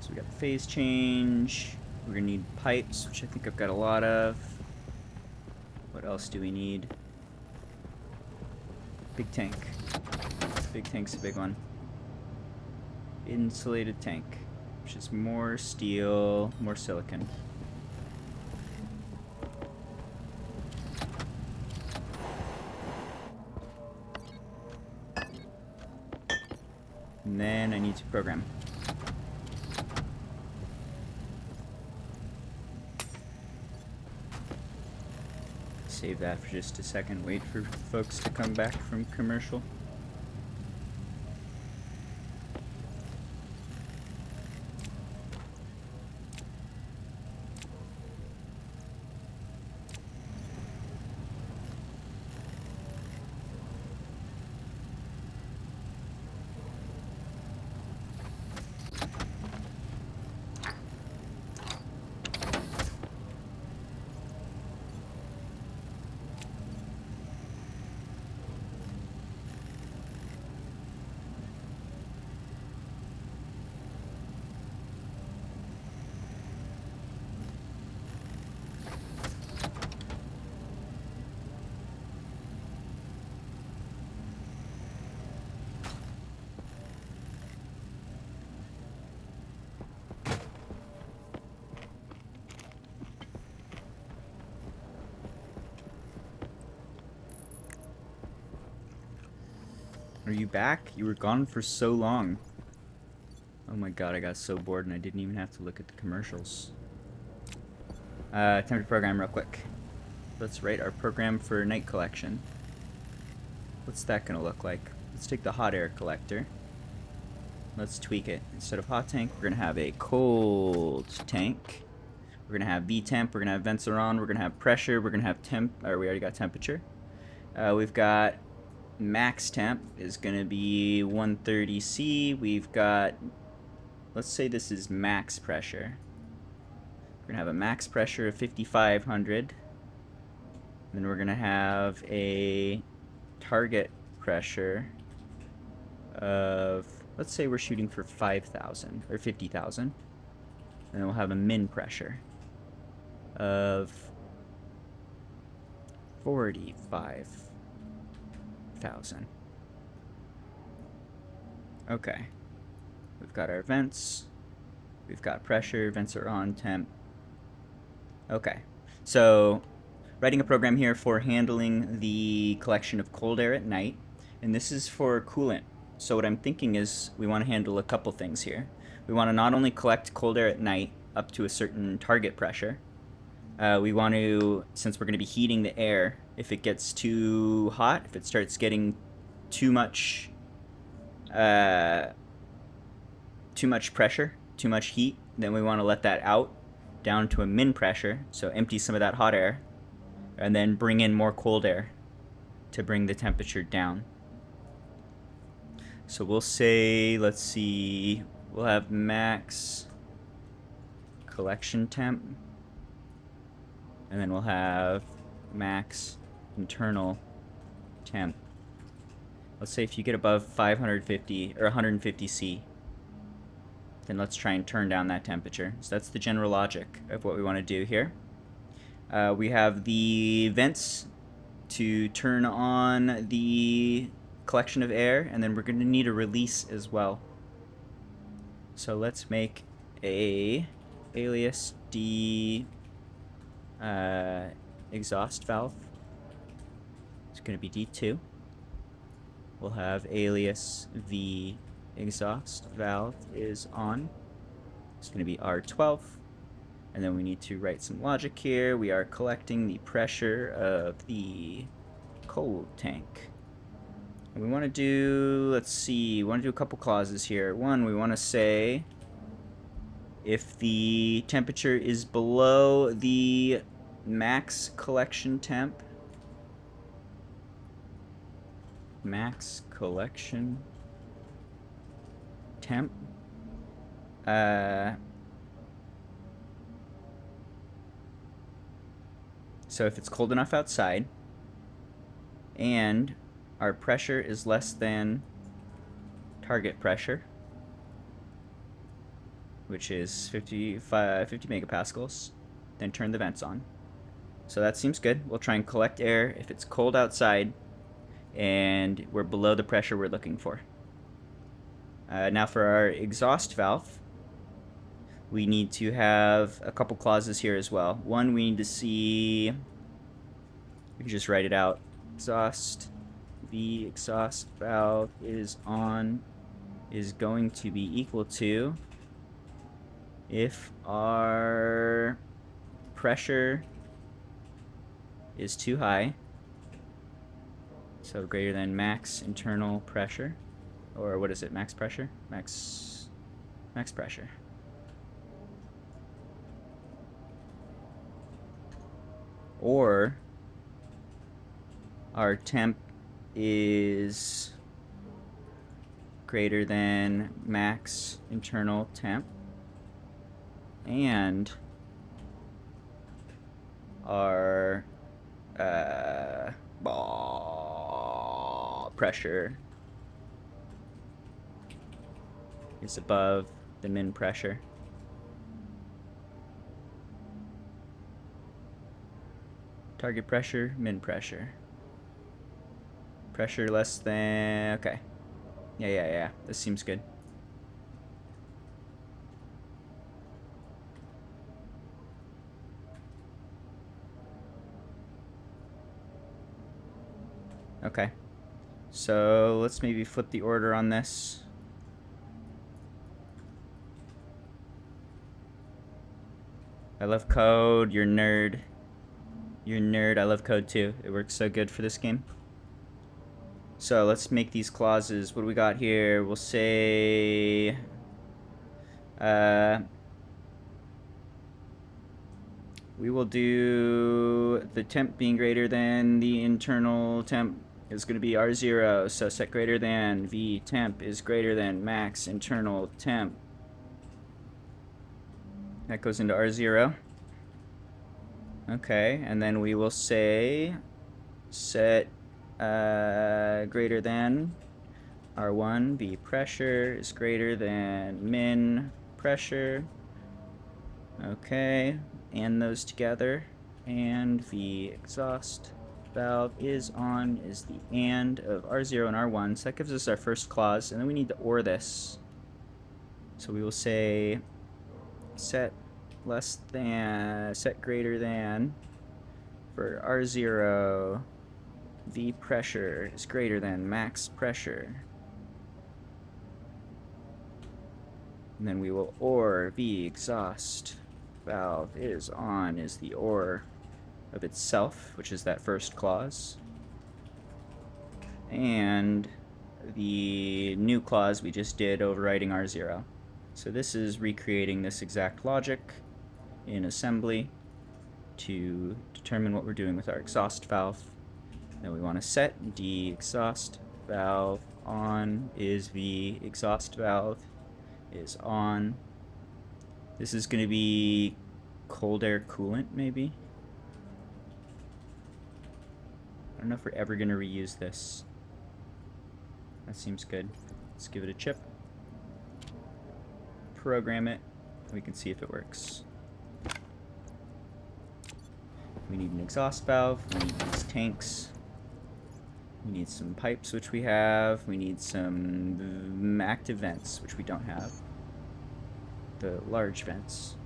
So we got the phase change. We're gonna need pipes, which I think I've got a lot of. What else do we need? Big tank. Big tank's a big one. Insulated tank, which is more steel, more silicon. And then I need to program. Save that for just a second. Wait for folks to come back from commercial. Are you back? You were gone for so long. Oh my god, I got so bored and I didn't even have to look at the commercials. Time to program real quick. Let's write our program for night collection. What's that gonna look like? Let's take the hot air collector. Let's tweak it. Instead of hot tank, we're gonna have a cold tank. We're gonna have V temp, we're gonna have vents are on, we're gonna have pressure, we're gonna have temp, or we already got temperature. We've got max temp is going to be 130C. We've got, let's say this is max pressure. We're going to have a max pressure of 5,500. Then we're going to have a target pressure of, let's say we're shooting for 5,000 or 50,000. And then we'll have a min pressure of 45,000. Okay. We've got our vents. We've got pressure. Vents are on. Temp. Okay. So, writing a program here for handling the collection of cold air at night. And this is for coolant. So what I'm thinking is we want to handle a couple things here. We want to not only collect cold air at night up to a certain target pressure. We want to, since we're going to be heating the air, if it gets too hot, if it starts getting too much pressure, too much heat, then we want to let that out down to a min pressure, so empty some of that hot air, and then bring in more cold air to bring the temperature down. So we'll say, let's see, we'll have max collection temp, and then we'll have max internal temp. Let's say if you get above 550 or 150C, then let's try and turn down that temperature. So that's the general logic of what we want to do here. We have the vents to turn on the collection of air, and then we're going to need a release as well. So let's make a alias D exhaust valve. It's going to be D2. We'll have alias V exhaust valve is on. It's going to be R12. And then we need to write some logic here. We are collecting the pressure of the cold tank. And we want to do, let's see, we want to do a couple clauses here. One, we want to say if the temperature is below the max collection temp, So if it's cold enough outside, and our pressure is less than target pressure, which is 50 megapascals, then turn the vents on. So that seems good. We'll try and collect air if it's cold outside and we're below the pressure we're looking for. Now for our exhaust valve, we need to have a couple clauses here as well. One, we need to see, we can just write it out. Exhaust, the exhaust valve is on, is going to be equal to if our pressure is too high, so greater than max internal pressure, or what is it, max pressure? Max pressure. Or our temp is greater than max internal temp, and our pressure is above the min pressure. Target pressure, min pressure. Pressure less than, okay. Yeah. This seems good. Okay. So let's maybe flip the order on this. I love code. You're a nerd. You're a nerd. I love code too. It works so good for this game. So let's make these clauses. What do we got here? We'll say we will do the temp being greater than the internal temp is going to be R0. So set greater than V temp is greater than max internal temp. That goes into R0. Okay, and then we will say set greater than R1, V pressure is greater than min pressure. Okay, and those together, and the exhaust valve is on is the and of R0 and R1. So that gives us our first clause, and then we need to or this. So we will say set greater than for R0, V pressure is greater than max pressure. And then we will or V exhaust valve is on is the or of itself, which is that first clause. And the new clause we just did overriding R0. So this is recreating this exact logic in assembly to determine what we're doing with our exhaust valve. Then we want to set the exhaust valve on is the exhaust valve is on. This is going to be cold air coolant, maybe. I don't know if we're ever going to reuse this. That seems good. Let's give it a chip. Program it. We can see if it works. We need an exhaust valve. We need these tanks. We need some pipes, which we have. We need some active vents, which we don't have. The large vents.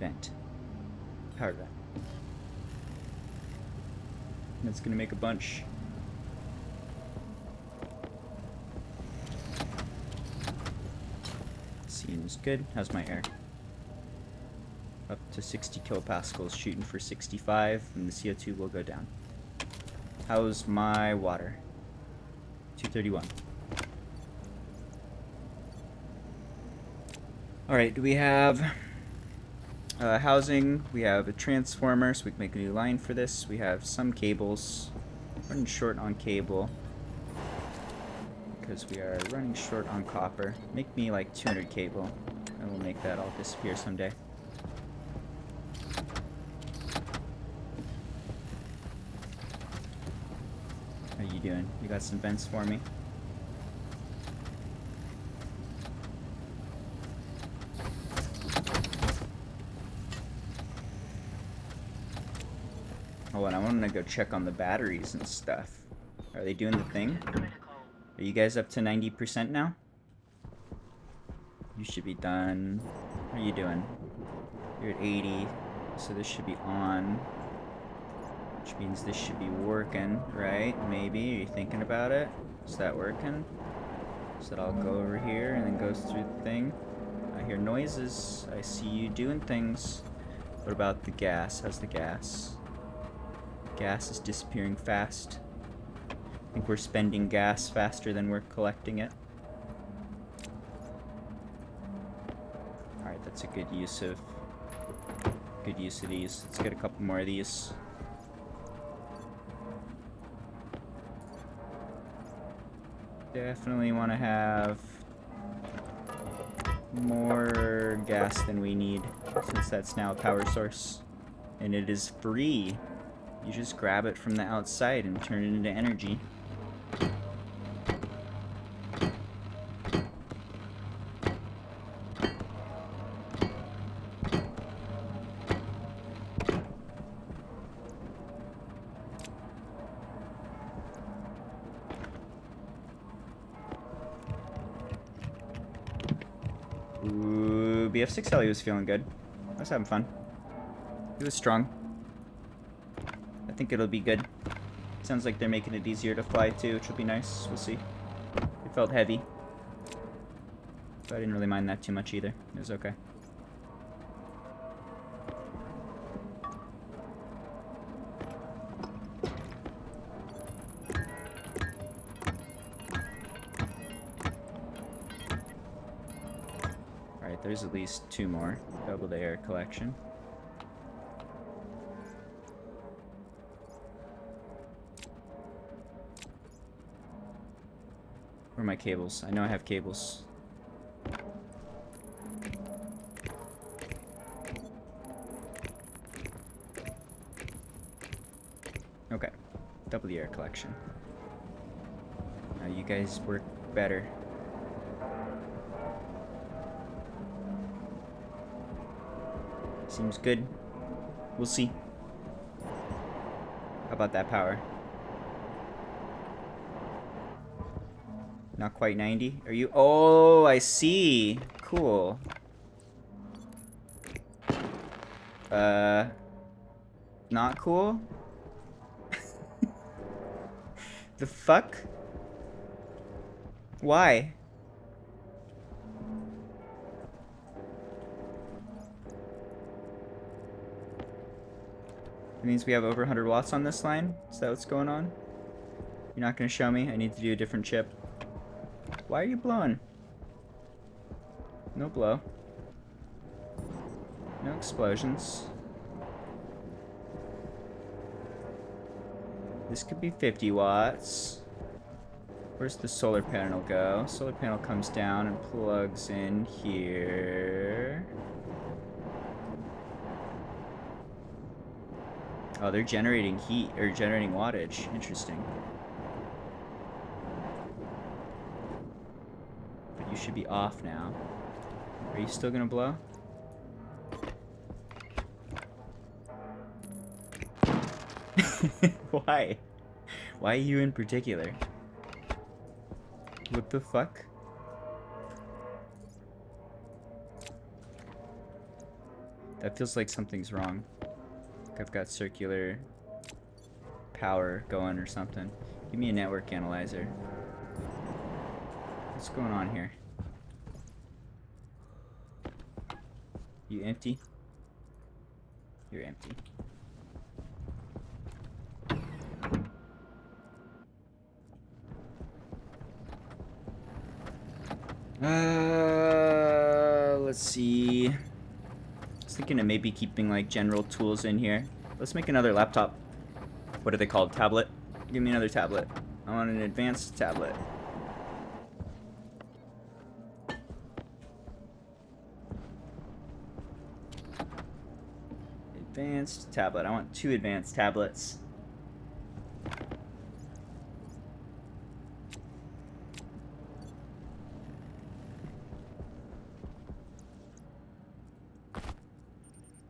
Vent. Power vent. That's gonna make a bunch. Seems good. How's my air? Up to 60 kilopascals, shooting for 65, and the CO2 will go down. How's my water? 231. Alright, do we have housing? We have a transformer, so we can make a new line for this. We have some cables. Running short on cable. because we are running short on copper. Make me like 200 cable, and we'll make that all disappear someday. How you doing? You got some vents for me? Hold on, I want to go check on the batteries and stuff. Are they doing the thing? Critical. Are you guys up to 90% now? You should be done. How are you doing? You're at 80, so this should be on. Which means this should be working, right? Maybe. Are you thinking about it? Is that working? So that I'll go over here and then goes through the thing. I hear noises. I see you doing things. What about the gas? How's the gas? Gas is disappearing fast. I think we're spending gas faster than we're collecting it. Alright, that's a good use of these. Let's get a couple more of these. Definitely want to have more gas than we need, since that's now a power source. And it is free. You just grab it from the outside and turn it into energy. Ooh, BF6 Heli was feeling good. I was having fun. He was strong. I think it'll be good. Sounds like they're making it easier to fly too, which will be nice. We'll see. It felt heavy, but I didn't really mind that too much either. It was okay. Alright, there's at least 2 more. Double the air collection. Where are my cables? I know I have cables. Okay. Double the air collection. Now you guys work better. Seems good. We'll see. How about that power? Not quite 90. Are you? Oh, I see. Cool. Not cool? The fuck? Why? It means we have over 100 watts on this line? Is that what's going on? You're not gonna show me? I need to do a different chip. Why are you blowing? No blow. No explosions. This could be 50 watts. Where's the solar panel go? Solar panel comes down and plugs in here. Oh, they're generating heat, or generating wattage. Interesting. But you should be off now. Are you still gonna blow? Why? Why you in particular? What the fuck? That feels like something's wrong. Like I've got circular power going or something. Give me a network analyzer. What's going on here? You empty? You're empty. Let's see. I was thinking of maybe keeping like general tools in here. Let's make another laptop. What are they called? Tablet? Give me another tablet. I want an advanced tablet. Advanced tablet. I want 2 advanced tablets.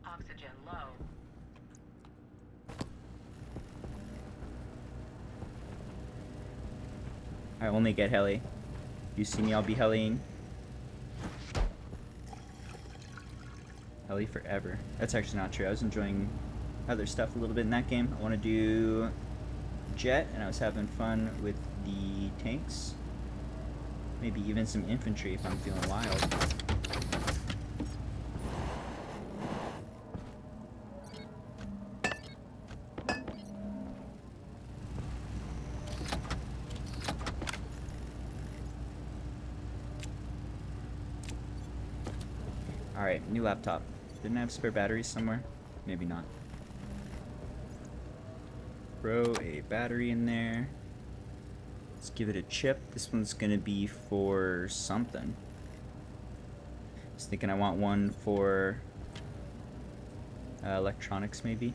Oxygen low. I only get heli. You see me, I'll be heliing. Heli forever. That's actually not true. I was enjoying other stuff a little bit in that game. I want to do jet, and I was having fun with the tanks. Maybe even some infantry if I'm feeling wild. Alright, new laptop. Didn't I have spare batteries somewhere? Maybe not. Throw a battery in there. Let's give it a chip. This one's gonna be for something. I was thinking I want one for electronics, maybe.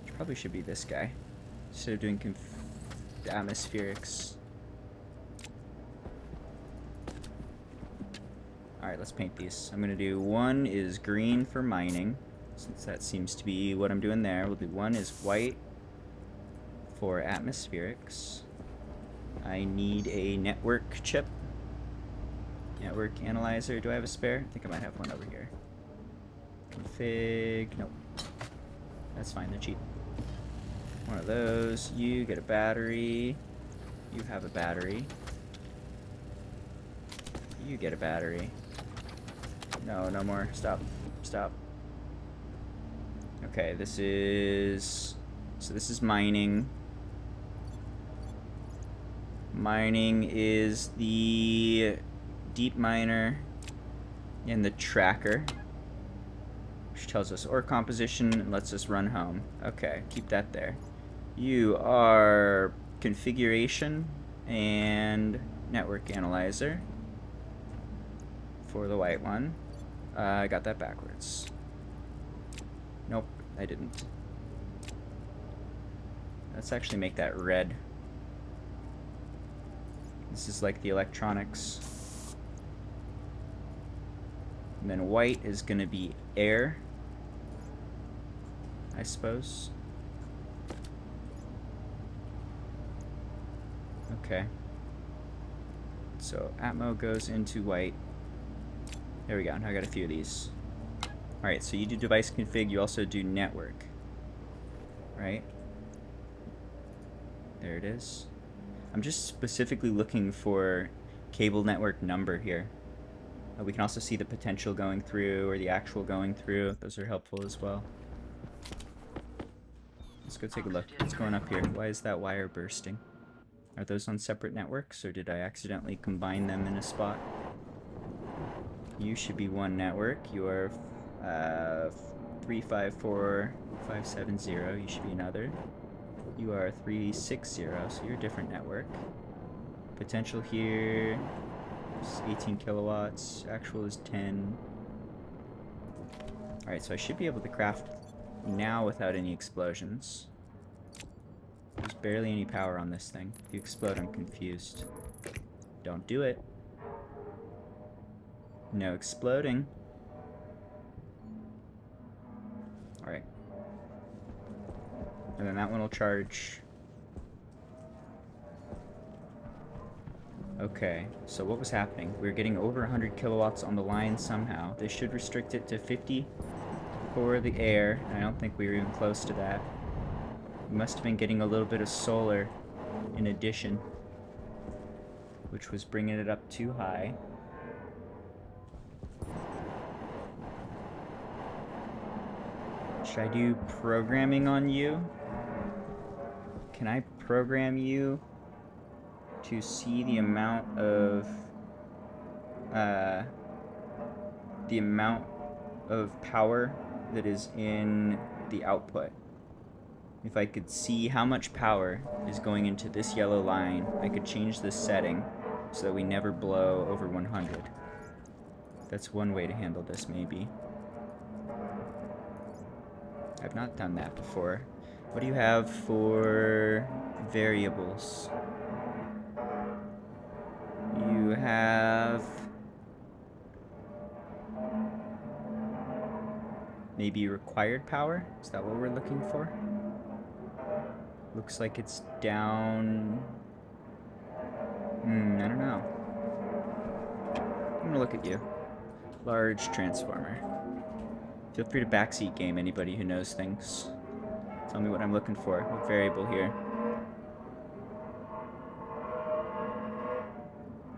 Which probably should be this guy. Instead of doing atmospherics. Alright, let's paint these. I'm gonna do one is green for mining, since that seems to be what I'm doing there. We'll do one is white for atmospherics. I need a network chip. Network analyzer. Do I have a spare? I think I might have one over here. Config. Nope. That's fine, they're cheap. One of those. You get a battery. You have a battery. You get a battery. No, no more. Stop. Stop. Okay, this is... So this is mining. Mining is the deep miner and the tracker, which tells us ore composition and lets us run home. Okay, keep that there. You are configuration and network analyzer for the white one. I got that backwards. Nope, I didn't. Let's actually make that red. This is like the electronics. And then white is gonna be air, I suppose. Okay. So Atmo goes into white. There we go. Now I got a few of these. Alright, so you do device config, you also do network. Right? There it is. I'm just specifically looking for cable network number here. We can also see the potential going through or the actual going through. Those are helpful as well. Let's go take a look. What's going up here? Why is that wire bursting? Are those on separate networks, or did I accidentally combine them in a spot? You should be one network. You are 354570. You should be another. You are 360, so you're a different network. Potential here is 18 kilowatts. Actual is 10. Alright, so I should be able to craft now without any explosions. There's barely any power on this thing. If you explode, I'm confused. Don't do it. No exploding. Alright. And then that one will charge. Okay, so what was happening? We were getting over 100 kilowatts on the line somehow. This should restrict it to 50 for the air, and I don't think we were even close to that. We must have been getting a little bit of solar in addition, which was bringing it up too high. Should I do programming on you? Can I program you to see the amount of power that is in the output? If I could see how much power is going into this yellow line, I could change this setting so that we never blow over 100. That's one way to handle this, maybe. I've not done that before. What do you have for variables? You have maybe required power? Is that what we're looking for? Looks like it's down. I don't know. I'm gonna look at you. Large transformer. Feel free to backseat game anybody who knows things. Tell me what I'm looking for. What variable here?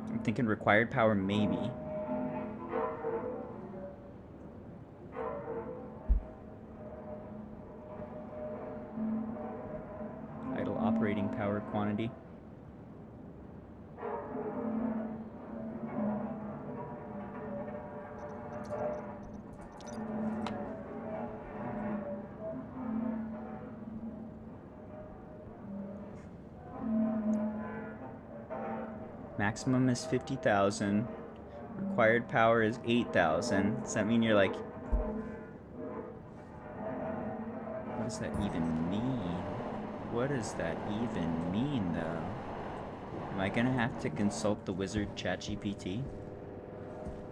I'm thinking required power maybe. Idle operating power quantity. Maximum is 50,000. Required power is 8,000. Does that mean you're like... What does that even mean? What does that even mean, though? Am I gonna have to consult the wizard ChatGPT?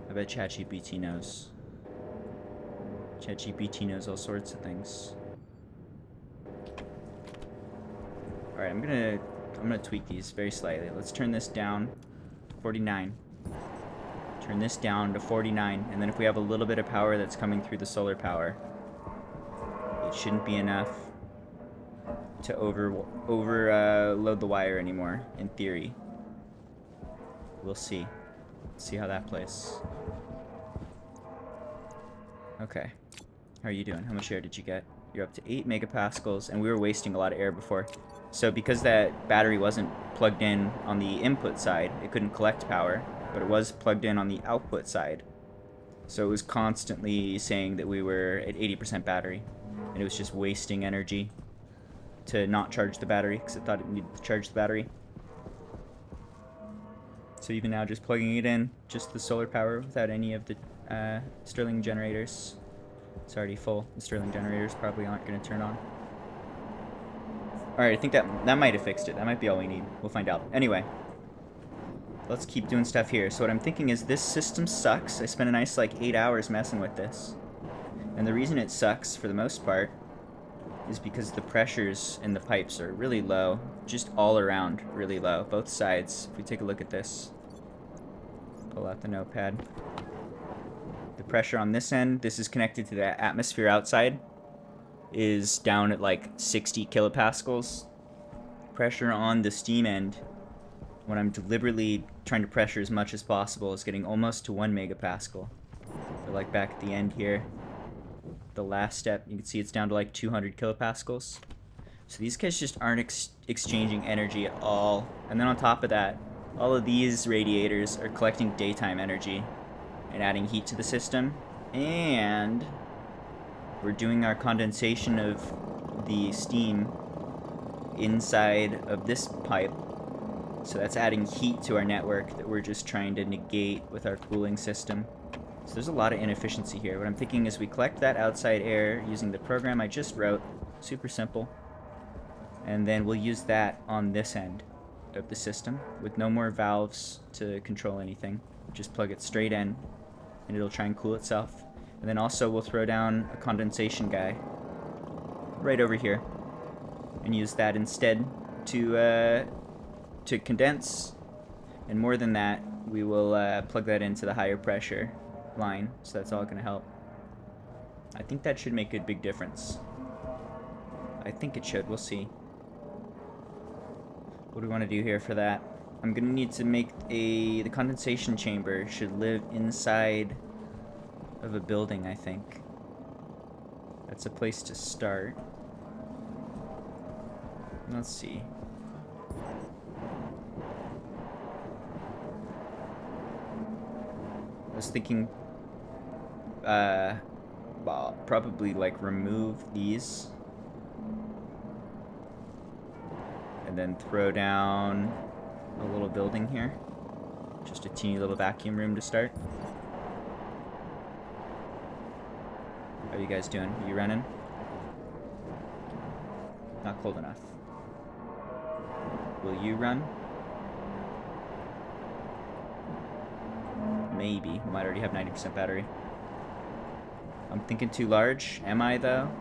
I bet ChatGPT knows. ChatGPT knows all sorts of things. Alright, I'm gonna tweak these very slightly. Let's turn this down to 49. Turn this down to 49, and then if we have a little bit of power that's coming through the solar power, it shouldn't be enough to overload the wire anymore, in theory. We'll see. Let's see how that plays. Okay. How are you doing? How much air did you get? You're up to 8 megapascals, and we were wasting a lot of air before. So because that battery wasn't plugged in on the input side, it couldn't collect power, but it was plugged in on the output side. So it was constantly saying that we were at 80% battery, and it was just wasting energy to not charge the battery because it thought it needed to charge the battery. So even now, just plugging it in, just the solar power without any of the Stirling generators. It's already full. The Stirling generators probably aren't going to turn on. Alright, I think that might have fixed it. That might be all we need. We'll find out. Anyway, let's keep doing stuff here. So what I'm thinking is this system sucks. I spent a nice like 8 hours messing with this. And the reason it sucks, for the most part, is because the pressures in the pipes are really low. Just all around really low. Both sides. If we take a look at this. Pull out the notepad. The pressure on this end, this is connected to the atmosphere outside, is down at like 60 kilopascals. Pressure on the steam end, when I'm deliberately trying to pressure as much as possible, is getting almost to 1 megapascal. But like back at the end here, the last step, you can see it's down to like 200 kilopascals. So these guys just aren't exchanging energy at all. And then on top of that, all of these radiators are collecting daytime energy and adding heat to the system. And we're doing our condensation of the steam inside of this pipe. So that's adding heat to our network that we're just trying to negate with our cooling system. So there's a lot of inefficiency here. What I'm thinking is we collect that outside air using the program I just wrote. Super simple. And then we'll use that on this end of the system with no more valves to control anything. Just plug it straight in and it'll try and cool itself. And then also we'll throw down a condensation guy right over here and use that instead to condense. And more than that, we will plug that into the higher pressure line. So that's all going to help. I think that should make a big difference. I think it should. We'll see. What do we want to do here for that? I'm going to need to make the condensation chamber should live inside of a building, I think. That's a place to start. Let's see. I was thinking, well, probably like remove these. And then throw down a little building here. Just a teeny little vacuum room to start. How are you guys doing? Are you running? Not cold enough. Will you run? Maybe. We might already have 90% battery. I'm thinking too large. Am I, though?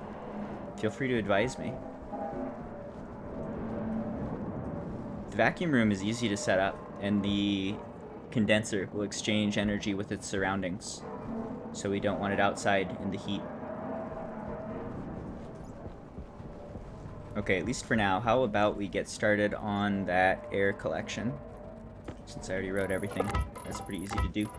Feel free to advise me. The vacuum room is easy to set up, and the condenser will exchange energy with its surroundings. So we don't want it outside in the heat. Okay, at least for now. How about we get started on that air collection? Since I already wrote everything, that's pretty easy to do.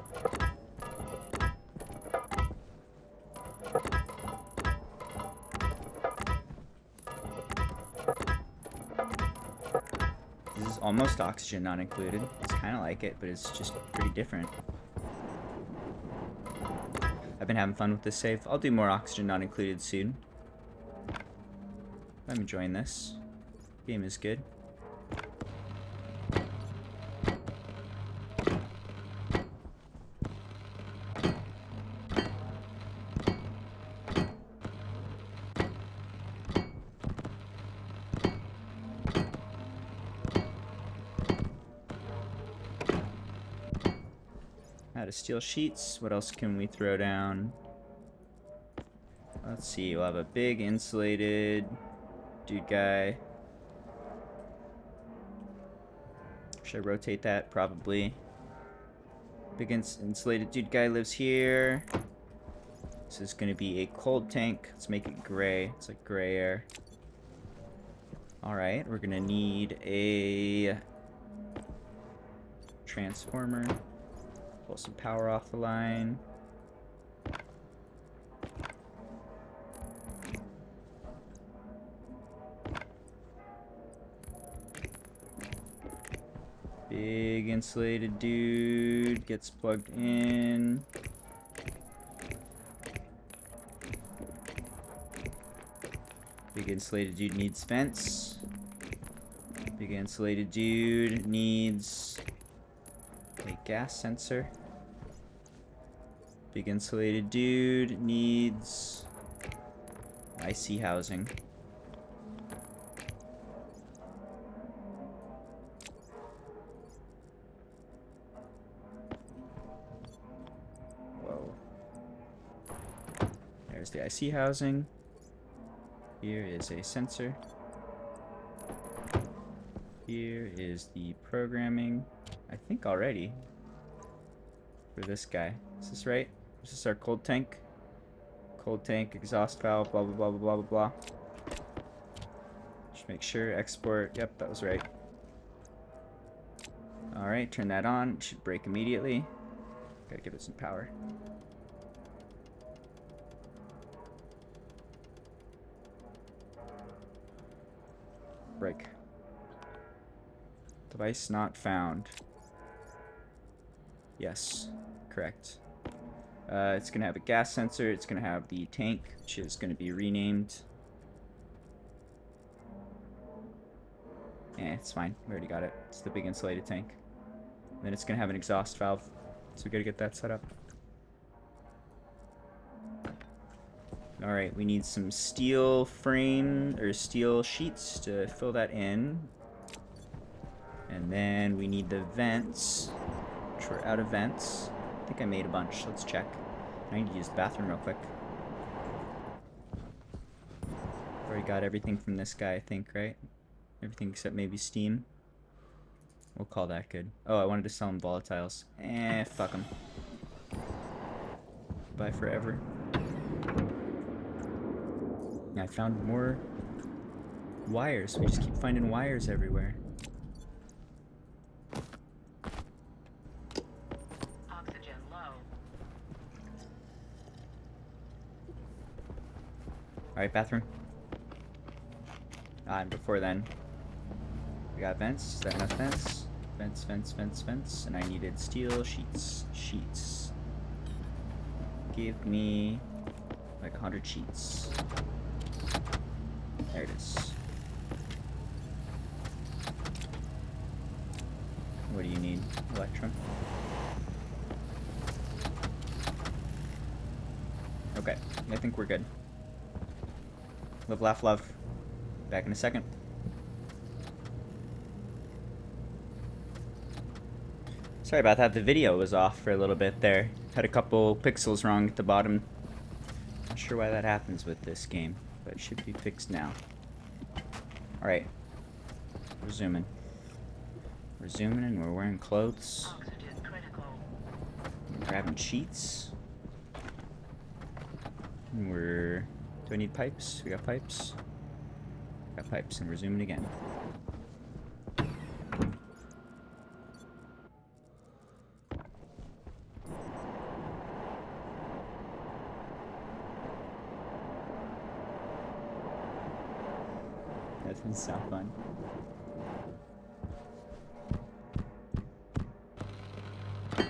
This is almost oxygen not included. It's kind of like it, but it's just pretty different. I've been having fun with this save. I'll do more oxygen not included soon. I'm enjoying this. Game is good. Out of steel sheets. What else can we throw down? Let's see. We'll have a big insulated dude guy. Should I rotate that? Probably. Big insulated dude guy lives here. This is going to be a cold tank. Let's make it gray. It's like gray air. Alright, we're going to need a transformer. Pull some power off the line. Big insulated dude gets plugged in. Big insulated dude needs vents. Big insulated dude needs a gas sensor. Big insulated dude needs IC housing. Whoa. There's the IC housing. Here is a sensor. Here is the programming. I think already. For this guy. Is this right? Is this our cold tank? Cold tank, exhaust valve, blah, blah, blah, blah, blah, blah. Just make sure, export. Yep, that was right. Alright, turn that on. It should break immediately. Gotta give it some power. Break. Device not found. Yes, correct. It's gonna have a gas sensor. It's gonna have the tank, which is gonna be renamed. It's fine. We already got it. It's the big insulated tank. And then it's gonna have an exhaust valve, so we gotta get that set up. All right, we need some steel frame or steel sheets to fill that in. And then we need the vents, which we're out of vents. I think I made a bunch. Let's check. I need to use the bathroom real quick. Already got everything from this guy, I think, right? Everything except maybe steam. We'll call that good. Oh, I wanted to sell him volatiles. Fuck him. Bye forever. I found more wires. We just keep finding wires everywhere. Oxygen low. Alright, bathroom. And before then, we got vents. Is that enough vents? Vents, vents, vents, vents. And I needed steel sheets. Sheets. Give me like 100 sheets. There it is. What do you need? Electrum? Okay, I think we're good. Live, laugh, love. Back in a second. Sorry about that. The video was off for a little bit there. Had a couple pixels wrong at the bottom. Not sure why that happens with this game, but it should be fixed now. Alright. We're zooming. We're zooming and we're wearing clothes. Oxygen critical. We're grabbing sheets. And we're... Do I need pipes? We got pipes? Got pipes, and we're zooming again. That doesn't sound fun. I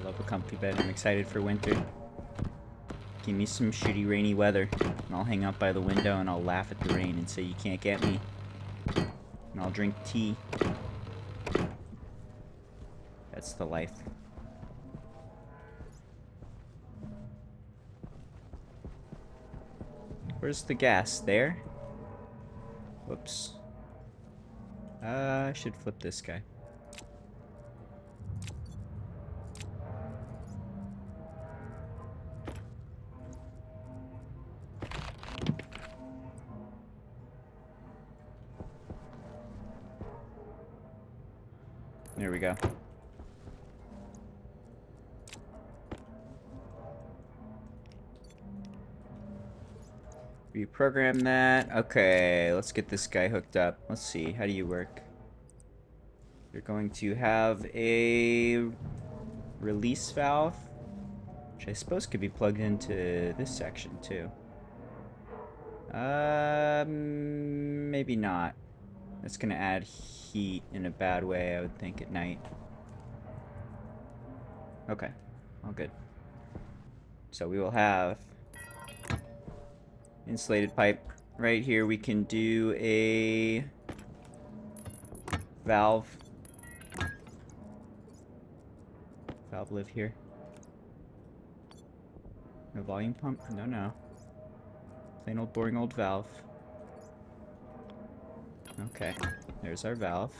love a comfy bed. I'm excited for winter. Give me some shitty rainy weather, and I'll hang out by the window and I'll laugh at the rain and say you can't get me. And I'll drink tea. That's the life. Where's the gas? There? Whoops. I should flip this guy. There we go. Reprogram that. Okay, let's get this guy hooked up. Let's see, how do you work? You're going to have a release valve, which I suppose could be plugged into this section too. Maybe not. That's gonna add heat in a bad way, I would think, at night. Okay, all good. So we will have insulated pipe. Right here we can do a valve. Valve live here. No volume pump? No, no. Plain old boring old valve. Okay, there's our valve.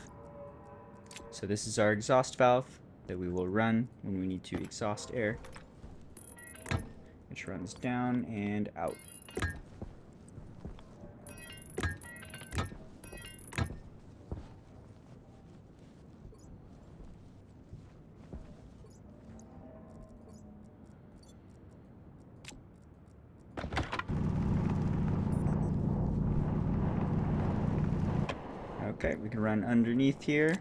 So this is our exhaust valve that we will run when we need to exhaust air, which runs down and out. Okay, we can run underneath here.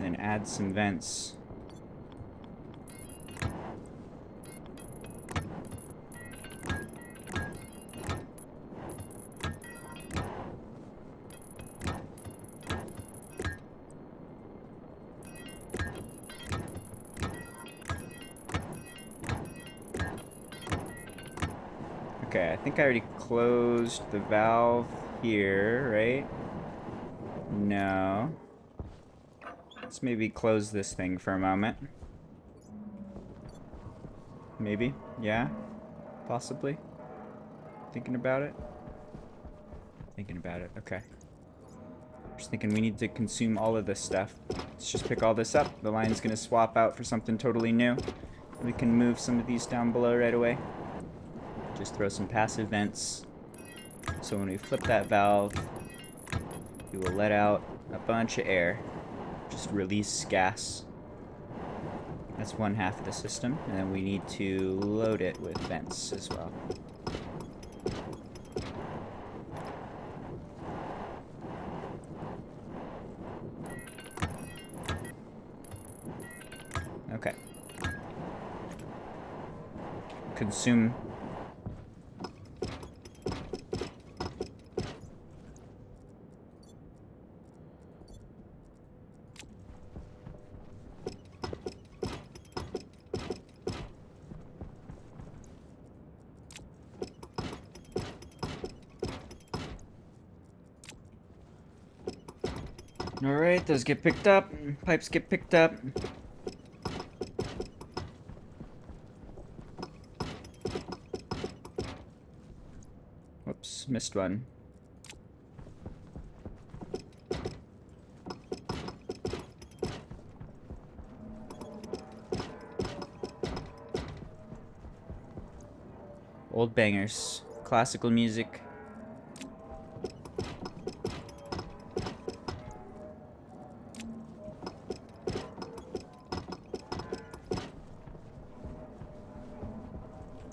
Then add some vents. Okay, I think I already closed the valve here, right? No. Let's maybe close this thing for a moment. Maybe, yeah, possibly. Thinking about it. Thinking about it, okay. Just thinking we need to consume all of this stuff. Let's just pick all this up. The line's gonna swap out for something totally new. We can move some of these down below right away. Just throw some passive vents. So when we flip that valve, we will let out a bunch of air. Just release gas. That's one half of the system. And then we need to load it with vents as well. Okay. Consume. Alright, those get picked up. Pipes get picked up. Oops, missed one. Old bangers. Classical music.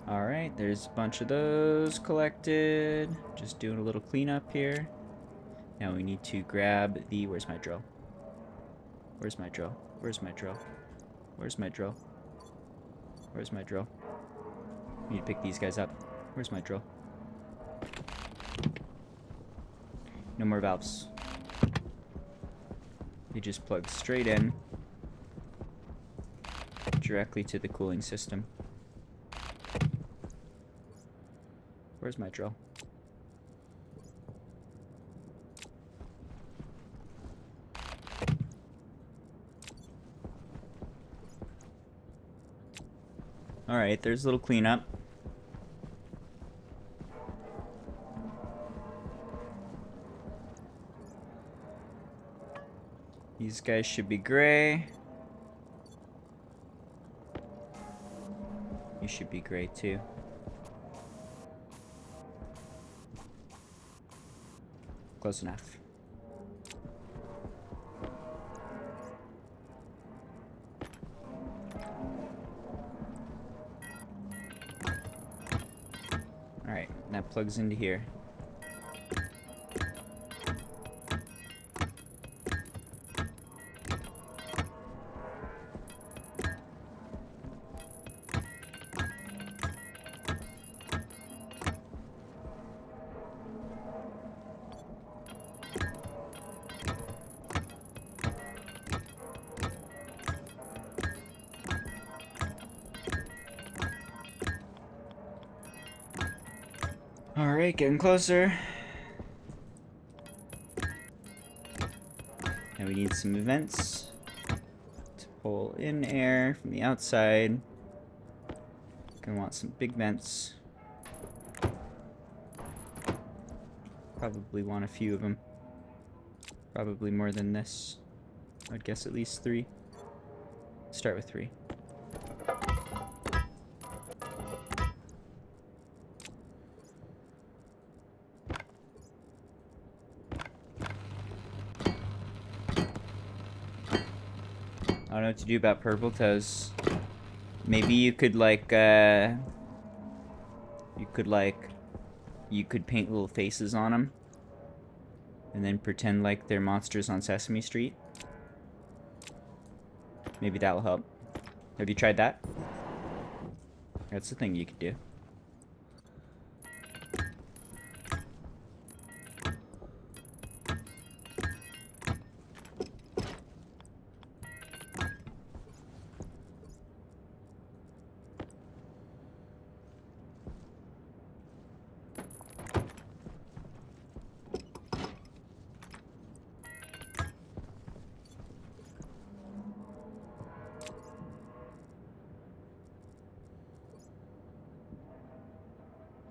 Alright, there's a bunch of those collected. Just doing a little cleanup here. Now we need to grab the... Where's my drill? Where's my drill? Where's my drill? Where's my drill? Where's my drill? I need to pick these guys up. Where's my drill? No more valves. They just plug straight in. Directly to the cooling system. Where's my drill? Alright, there's a little cleanup. These guys should be gray. You should be gray too. Close enough. Alright, that plugs into here. Alright, getting closer. Now we need some vents to pull in air from the outside. Gonna want some big vents. Probably want a few of them. Probably more than this. I'd guess at least 3. Start with 3. I don't know what to do about purple toes. Maybe you could like you could paint little faces on them and then pretend like they're monsters on Sesame Street. Maybe that'll help. Have you tried that? That's the thing you could do.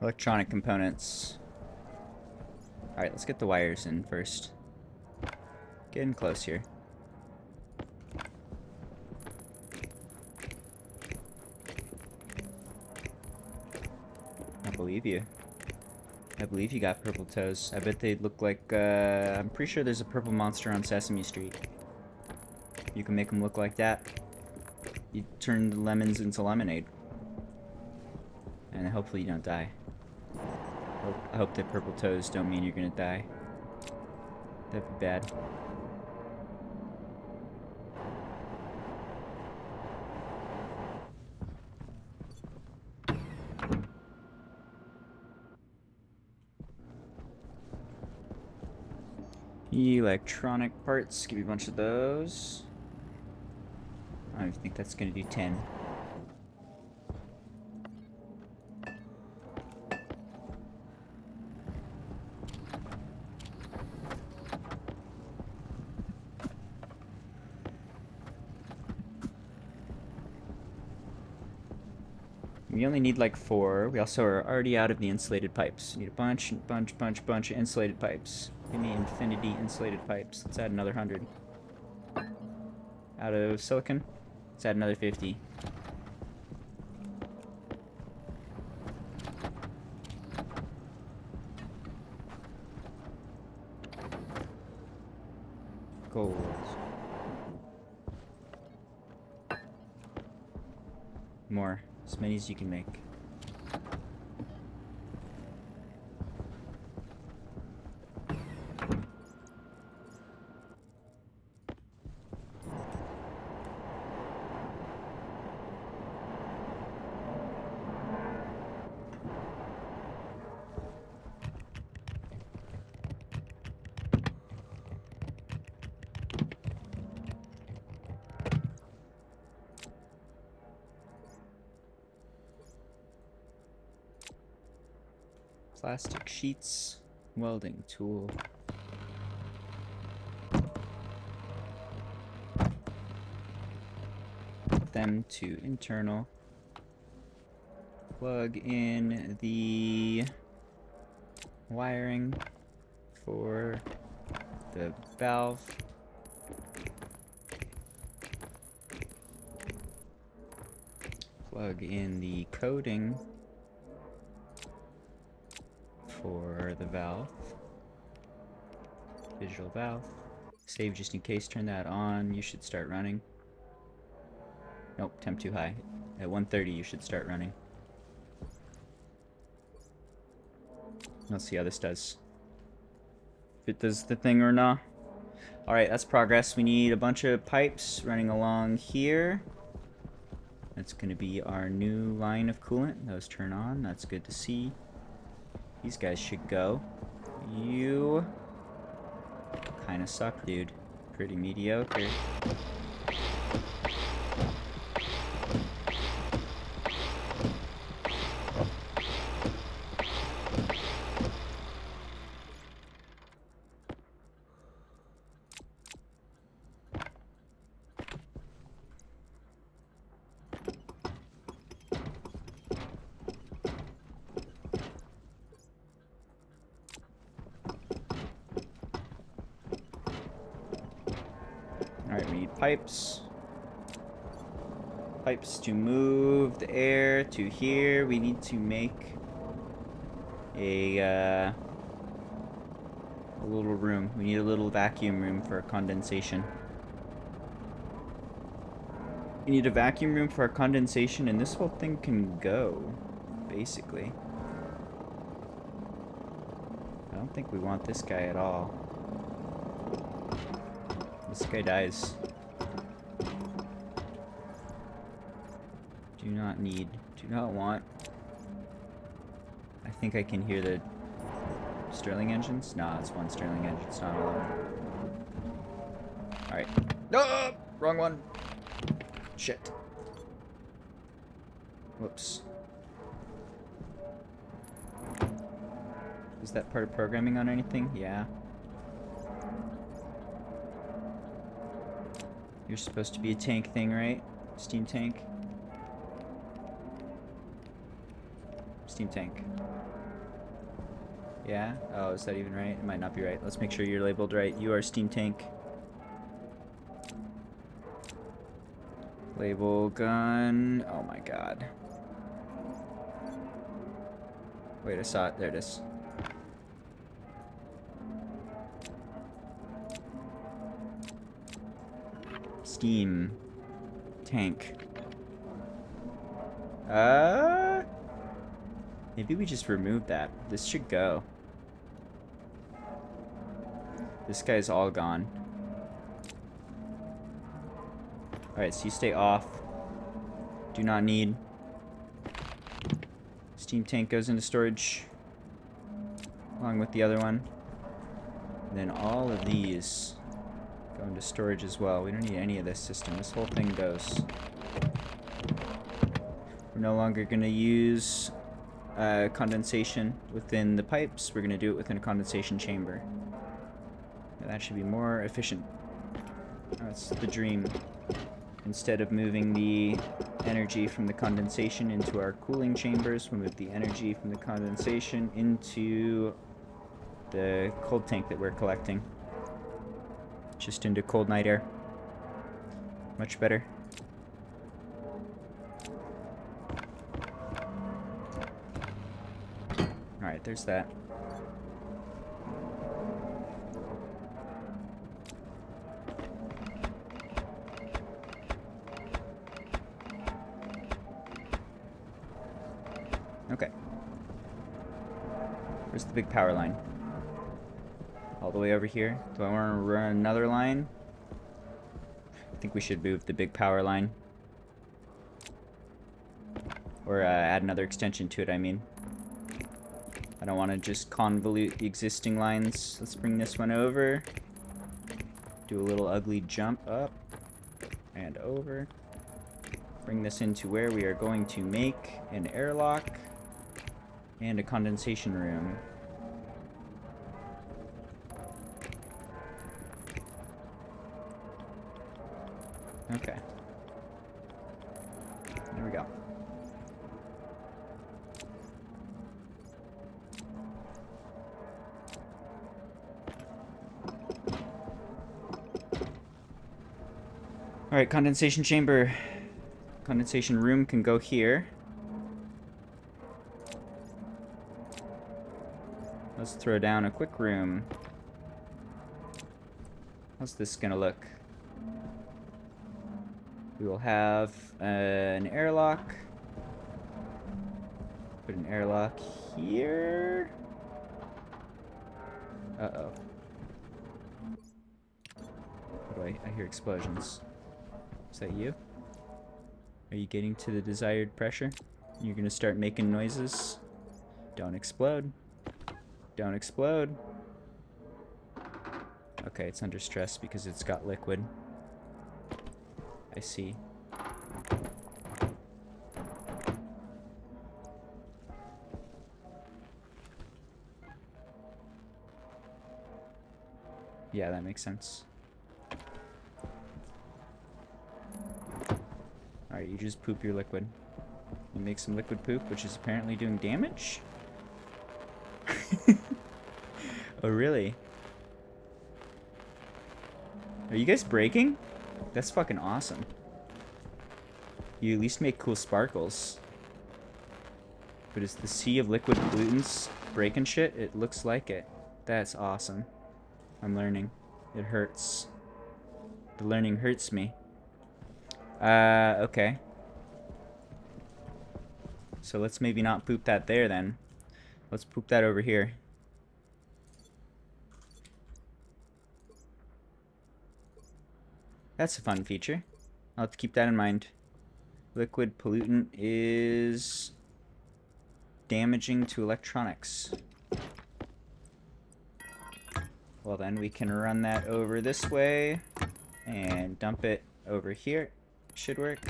Electronic components. Alright, let's get the wires in first. Getting close here. I believe you. I believe you got purple toes. I bet they'd look like, I'm pretty sure there's a purple monster on Sesame Street. You can make them look like that. You turn the lemons into lemonade. And hopefully you don't die. I hope that purple toes don't mean you're gonna die. That'd be bad. Electronic parts, give me a bunch of those. I don't even think that's gonna do 10. We only need like 4. We also are already out of the insulated pipes. We need a bunch of insulated pipes. Give me infinity insulated pipes. Let's add another 100. Out of silicon. Let's add another 50. Gold. More. As many as you can make. Plastic sheets, welding tool. Put them to internal. Plug in the wiring for the valve. Plug in the coating for the valve. Digital valve. Save just in case, turn that on. You should start running. Nope, temp too high. At 130 you should start running. Let's see how this does. If it does the thing or not. Alright, that's progress. We need a bunch of pipes running along here. That's gonna be our new line of coolant. Those turn on, that's good to see. These guys should go. You kind of suck, dude. Pretty mediocre. Alright, we need pipes. Pipes to move the air to here. We need to make a little room. We need a little vacuum room for condensation. We need a vacuum room for our condensation, and this whole thing can go, basically. I don't think we want this guy at all. This guy dies. Do not need, do not want. I think I can hear the Stirling engines. Nah, it's one Stirling engine, it's not all of them. Alright. No! Wrong one! Shit. Whoops. Is that part of programming on anything? Yeah. You're supposed to be a tank thing, right? Steam tank. Steam tank. Yeah? Oh, is that even right? It might not be right. Let's make sure you're labeled right. You are steam tank. Label gun. Oh my god. Wait, I saw it. There it is. Steam tank. Maybe we just remove that. This should go. This guy's all gone. Alright, so you stay off. Do not need. Steam tank goes into storage. Along with the other one. And then all of these go into storage as well. We don't need any of this system. This whole thing goes. We're no longer going to use condensation within the pipes. We're going to do it within a condensation chamber. And that should be more efficient. That's the dream. Instead of moving the energy from the condensation into our cooling chambers, we'll move the energy from the condensation into the cold tank that we're collecting. Just into cold night air. Much better. Alright, there's that. Okay. Where's the big power line? All the way over here? Do I want to run another line? I think we should move the big power line. Or add another extension to it, I mean. I don't want to just convolute the existing lines. Let's bring this one over. Do a little ugly jump up and over. Bring this into where we are going to make an airlock and a condensation room. Okay. There we go. Alright, condensation chamber. Condensation room can go here. Let's throw down a quick room. How's this gonna look? We will have an airlock. Put an airlock here. Uh-oh. What do I hear explosions. Is that you? Are you getting to the desired pressure? You're gonna start making noises. Don't explode. Don't explode. Okay, it's under stress because it's got liquid. I see. Yeah, that makes sense. Alright, you just poop your liquid. You make some liquid poop, which is apparently doing damage? Oh, really? Are you guys breaking? That's fucking awesome. You at least make cool sparkles. But is the sea of liquid pollutants breaking shit? It looks like it. That's awesome. I'm learning. It hurts. The learning hurts me. Okay. So let's maybe not poop that there then. Let's poop that over here. That's a fun feature. I'll have to keep that in mind. Liquid pollutant is damaging to electronics. Well then, we can run that over this way and dump it over here. Should work.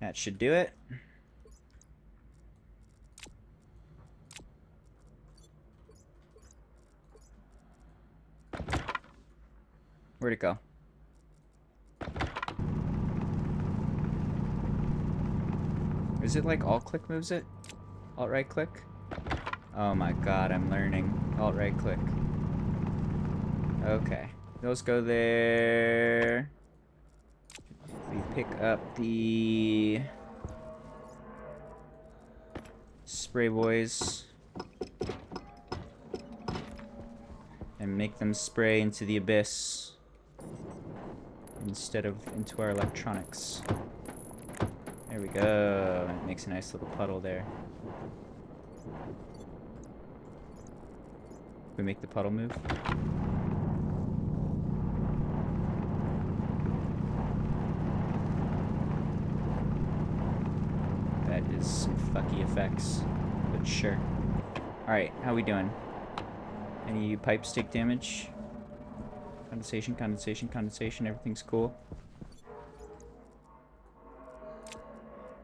That should do it. Where'd it go? Is it like alt click moves it? Alt right click? Oh my god, I'm learning. Alt right click. Okay. Those go there. We pick up the spray boys and make them spray into the abyss instead of into our electronics. There we go. It makes a nice little puddle there. We make the puddle move. That is some fucky effects, but sure. Alright, how we doing? Any pipes take damage? Condensation, condensation, condensation, everything's cool.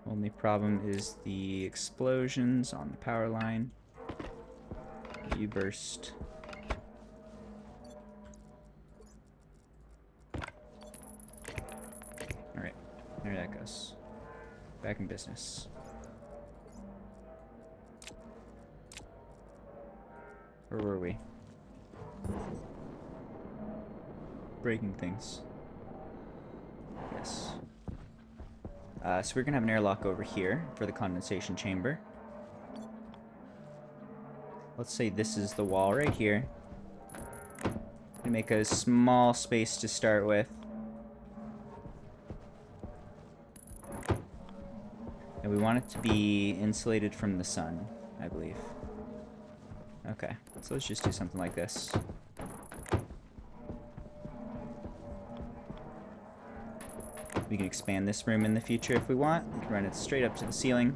Only problem is the explosions on the power line. You burst. Alright, there that goes. Back in business. Where were we? Breaking things. Yes. So we're gonna have an airlock over here for the condensation chamber. Let's say this is the wall right here. We make a small space to start with. And we want it to be insulated from the sun, I believe. Okay, so let's just do something like this. We can expand this room in the future if we want. We can run it straight up to the ceiling.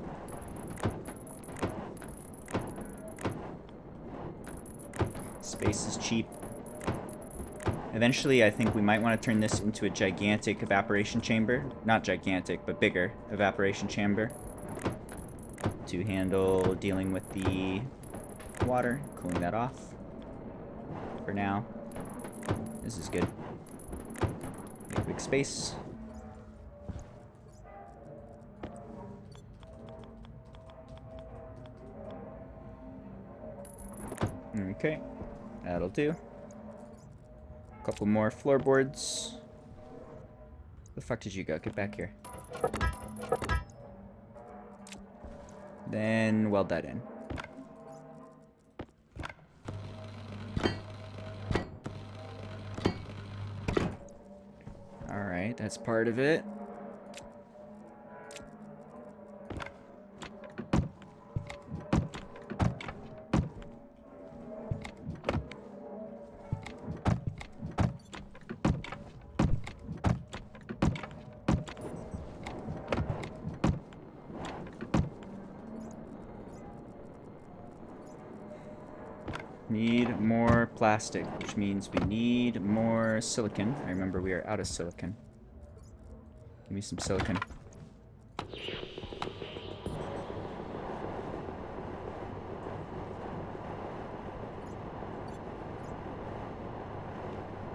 Space is cheap. Eventually, I think we might want to turn this into a gigantic evaporation chamber. Not gigantic, but bigger evaporation chamber. To handle dealing with the water, cooling that off. For now, this is good. Make a big space. Okay, that'll do. A couple more floorboards. Where the fuck did you go? Get back here. Then weld that in. Alright, that's part of it. Need more plastic, which means we need more silicon. I remember we are out of silicon. Give me some silicon.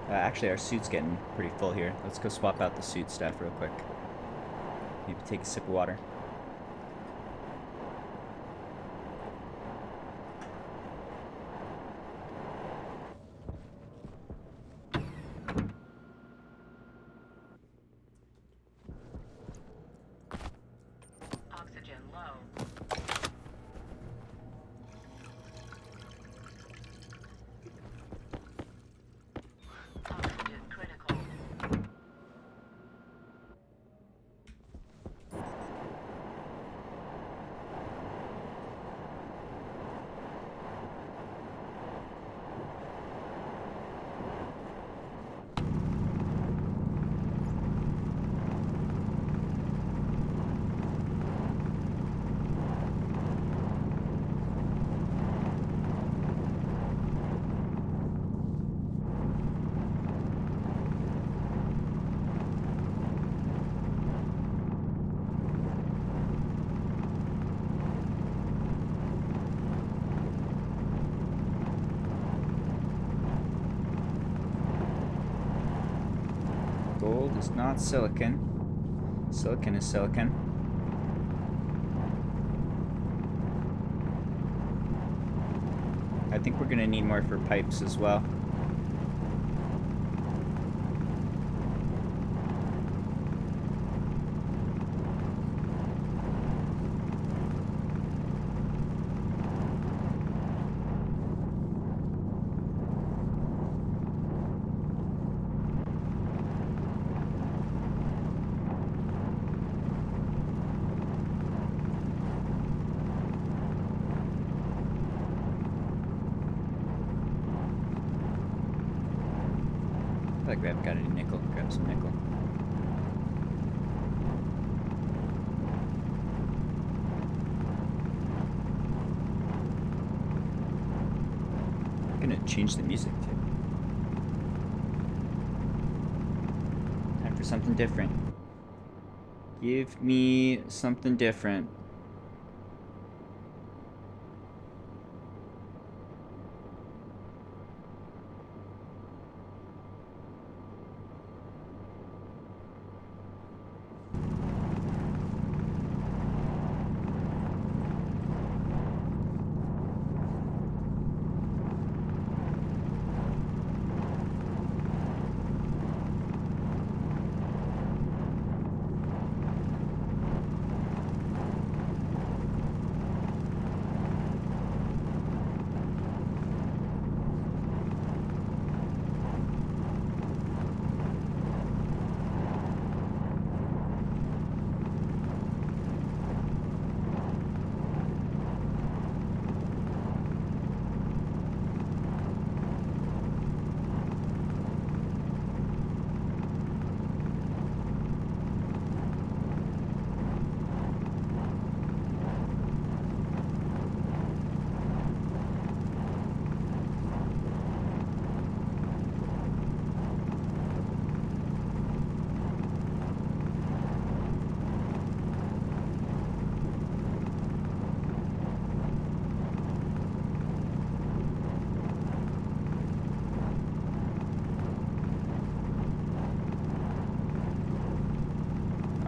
Actually, our suit's getting pretty full here. Let's go swap out the suit stuff real quick. Maybe take a sip of water. Oxygen low. Oxygen critical. Gold is not silicon. Silicon is silicon. I think we're gonna need more for pipes as well. I feel like we haven't got any nickel. Grab some nickel. I'm gonna change the music too. Time for something different. Give me something different.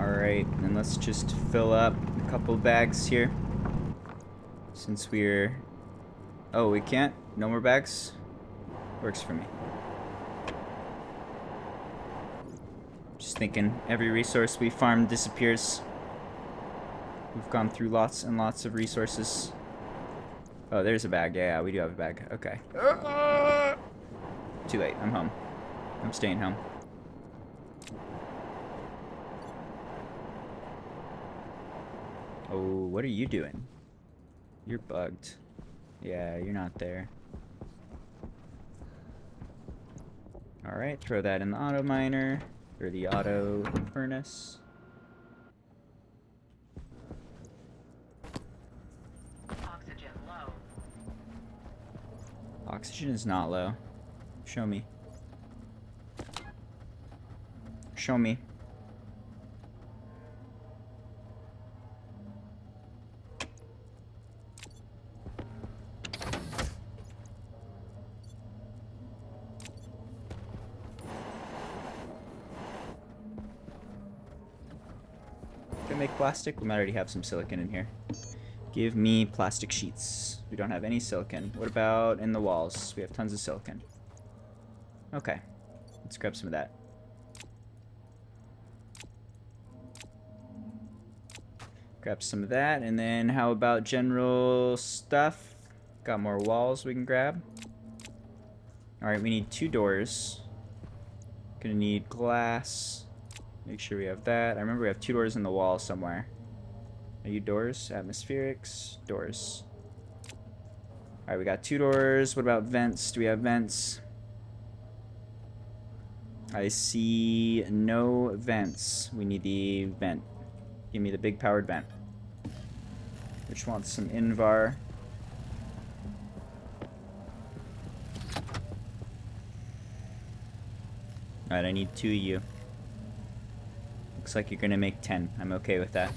Alright, and let's just fill up a couple bags here. Since we're... Oh, we can't? No more bags? Works for me. Just thinking every resource we farm disappears. We've gone through lots and lots of resources. Oh, there's a bag. Yeah, we do have a bag. Okay. Too late. I'm home. I'm staying home. Oh, what are you doing? You're bugged. Yeah, you're not there. Alright, throw that in the auto miner. Or the auto furnace. Oxygen low. Oxygen is not low. Show me. Show me. Can I make plastic? We might already have some silicon in here. Give me plastic sheets. We don't have any silicon. What about in the walls? We have tons of silicon. Okay. Let's grab some of that. Grab some of that, and then how about general stuff? Got more walls we can grab. Alright, we need 2 doors. Gonna need glass. Make sure we have that. I remember we have 2 doors in the wall somewhere. Are you doors? Atmospherics. Doors. Alright, we got 2 doors. What about vents? Do we have vents? I see no vents. We need the vent. Give me the big powered vent. Which wants some Invar. Alright, I need 2 of you. Looks like you're gonna make 10. I'm okay with that.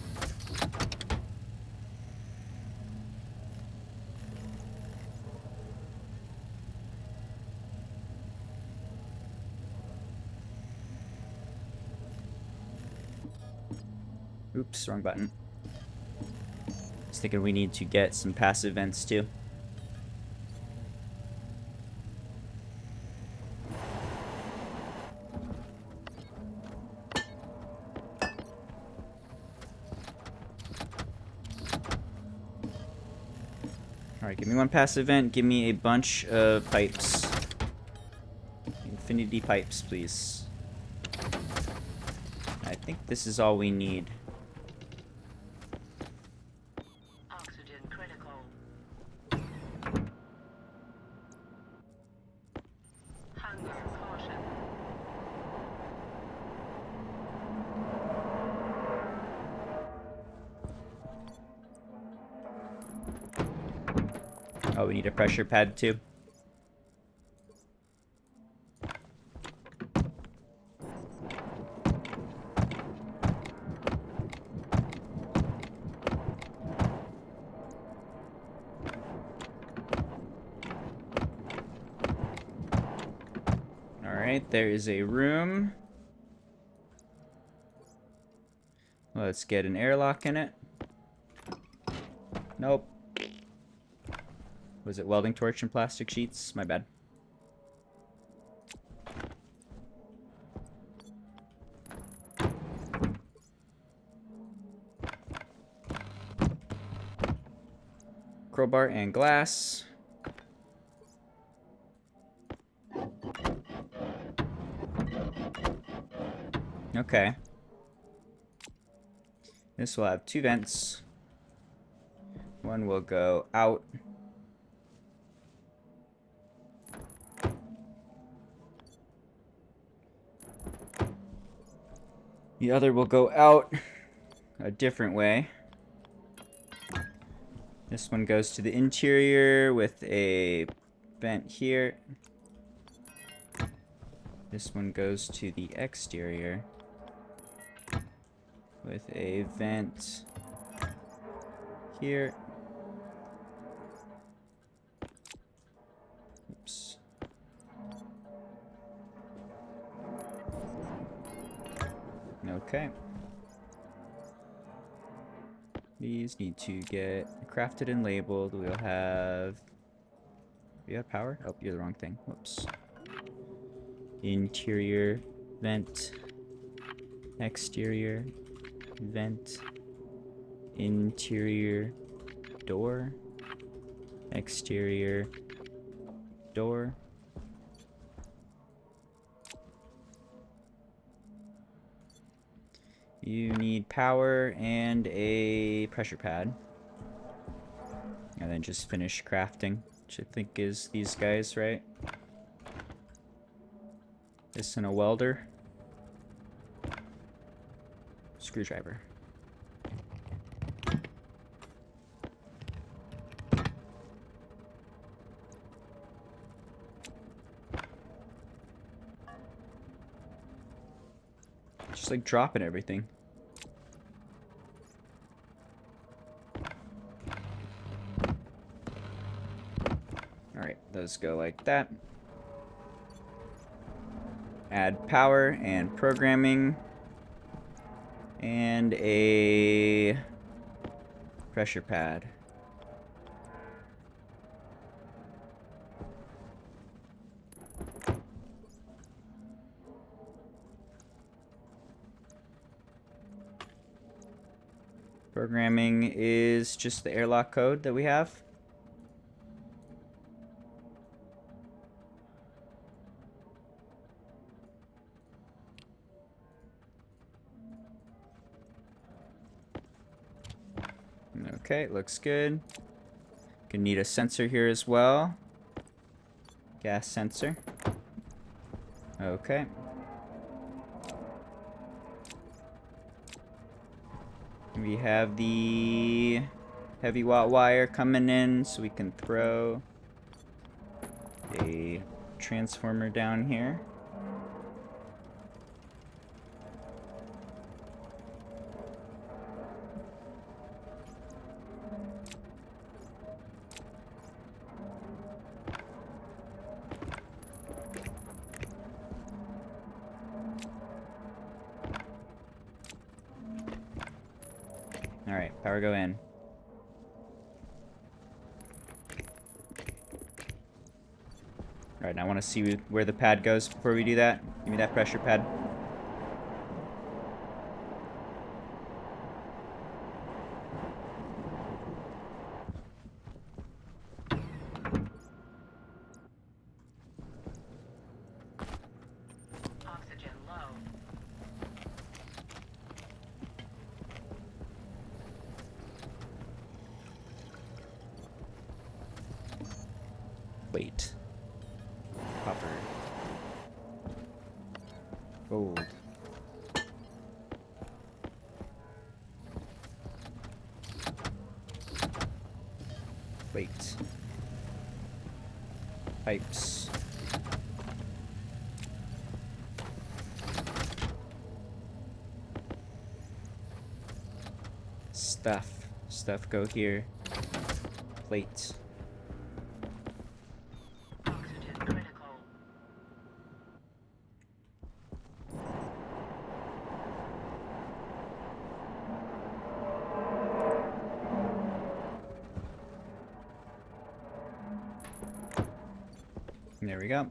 Oops, wrong button. I was thinking we need to get some passive vents too. Alright, give me 1 passive vent, give me a bunch of pipes. Infinity pipes, please. I think this is all we need. Oxygen critical. Hunger caution. Oh, we need a pressure pad too. Alright, there is a room. Let's get an airlock in it. Nope. Was it welding torch and plastic sheets? My bad. Crowbar and glass. Okay. This will have 2 vents. One will go out. The other will go out a different way. This one goes to the interior with a vent here. This one goes to the exterior with a vent here. Oops. Okay. These need to get crafted and labeled. We'll have... Do you have power? Oh, you're the wrong thing. Whoops. Interior vent. Exterior vent. Interior door. Exterior door. You need power and a pressure pad. And then just finish crafting, which I think is these guys, right? This and a welder. Screwdriver. Just like dropping everything. Alright, those go like that. Add power and programming. And a pressure pad. Programming is just the airlock code that we have. Okay, looks good. Gonna need a sensor here as well. Gas sensor. Okay. We have the heavy watt wire coming in, so we can throw a transformer down here. Alright, power go in. Alright, now I want to see where the pad goes before we do that. Give me that pressure pad. Oxygen low. Wait. Copper. Gold. Wait. Pipes. Stuff. Stuff go here. Plate. Oxygen critical. There we go.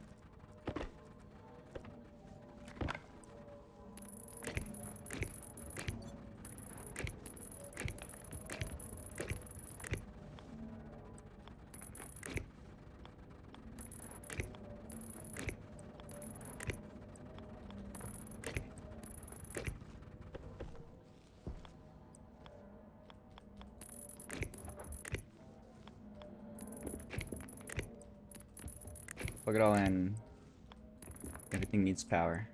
Plug it all in. Everything needs power.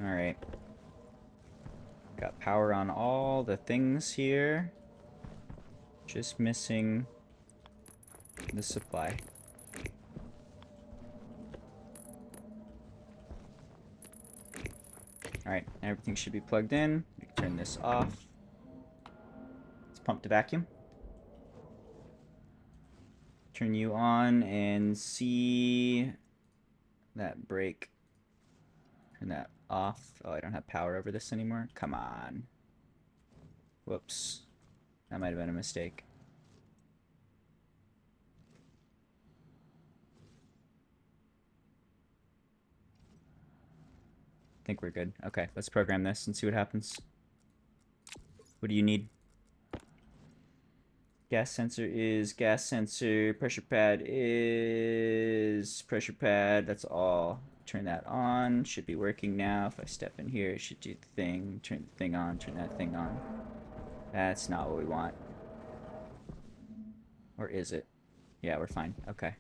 Alright. Got power on all the things here. Just missing the supply. Alright, everything should be plugged in. We can turn this off. Let's pump to vacuum. Turn you on and see that brake Turn that off. Oh, I don't have power over this anymore. Come on. Whoops. That might have been a mistake. I think we're good. Okay, let's program this and see what happens. What do you need? Gas sensor is gas sensor. Pressure pad is pressure pad. That's all. Turn that on. Should be working now. If I step in here, it should do the thing. Turn the thing on. Turn that thing on. That's not what we want. Or is it? Yeah, we're fine. Okay.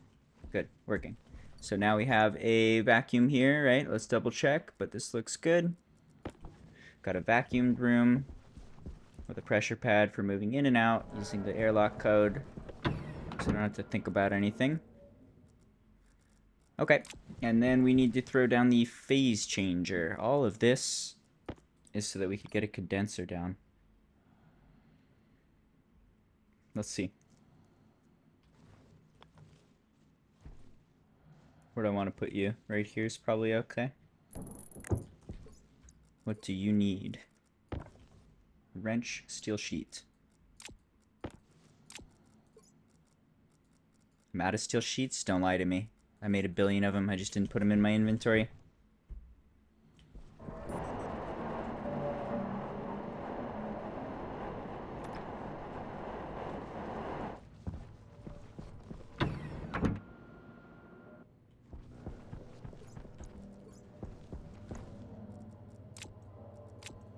Good. Working. So now we have a vacuum here, right? Let's double check, but this looks good. Got a vacuumed room with a pressure pad for moving in and out using the airlock code. So I don't have to think about anything. Okay. And then we need to throw down the phase changer. All of this is so that we could get a condenser down. Let's see. Where do I want to put you? Right here is probably okay. What do you need? Wrench, steel sheet. I'm out of steel sheets? Don't lie to me. I made 1 billion of them. I just didn't put them in my inventory.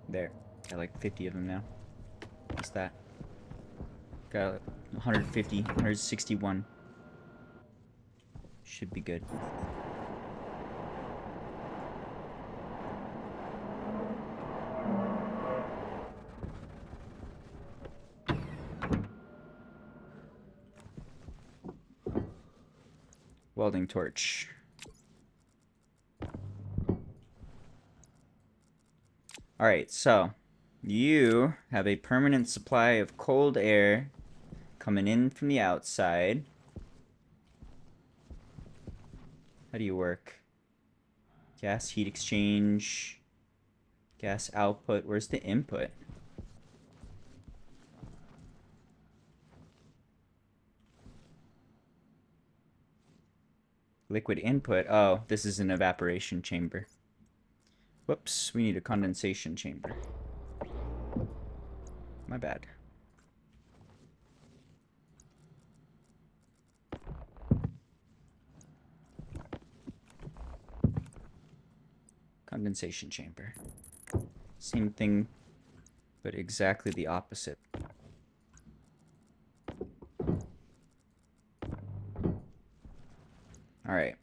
There. Got like 50 of them now. What's that? Got 150, 161. Should be good. Welding torch. Alright, so you have a permanent supply of cold air coming in from the outside. How do you work? Gas heat exchange. Gas output. Where's the input? Liquid input. Oh, this is an evaporation chamber. Whoops, we need a condensation chamber. My bad. Condensation chamber. Same thing, but exactly the opposite. Alright.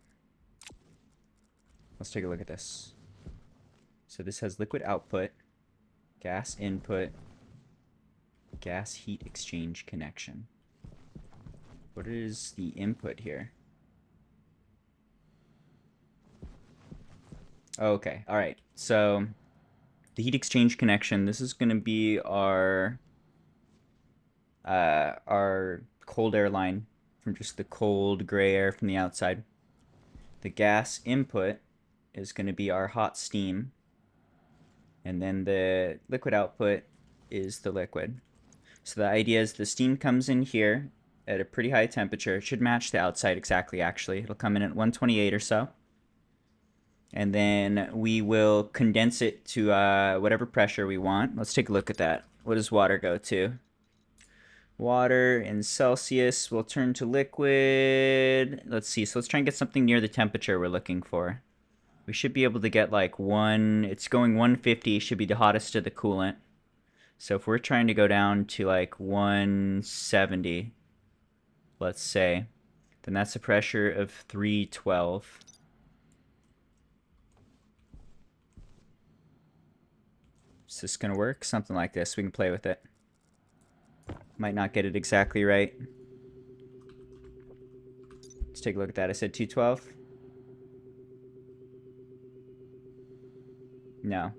Let's take a look at this. So this has liquid output, gas input, gas heat exchange connection. What is the input here? Okay, alright. So the heat exchange connection, this is going to be our cold air line from just the cold gray air from the outside. The gas input is going to be our hot steam. And then the liquid output is the liquid. So the idea is the steam comes in here at a pretty high temperature. It should match the outside exactly, actually. It'll come in at 128 or so. And then we will condense it to whatever pressure we want. Let's take a look at that. What does water go to? Water in Celsius will turn to liquid. Let's see. So let's try and get something near the temperature we're looking for. We should be able to get like it's going 150, should be the hottest of the coolant. So if we're trying to go down to like 170, let's say, then that's a pressure of 312. Is this going to work? Something like this. We can play with it. Might not get it exactly right. Let's take a look at that. I said 212. No.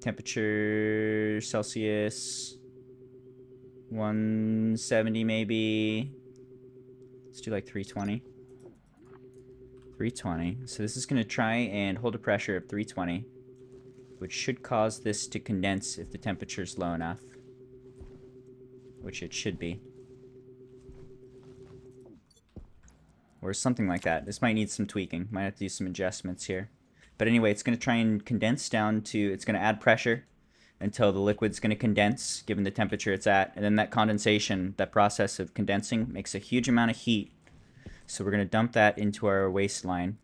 Temperature Celsius 170 maybe. Let's do like 320. 320. So this is going to try and hold a pressure of 320, which should cause this to condense if the temperature is low enough, which it should be. Or something like that. This might need some tweaking. Might have to do some adjustments here. But anyway, it's going to try and condense down to, it's going to add pressure until the liquid's going to condense, given the temperature it's at. And then that condensation, that process of condensing, makes a huge amount of heat. So we're going to dump that into our waistline.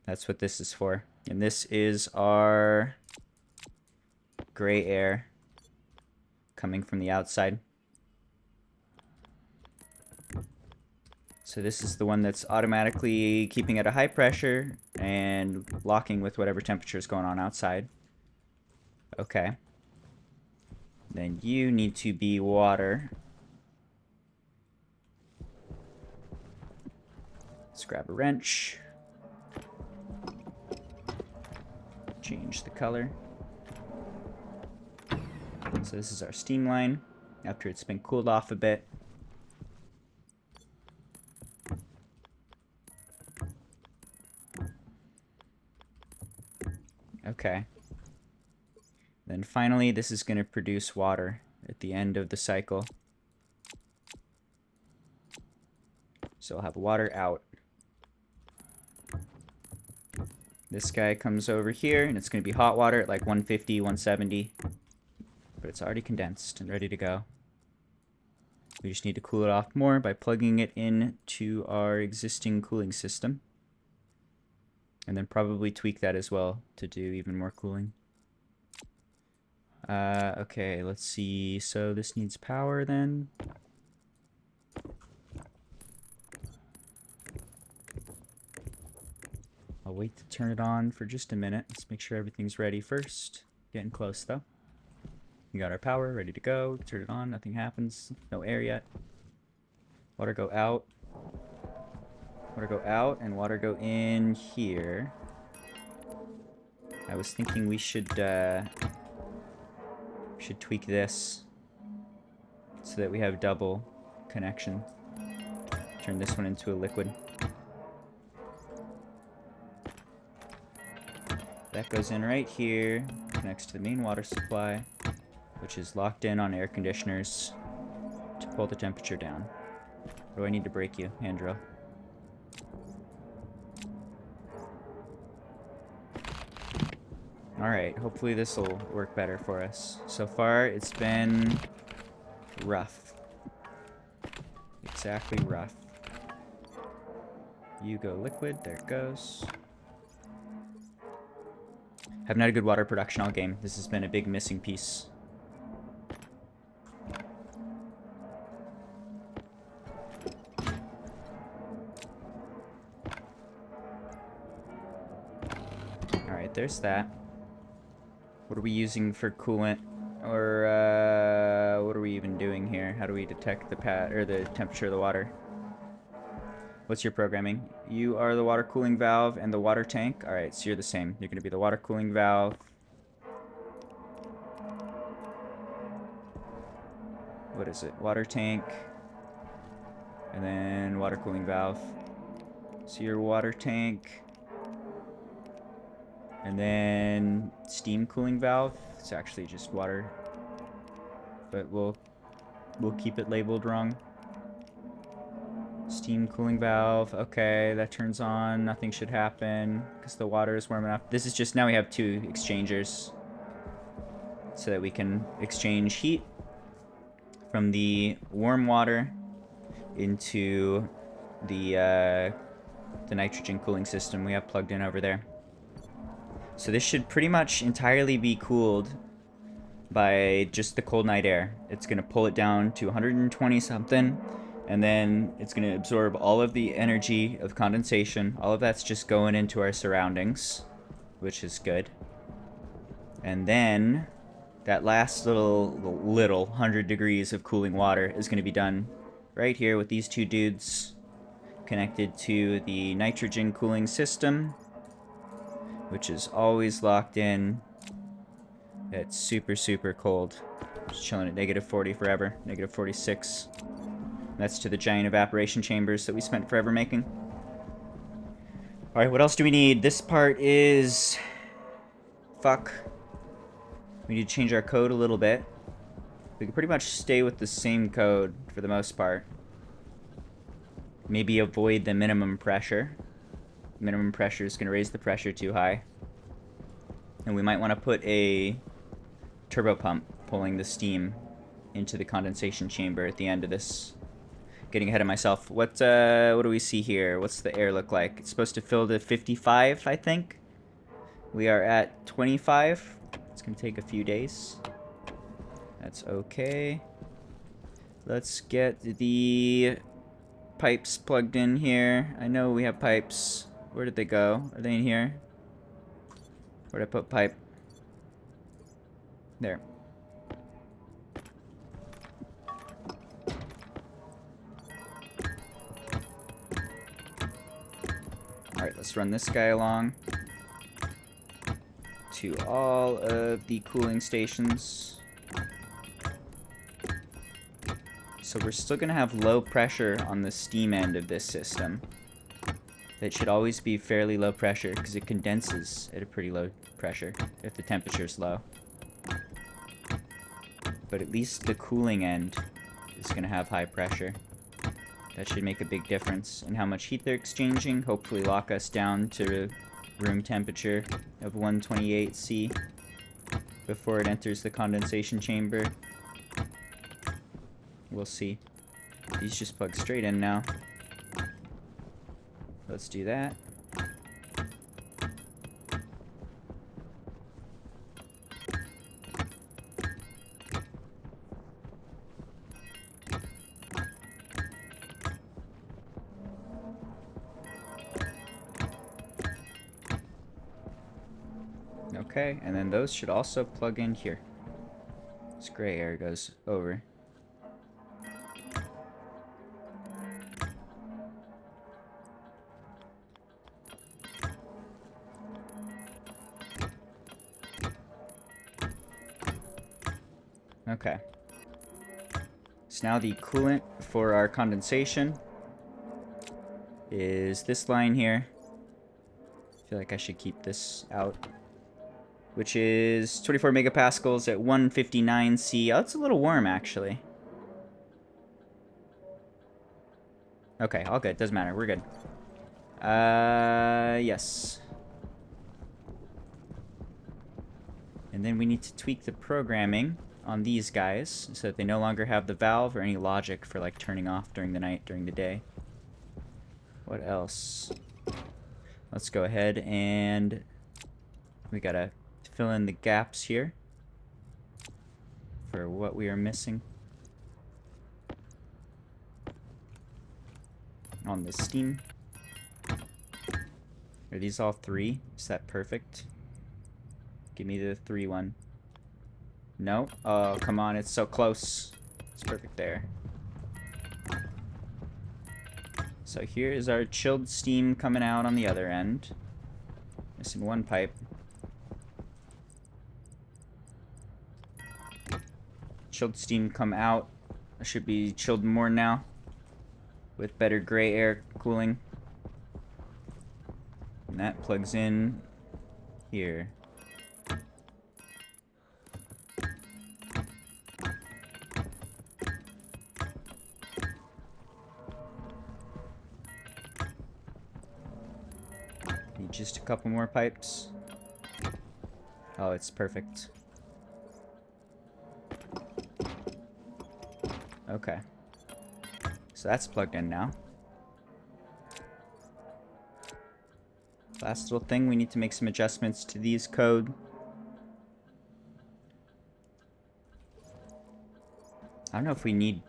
That's what this is for. And this is our gray air coming from the outside. So this is the one that's automatically keeping at a high pressure and locking with whatever temperature is going on outside. Okay. Then you need to be water. Let's grab a wrench. Change the color. So this is our steam line after it's been cooled off a bit. Okay. Then finally, this is going to produce water at the end of the cycle. So I'll have water out. This guy comes over here, and it's going to be hot water at like 150, 170. But it's already condensed and ready to go. We just need to cool it off more by plugging it into our existing cooling system. And then probably tweak that as well to do even more cooling. Okay, let's see. So this needs power then. I'll wait to turn it on for just a minute. Let's make sure everything's ready first. Getting close though. We got our power ready to go. Turn it on, nothing happens. No air yet. Water go out. Water go out and water go in here. I was thinking we should tweak this so that we have double connection. Turn this one into a liquid. That goes in right here, connects to the main water supply, which is locked in on air conditioners to pull the temperature down. Or do I need to break you, hand drill? Alright, hopefully this will work better for us. So far, it's been rough. Exactly rough. You go liquid, there it goes. Haven't had a good water production all game. This has been a big missing piece. Alright, there's that. What are we using for coolant? Or, what are we even doing here? How do we detect the the temperature of the water? What's your programming? You are the water cooling valve and the water tank. Alright, so you're the same. You're going to be the water cooling valve. What is it? Water tank. And then water cooling valve. So your water tank. And then steam cooling valve. It's actually just water. But we'll keep it labeled wrong. Steam cooling valve. Okay, that turns on. Nothing should happen because the water is warm enough. This is just, now we have two exchangers so that we can exchange heat from the warm water into the nitrogen cooling system we have plugged in over there. So this should pretty much entirely be cooled by just the cold night air. It's going to pull it down to 120 something, and then it's going to absorb all of the energy of condensation. All of that's just going into our surroundings, which is good. And then that last little 100 degrees of cooling water is going to be done right here with these two dudes connected to the nitrogen cooling system, which is always locked in. It's super, super cold. Just chilling at negative 40 forever. Negative 46. That's to the giant evaporation chambers that we spent forever making. Alright, what else do we need? This part is... Fuck. We need to change our code a little bit. We can pretty much stay with the same code for the most part. Maybe avoid the minimum pressure. Minimum pressure is going to raise the pressure too high. And we might want to put a turbo pump pulling the steam into the condensation chamber at the end of this. Getting ahead of myself. What do we see here? What's the air look like? It's supposed to fill to 55, I think. We are at 25. It's going to take a few days. That's okay. Let's get the pipes plugged in here. I know we have pipes. Where did they go? Are they in here? Where'd I put pipe? There. Alright, let's run this guy along to all of the cooling stations. So we're still going to have low pressure on the steam end of this system. That should always be fairly low pressure because it condenses at a pretty low pressure if the temperature's low. But at least the cooling end is going to have high pressure. That should make a big difference in how much heat they're exchanging. Hopefully lock us down to room temperature of 128 C before it enters the condensation chamber. We'll see. These just plug straight in now. Let's do that. Okay, and then those should also plug in here. This gray air goes over. Okay. So now the coolant for our condensation is this line here. I feel like I should keep this out. Which is 24 megapascals at 159 C. Oh, that's a little warm, actually. Okay, all good. Doesn't matter. We're good. Yes. And then we need to tweak the programming on these guys so that they no longer have the valve or any logic for, like, turning off during the night, during the day. What else? Let's go ahead and we gotta fill in the gaps here for what we are missing on the steam. Are these all three? Is that perfect? Give me the 3 one. No? Oh, come on, it's so close. It's perfect there. So here is our chilled steam coming out on the other end. Missing one pipe. Chilled steam come out. I should be chilled more now with better gray air cooling. And that plugs in here. Need just a couple more pipes. Oh, it's perfect. Okay. So that's plugged in now. Last little thing, we need to make some adjustments to these code. I don't know if we need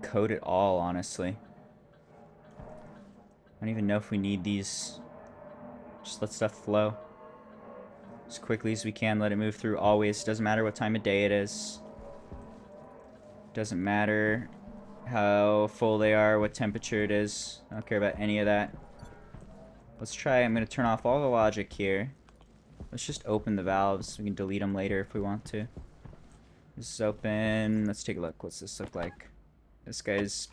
code at all, honestly. I don't even know if we need these. Just let stuff flow. As quickly as we can, let it move through always. Doesn't matter what time of day it is. Doesn't matter how full they are, what temperature it is. I don't care about any of that. Let's try, I'm going to turn off all the logic here. Let's just open the valves. We can delete them later if we want to. This is open. Let's take a look. What's this look like? This guy's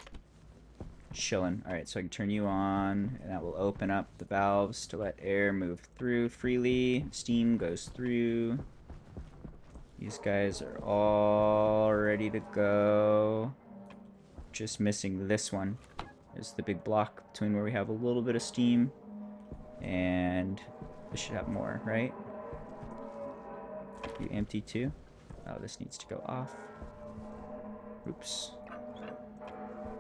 Chilling. Alright, so I can turn you on, and that will open up the valves to let air move through freely. Steam goes through. These guys are all ready to go. Just missing this one. There's the big block between where we have a little bit of steam, and this should have more, right? You empty too? Oh, this needs to go off. Oops.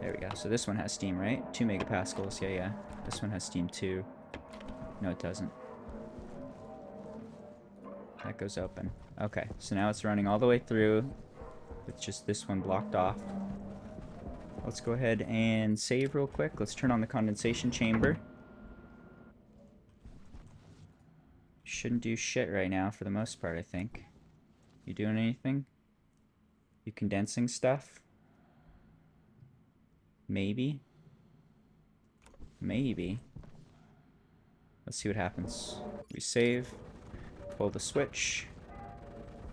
There we go. So this one has steam, right? 2 megapascals. Yeah, yeah. This one has steam too. No, it doesn't. That goes open. Okay, so now it's running all the way through with just this one blocked off. Let's go ahead and save real quick. Let's turn on the condensation chamber. Shouldn't do shit right now for the most part, I think. You doing anything? You condensing stuff? Maybe? Maybe. Let's see what happens. We save. Pull the switch.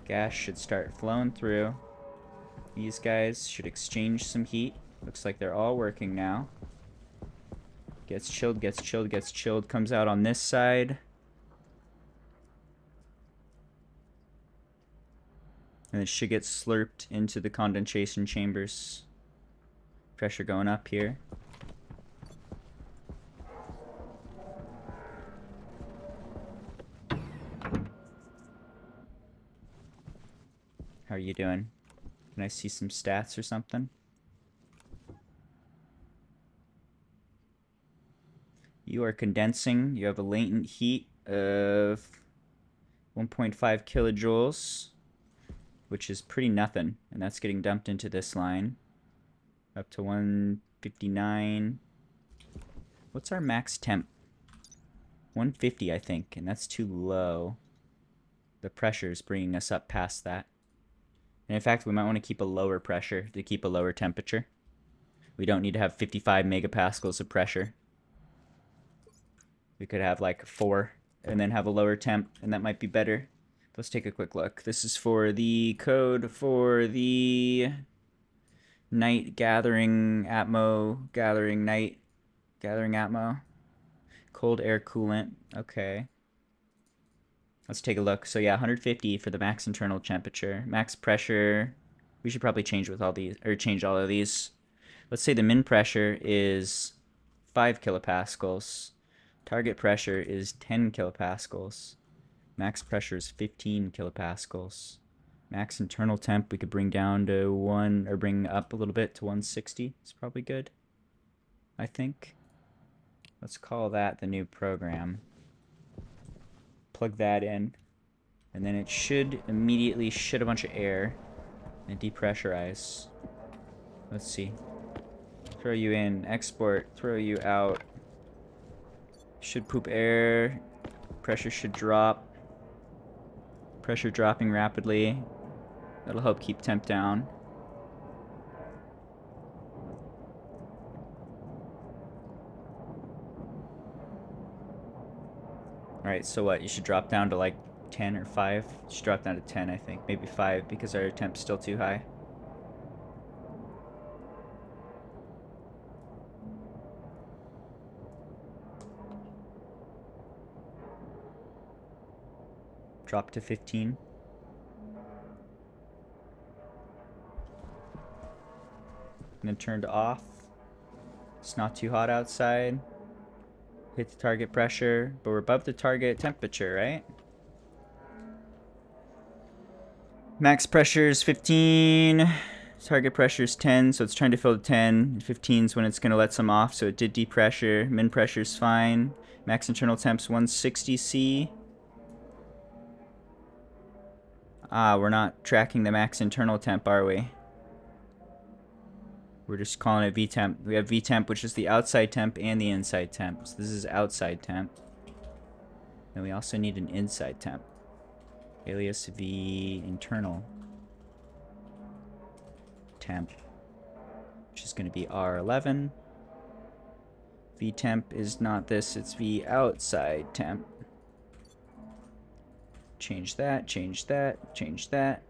Gas should start flowing through. These guys should exchange some heat. Looks like they're all working now. Gets chilled, gets chilled, gets chilled. Comes out on this side. And it should get slurped into the condensation chambers. Pressure going up here. How are you doing? Can I see some stats or something? You are condensing. You have a latent heat of 1.5 kilojoules, which is pretty nothing. And that's getting dumped into this line. Up to 159. What's our max temp? 150, I think. And that's too low. The pressure is bringing us up past that. And in fact, we might want to keep a lower pressure to keep a lower temperature. We don't need to have 55 megapascals of pressure. We could have like 4 and then have a lower temp, and that might be better. Let's take a quick look. This is for the code for the night gathering atmo, gathering night, gathering atmo. Cold air coolant. Okay. Let's take a look. So yeah, 150 for the max internal temperature. Max pressure, we should probably change with all these, or change all of these. Let's say the min pressure is 5 kilopascals. Target pressure is 10 kilopascals. Max pressure is 15 kilopascals. Max internal temp we could bring down to 1, or bring up a little bit to 160. It's probably good, I think. Let's call that the new program. Plug that in, and then it should immediately shit a bunch of air and depressurize. Let's see. Throw you in, export, throw you out. Should poop air. Pressure should drop. Pressure dropping rapidly. That'll help keep temp down. Alright, so what? You should drop down to like 10 or 5? You should drop down to 10, I think. Maybe 5 because our temp's still too high. Drop to 15. And then turn to off. It's not too hot outside. Hit the target pressure, but we're above the target temperature, right? Max pressure is 15. Target pressure is 10, so it's trying to fill the 10. 15 is when it's going to let some off, so it did depressure. Min pressure is fine. Max internal temp's 160 C. Ah, we're not tracking the max internal temp, are we? We're just calling it vtemp. We have vtemp, which is the outside temp and the inside temp. So this is outside temp. And we also need an inside temp. Alias v internal temp, which is going to be R11. Vtemp is not this, it's v outside temp. Change that, change that, change that.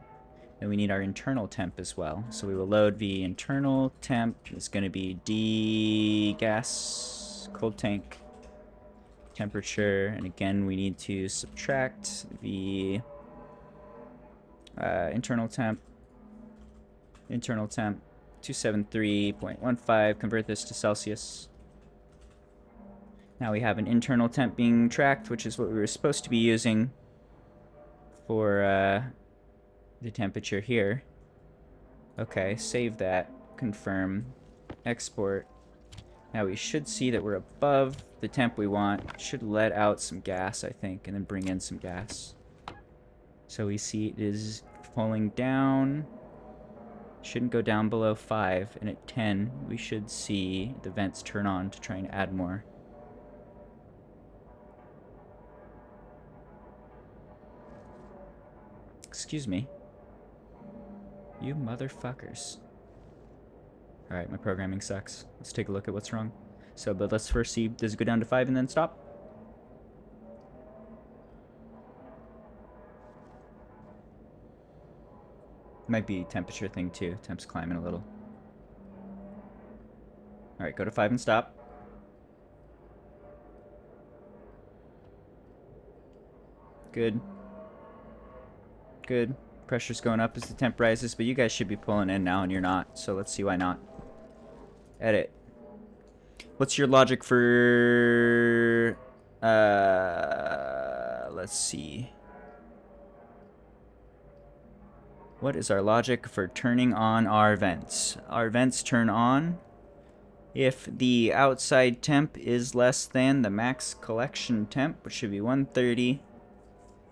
Then we need our internal temp as well. So we will load the internal temp. It's going to be D gas, cold tank, temperature. And again, we need to subtract the internal temp, 273.15. Convert this to Celsius. Now we have an internal temp being tracked, which is what we were supposed to be using for the temperature here. Okay, save that, confirm, export. Now we should see that we're above the temp we want. Should let out some gas, I think, and then bring in some gas. So we see it is pulling down. Shouldn't go down below 5, and at 10 we should see the vents turn on to try and add more. Excuse me. You motherfuckers. Alright, my programming sucks. Let's take a look at what's wrong. So, but let's first see, does it go down to 5 and then stop? Might be temperature thing too. Temp's climbing a little. Alright, go to 5 and stop. Good. Good. Pressure's going up as the temp rises, but you guys should be pulling in now and you're not, so let's see why not. Edit. What's your logic for... let's see. What is our logic for turning on our vents? Our vents turn on if the outside temp is less than the max collection temp, which should be 130,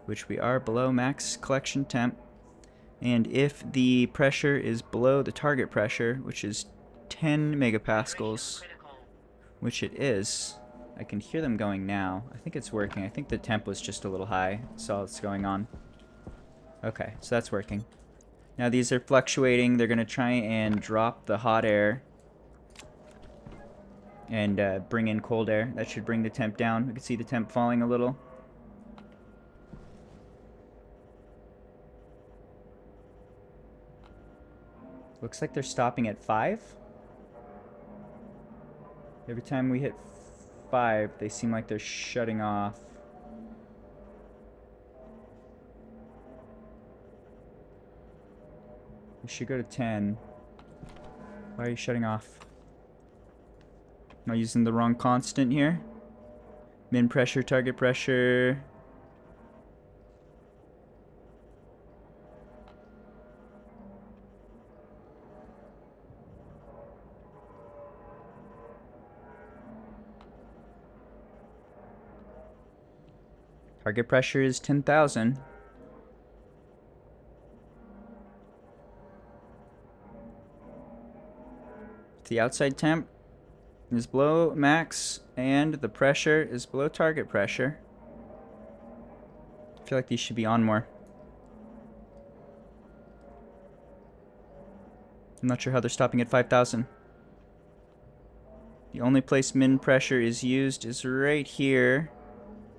which we are below max collection temp. And if the pressure is below the target pressure, which is 10 megapascals, which it is. I can hear them going now. I think it's working. I think the temp was just a little high. That's all that's going on. Okay, so that's working. Now these are fluctuating. They're going to try and drop the hot air and bring in cold air. That should bring the temp down. We can see the temp falling a little. Looks like they're stopping at 5. Every time we hit 5, they seem like they're shutting off. We should go to 10. Why are you shutting off? Am I using the wrong constant here? Min pressure, target pressure. Target pressure is 10,000. If the outside temp is below max and the pressure is below target pressure, I feel like these should be on more. I'm not sure how they're stopping at 5,000. The only place min pressure is used is right here.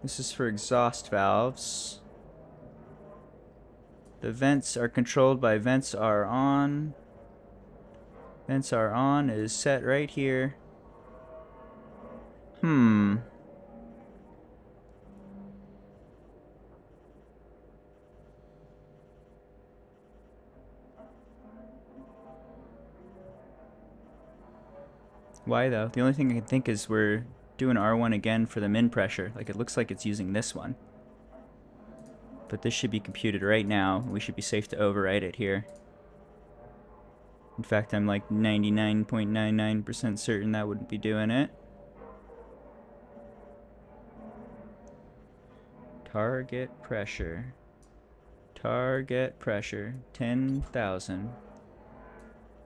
This is for exhaust valves. The vents are controlled by vents are on. Vents are on is set right here. Why though? The only thing I can think is we're doing R1 again for the min pressure. Like it looks like it's using this one. But this should be computed right now. We should be safe to overwrite it here. In fact, I'm like 99.99% certain that wouldn't be doing it. Target pressure. Target pressure. 10,000.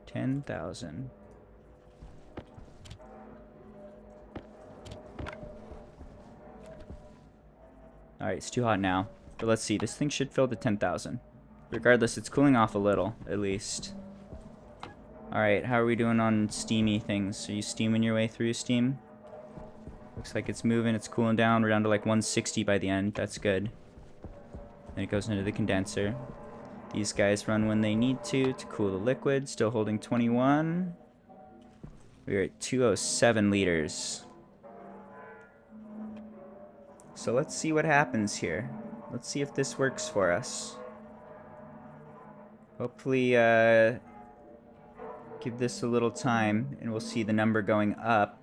10,000. Alright, it's too hot now. But let's see, this thing should fill to 10,000. Regardless, it's cooling off a little, at least. Alright, how are we doing on steamy things? Are you steaming your way through steam? Looks like it's moving, it's cooling down. We're down to like 160 by the end. That's good. Then it goes into the condenser. These guys run when they need to cool the liquid. Still holding 21. We're at 207 liters. So let's see what happens here. Let's see if this works for us. Hopefully, give this a little time and we'll see the number going up.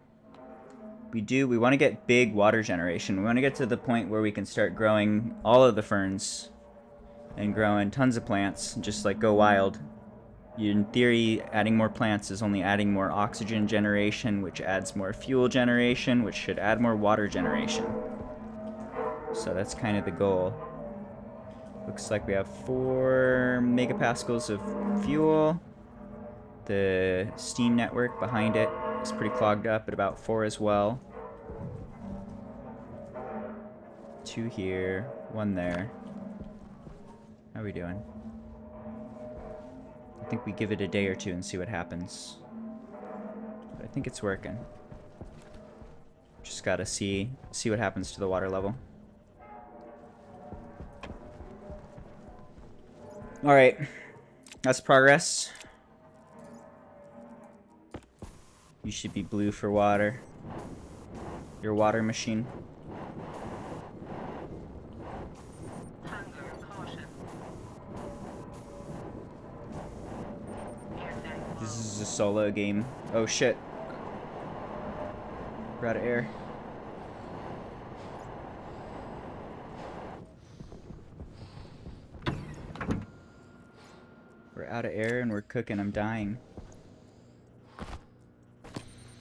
We want to get big water generation. We want to get to the point where we can start growing all of the ferns and growing tons of plants, just like go wild. In theory, adding more plants is only adding more oxygen generation, which adds more fuel generation, which should add more water generation. So that's kind of the goal. Looks like we have 4 megapascals of fuel. The steam network behind it is pretty clogged up at about 4 as well. 2 here, 1 there. How are we doing? I think we give it a day or 2 and see what happens. But I think it's working. Just gotta see what happens to the water level. Alright, that's progress. You should be blue for water. Your water machine. Hunger caution. Air tank This low. is a solo game. Oh shit. We're out of air. We're out of air and we're cooking. I'm dying.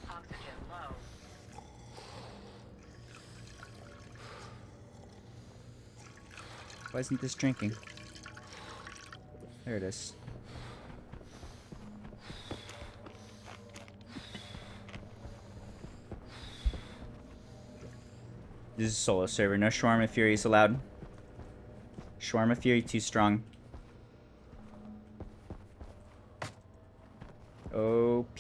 Oxygen low. Why isn't this drinking? There it is. This is a solo server. No Shawarma Furies allowed. Shawarma Fury too strong. OP.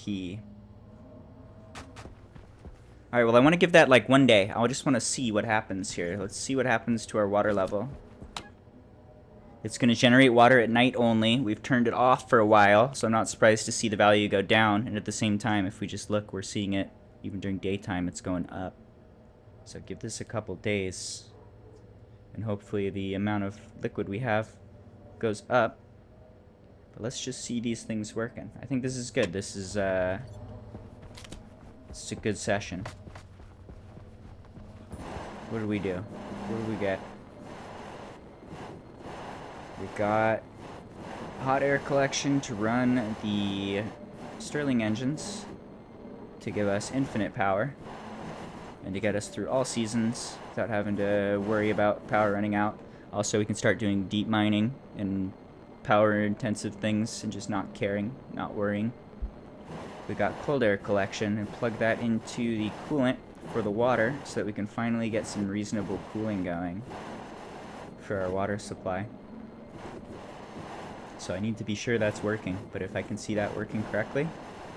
Alright, well I want to give that like 1 day. I just want to see what happens here. Let's see what happens to our water level. It's going to generate water at night only. We've turned it off for a while, so I'm not surprised to see the value go down. And at the same time, if we just look, we're seeing it. Even during daytime, it's going up. So give this a couple days. And hopefully the amount of liquid we have goes up. But let's just see these things working. I think this is good. This is a good session. What do we do? What do we get? We got hot air collection to run the Stirling engines to give us infinite power and to get us through all seasons without having to worry about power running out. Also, we can start doing deep mining and power intensive things and just not caring, not worrying. We got cold air collection and plug that into the coolant for the water so that we can finally get some reasonable cooling going for our water supply. So I need to be sure that's working, but if I can see that working correctly,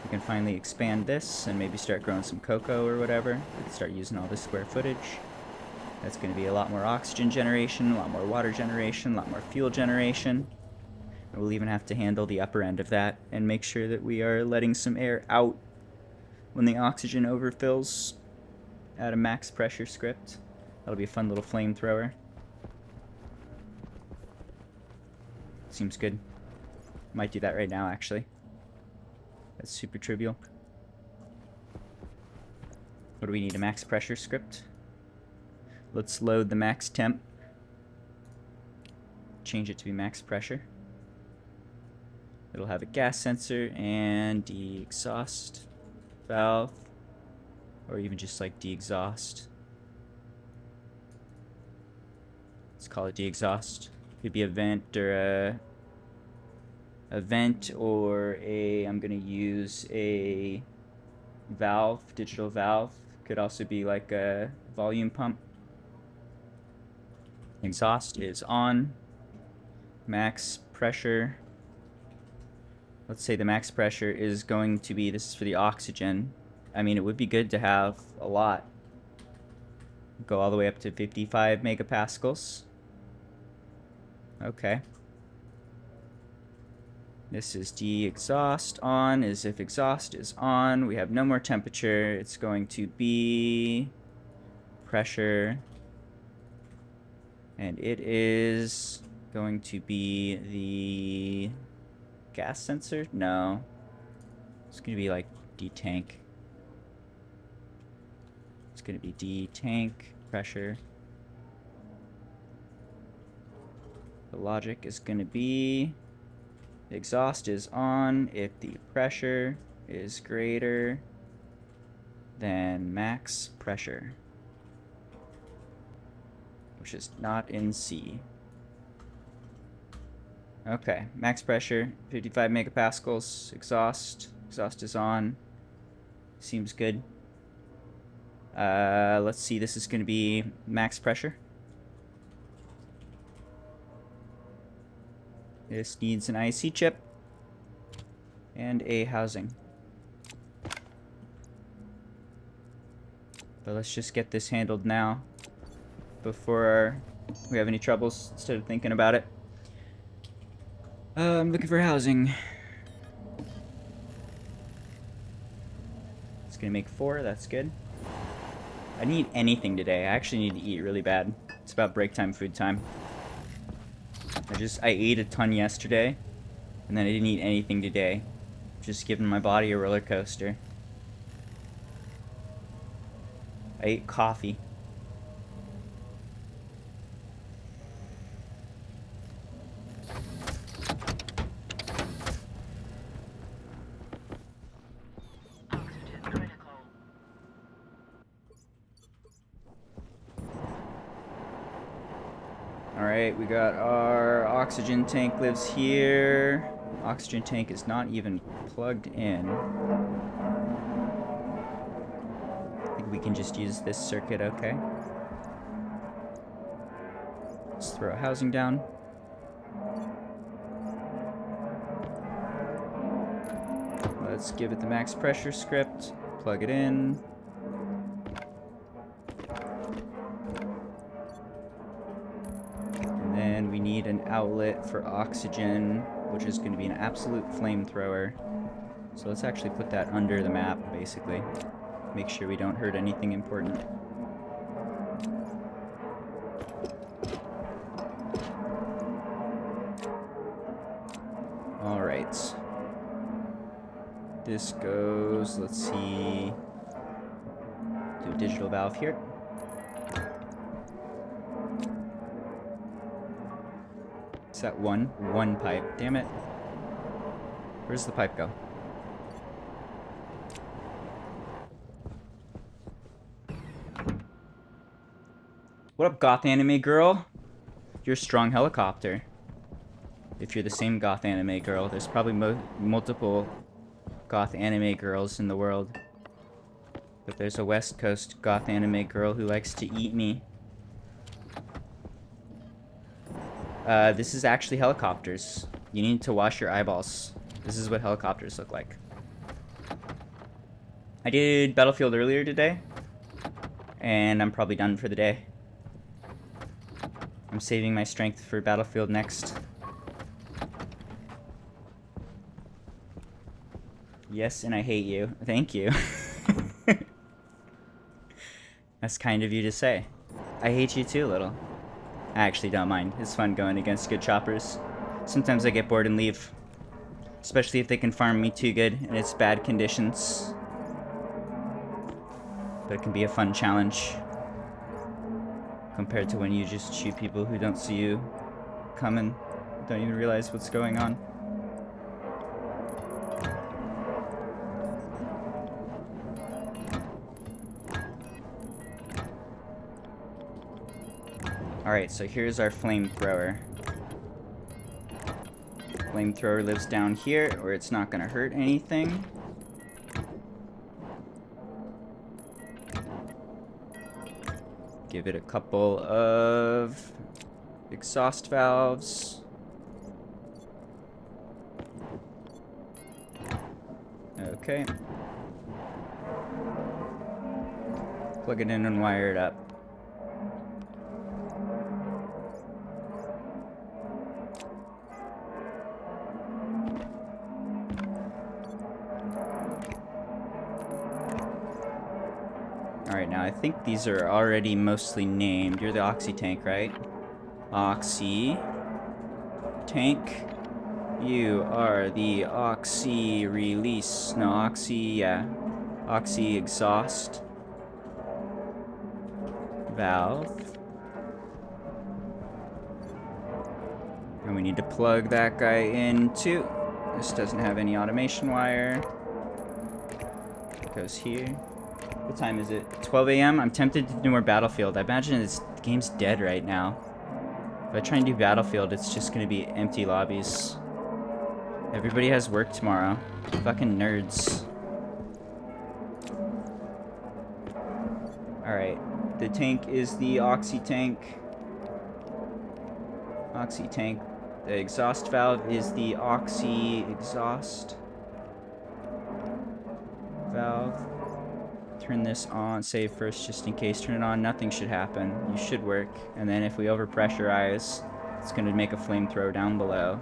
we can finally expand this and maybe start growing some cocoa or whatever. We can start using all this square footage. That's going to be a lot more oxygen generation, a lot more water generation, a lot more fuel generation. And we'll even have to handle the upper end of that and make sure that we are letting some air out when the oxygen overfills. Add a max pressure script. That'll be a fun little flamethrower. Seems good. Might do that right now, actually. That's super trivial. What do we need? A max pressure script? Let's load the max temp. Change it to be max pressure. It'll have a gas sensor and the exhaust valve. Or even just like de-exhaust. Let's call it de-exhaust. Could be a vent or a vent or a, I'm gonna use a valve, digital valve. Could also be like a volume pump. Exhaust is on. Max pressure. Let's say the max pressure is going to be, this is for the oxygen. I mean, it would be good to have a lot. Go all the way up to 55 megapascals. Okay. This is de-exhaust on, as if exhaust is on. We have no more temperature. It's going to be pressure. And it is going to be the gas sensor? No. It's going to be like D-tank. It's going to be D-tank pressure. The logic is going to be the exhaust is on if the pressure is greater than max pressure, which is not in C. Okay, max pressure, 55 megapascals, exhaust is on, seems good. Let's see, this is going to be max pressure. This needs an IC chip and a housing. But let's just get this handled now before we have any troubles instead of thinking about it. I'm looking for housing. It's gonna make 4, that's good. I need anything today. I actually need to eat really bad. It's about break time, food time. I ate a ton yesterday, and then I didn't eat anything today. Just giving my body a roller coaster. I ate coffee. Oxygen critical. Alright, we got our oxygen tank lives here. Oxygen tank is not even plugged in. I think we can just use this circuit, okay. Let's throw housing down. Let's give it the max pressure script. Plug it in. And then we need an outlet for oxygen, which is going to be an absolute flamethrower. So let's actually put that under the map, basically. Make sure we don't hurt anything important. Alright. This goes, let's see, do a digital valve here. Is that one pipe? Damn it. Where's the pipe go? What up, goth anime girl? You're a strong helicopter. If you're the same goth anime girl, there's probably multiple goth anime girls in the world. But there's a West Coast goth anime girl who likes to eat me. This is actually helicopters. You need to wash your eyeballs. This is what helicopters look like. I did Battlefield earlier today, and I'm probably done for the day. I'm saving my strength for Battlefield next. Yes, and I hate you. Thank you. That's kind of you to say. I hate you too, little. I actually don't mind. It's fun going against good choppers. Sometimes I get bored and leave. Especially if they can farm me too good and it's bad conditions. But it can be a fun challenge. Compared to when you just shoot people who don't see you coming. Don't even realize what's going on. Alright, so here's our flamethrower. Flamethrower lives down here, where it's not gonna hurt anything. Give it a couple of exhaust valves. Okay. Plug it in and wire it up. Now, I think these are already mostly named. You're the Oxy tank, right? Oxy tank. You are the Oxy release. No, Oxy, yeah. Oxy exhaust valve. And we need to plug that guy in too. This doesn't have any automation wire. It goes here. What time is it? 12 a.m. I'm tempted to do more Battlefield. I imagine the game's dead right now. If I try and do Battlefield, it's just gonna be empty lobbies. Everybody has work tomorrow. Fucking nerds. Alright. The tank is the Oxy tank. Oxy tank. The exhaust valve is the Oxy exhaust valve. Turn this on. Save first just in case. Turn it on. Nothing should happen. You should work. And then if we overpressurize, it's going to make a flamethrower down below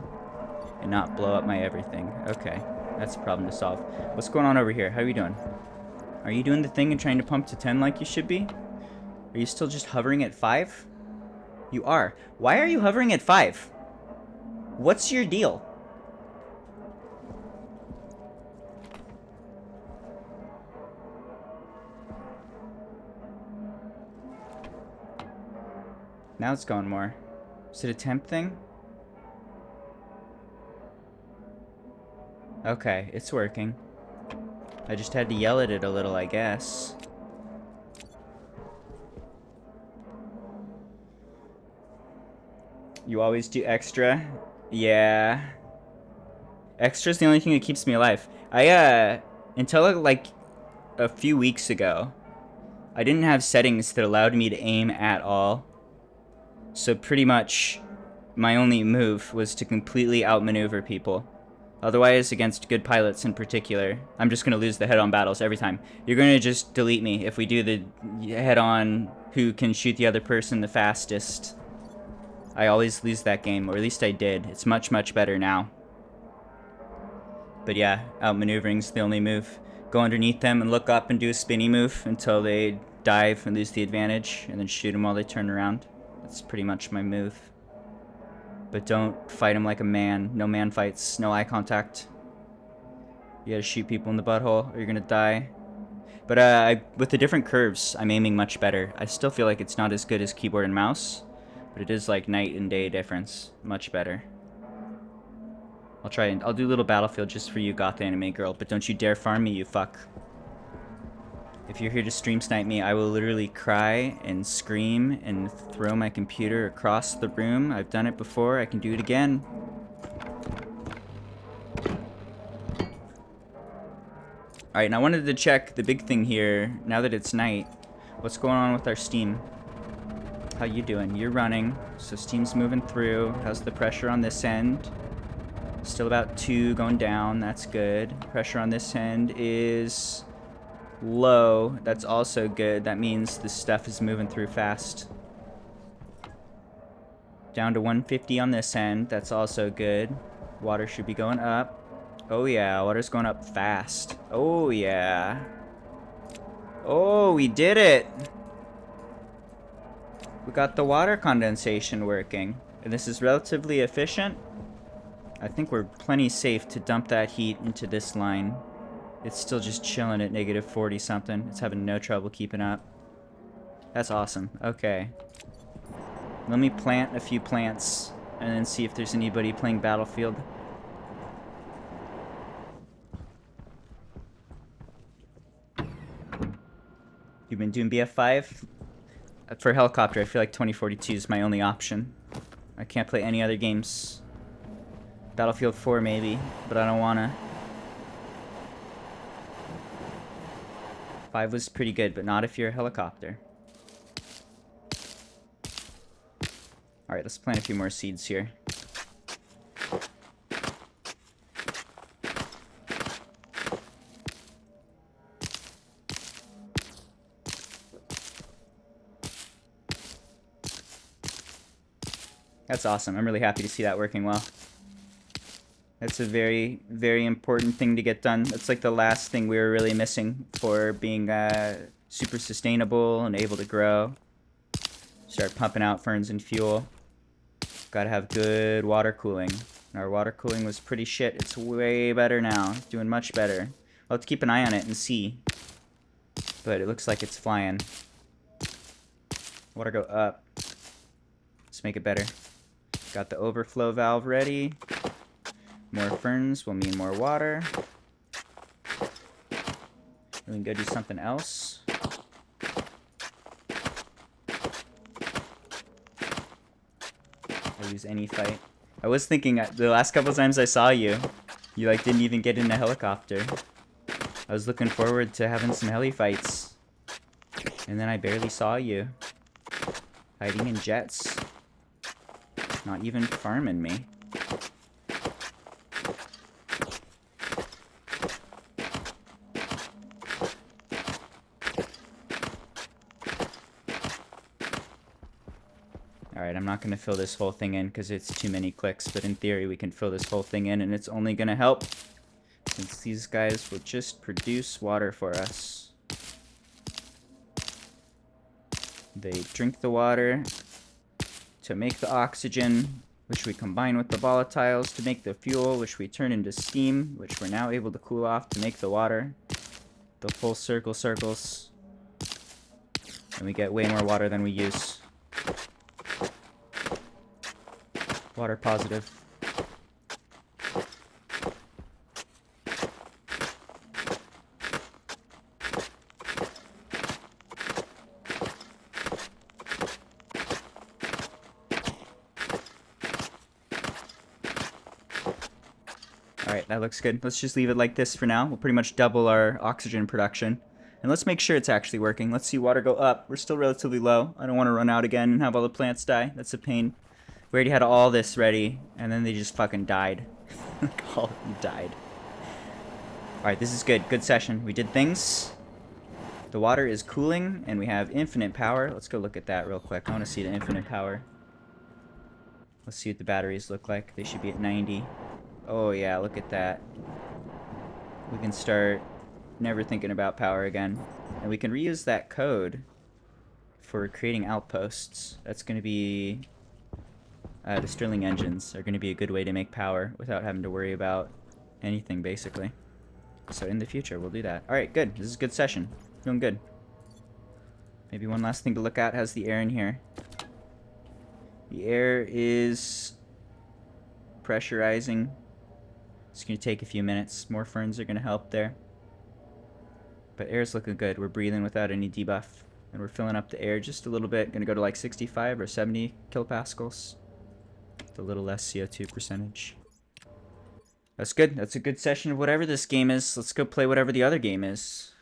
and not blow up my everything. Okay. That's a problem to solve. What's going on over here? How are you doing? Are you doing the thing and trying to pump to 10 like you should be? Are you still just hovering at 5? You are. Why are you hovering at 5? What's your deal? Now it's going more. Is it a temp thing? Okay, it's working. I just had to yell at it a little, I guess. You always do extra? Yeah. Extra's the only thing that keeps me alive. Until like a few weeks ago, I didn't have settings that allowed me to aim at all. So pretty much my only move was to completely outmaneuver people. Otherwise, against good pilots in particular, I'm just going to lose the head-on battles every time. You're going to just delete me if we do the head-on who can shoot the other person the fastest. I always lose that game, or at least I did. It's much, much better now. But yeah, outmaneuvering's the only move. Go underneath them and look up and do a spinny move until they dive and lose the advantage, and then shoot them while they turn around. That's pretty much my move. But don't fight them like a man. No man fights. No eye contact. You gotta shoot people in the butthole or you're gonna die. But with the different curves, I'm aiming much better. I still feel like it's not as good as keyboard and mouse, but it is like night and day difference. Much better. I'll try and I'll do a little Battlefield just for you, goth anime girl, but don't you dare farm me, you fuck. If you're here to stream snipe me, I will literally cry and scream and throw my computer across the room. I've done it before, I can do it again. Alright, and I wanted to check the big thing here, now that it's night. What's going on with our Steam? How you doing? You're running, so Steam's moving through. How's the pressure on this end? Still about 2 going down, that's good. Pressure on this end is low, that's also good. That means the stuff is moving through fast. Down to 150 on this end, that's also good. Water should be going up. Oh yeah, water's going up fast. Oh yeah. Oh, we did it! We got the water condensation working. And this is relatively efficient. I think we're plenty safe to dump that heat into this line. It's still just chilling at negative 40 something. It's having no trouble keeping up. That's awesome. Okay. Let me plant a few plants and then see if there's anybody playing Battlefield. You've been doing BF5? For helicopter, I feel like 2042 is my only option. I can't play any other games. Battlefield 4 maybe, but I don't wanna. 5 was pretty good, but not if you're a helicopter. Alright, let's plant a few more seeds here. That's awesome. I'm really happy to see that working well. That's a very, very important thing to get done. That's like the last thing we were really missing for being super sustainable and able to grow. Start pumping out ferns and fuel. Gotta have good water cooling. Our water cooling was pretty shit. It's way better now. It's doing much better. I'll have to keep an eye on it and see. But it looks like it's flying. Water go up. Let's make it better. Got the overflow valve ready. More ferns will mean more water. We can go do something else. I'll use any fight. I was thinking the last couple times I saw you, you like didn't even get in a helicopter. I was looking forward to having some heli fights. And then I barely saw you. Hiding in jets. Not even farming me. Alright, I'm not going to fill this whole thing in because it's too many clicks, but in theory we can fill this whole thing in and it's only going to help since these guys will just produce water for us. They drink the water to make the oxygen, which we combine with the volatiles to make the fuel, which we turn into steam, which we're now able to cool off to make the water. The full circle circles. And we get way more water than we use. Water positive. Alright, that looks good. Let's just leave it like this for now. We'll pretty much double our oxygen production. And let's make sure it's actually working. Let's see water go up. We're still relatively low. I don't want to run out again and have all the plants die. That's a pain. We already had all this ready, and then they just fucking died. All of them died. Alright, this is good. Good session. We did things. The water is cooling, and we have infinite power. Let's go look at that real quick. I want to see the infinite power. Let's see what the batteries look like. They should be at 90. Oh yeah, look at that. We can start never thinking about power again. And we can reuse that code for creating outposts. That's going to be... the Stirling engines are going to be a good way to make power without having to worry about anything, basically. So in the future, we'll do that. Alright, good. This is a good session. Doing good. Maybe one last thing to look at. How's the air in here? The air is pressurizing. It's going to take a few minutes. More ferns are going to help there. But air's looking good. We're breathing without any debuff. And we're filling up the air just a little bit. Going to go to like 65 or 70 kilopascals. With a little less CO2 percentage. That's good. That's a good session of whatever this game is. Let's go play whatever the other game is.